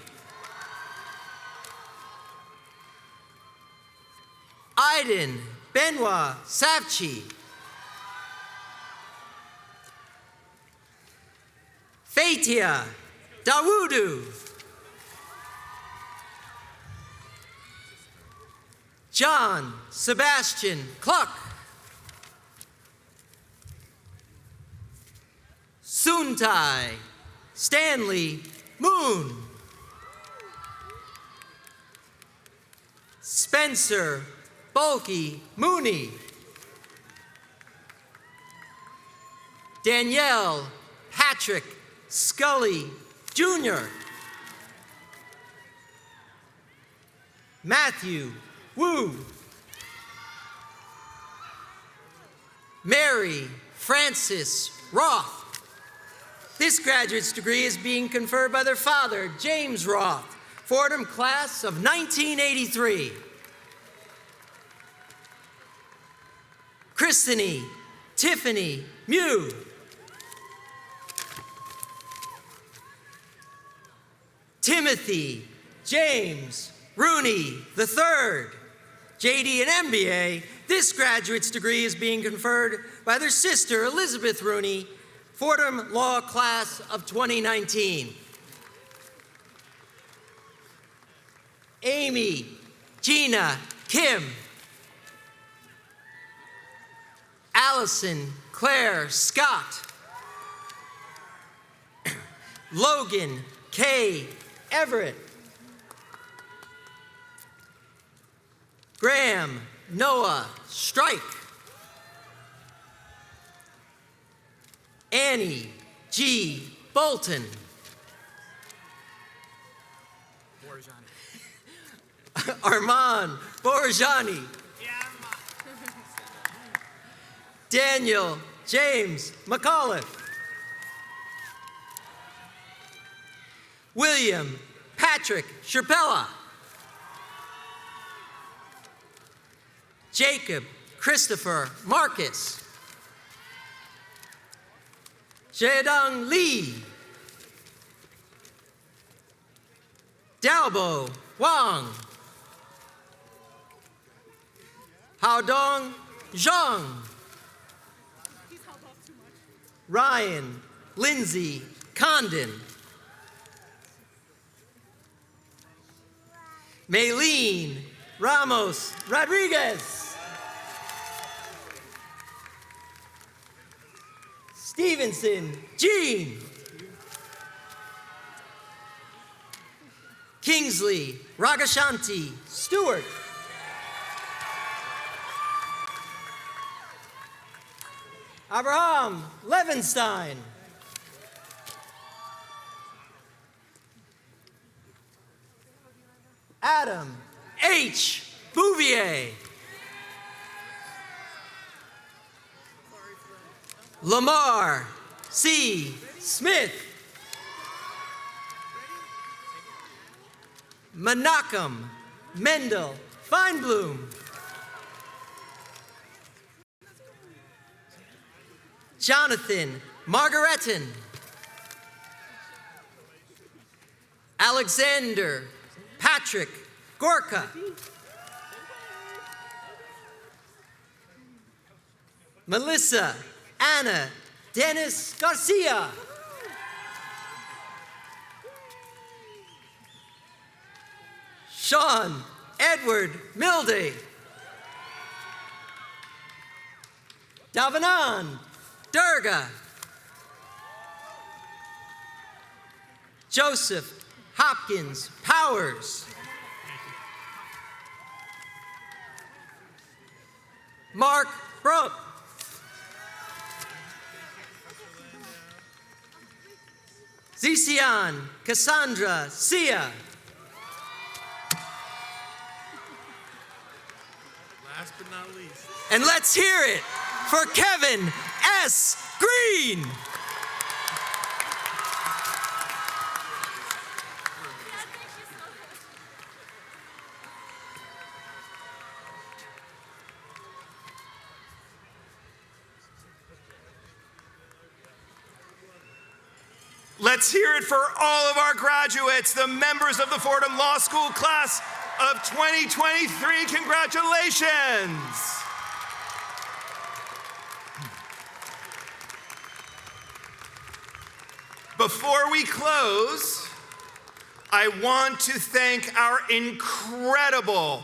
Speaker 13: Aiden Benoit Savchi. Fatia Dawudu. John Sebastian Cluck. Suntai Stanley Moon. Spencer Bulky Mooney. Danielle Patrick Scully Jr. Matthew Wu. Mary Frances Roth. This graduate's degree is being conferred by their father, James Roth, Fordham class of 1983. Christine Tiffany Mew. Timothy James Rooney III, JD and MBA. This graduate's degree is being conferred by their sister, Elizabeth Rooney, Fordham Law Class of 2019. Amy Gina Kim. Allison Claire Scott. Logan K. Everett. Graham Noah Strike. Annie G. Bolton. Armand Borjani. Daniel James McAuliffe. William Patrick Sherpella. Jacob Christopher Marcus. Jaedong Lee. Daobo Wang. Haodong Zhang. Ryan Lindsay Condon. Maylene Ramos Rodriguez. Stevenson Jean. Kingsley Ragashanti Stewart. Abraham Levenstein. Adam H. Bouvier. Lamar C. Smith. Menachem Mendel Feinblum. Jonathan Margaretin. Alexander Patrick Gorka. Melissa Anna Dennis Garcia. Sean Edward Milday. Davanan Durga. Joseph Hopkins Powers. Mark Brook. Zician Cassandra Sia.
Speaker 14: Last but not least.
Speaker 13: And let's hear it for Kevin S. Green.
Speaker 2: Let's hear it for all of our graduates, the members of the Fordham Law School class of 2023. Congratulations. Before we close, I want to thank our incredible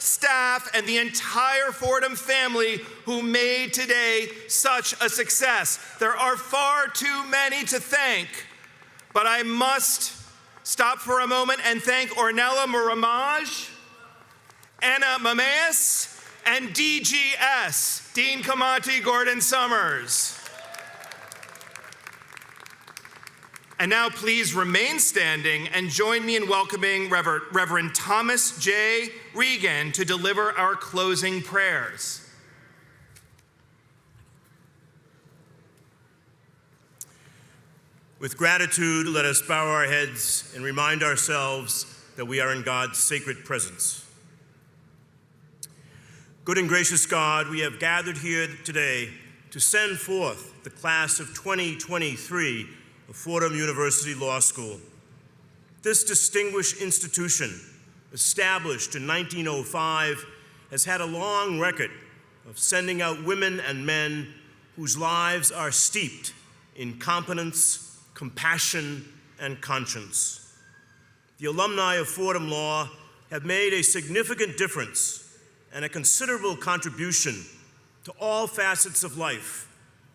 Speaker 2: staff, and the entire Fordham family who made today such a success. There are far too many to thank, but I must stop for a moment and thank Ornella Muramaj, Anna Mameas, and DGS, Dean Kamati Gordon Summers. And now please remain standing and join me in welcoming Reverend Thomas J. Regan to deliver our closing prayers.
Speaker 15: With gratitude, let us bow our heads and remind ourselves that we are in God's sacred presence. Good and gracious God, we have gathered here today to send forth the class of 2023 of Fordham University Law School. This distinguished institution, established in 1905, has had a long record of sending out women and men whose lives are steeped in competence, compassion, and conscience. The alumni of Fordham Law have made a significant difference and a considerable contribution to all facets of life,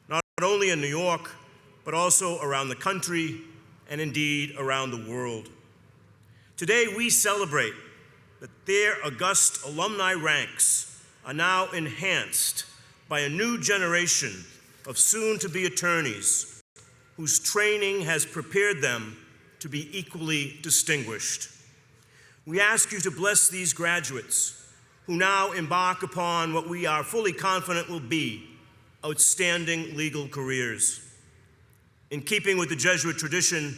Speaker 15: not only in New York, but also around the country and indeed around the world. Today we celebrate that their august alumni ranks are now enhanced by a new generation of soon-to-be attorneys whose training has prepared them to be equally distinguished. We ask you to bless these graduates who now embark upon what we are fully confident will be outstanding legal careers. In keeping with the Jesuit tradition,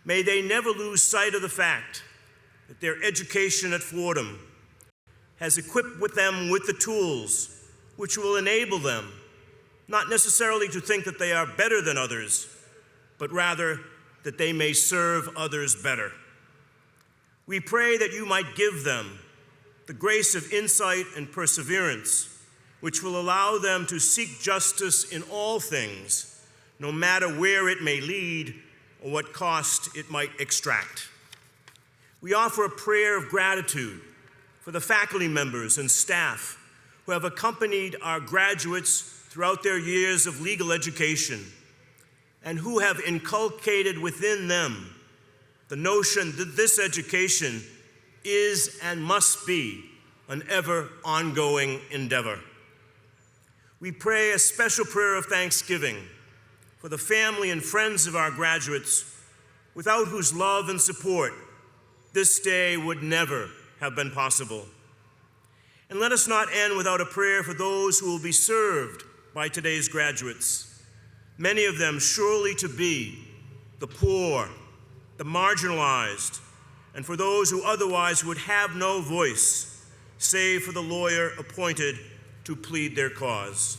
Speaker 15: may they never lose sight of the fact that their education at Fordham has equipped them with the tools which will enable them not necessarily to think that they are better than others, but rather that they may serve others better. We pray that you might give them the grace of insight and perseverance, which will allow them to seek justice in all things, no matter where it may lead or what cost it might extract. We offer a prayer of gratitude for the faculty members and staff who have accompanied our graduates throughout their years of legal education and who have inculcated within them the notion that this education is and must be an ever ongoing endeavor. We pray a special prayer of thanksgiving for the family and friends of our graduates, without whose love and support this day would never have been possible. And let us not end without a prayer for those who will be served by today's graduates, many of them surely to be the poor, the marginalized, and for those who otherwise would have no voice, save for the lawyer appointed to plead their cause.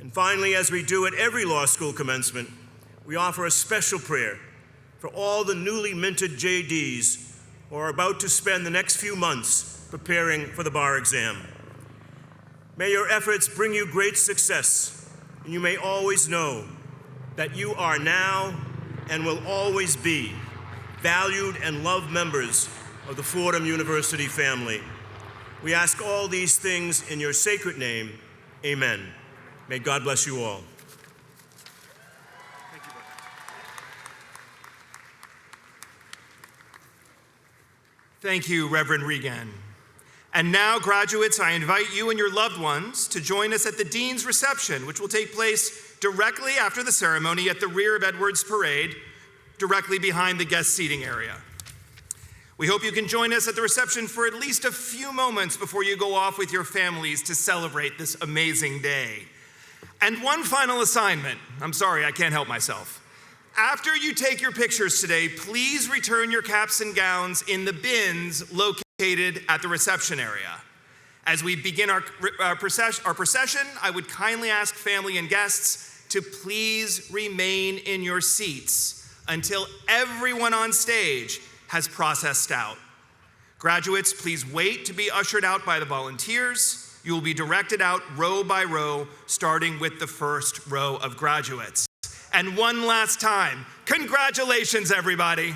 Speaker 15: And finally, as we do at every law school commencement, we offer a special prayer for all the newly minted JDs who are about to spend the next few months preparing for the bar exam. May your efforts bring you great success, and you may always know that you are now and will always be valued and loved members of the Fordham University family. We ask all these things in your sacred name. Amen. May God bless you all.
Speaker 2: Thank you, Reverend Regan. And now, graduates, I invite you and your loved ones to join us at the Dean's reception, which will take place directly after the ceremony at the rear of Edwards Parade, directly behind the guest seating area. We hope you can join us at the reception for at least a few moments before you go off with your families to celebrate this amazing day. And one final assignment. I'm sorry, I can't help myself. After you take your pictures today, please return your caps and gowns in the bins located at the reception area. As we begin our procession, I would kindly ask family and guests to please remain in your seats until everyone on stage has processed out. Graduates, please wait to be ushered out by the volunteers. You will be directed out row by row, starting with the first row of graduates. And one last time, congratulations, everybody.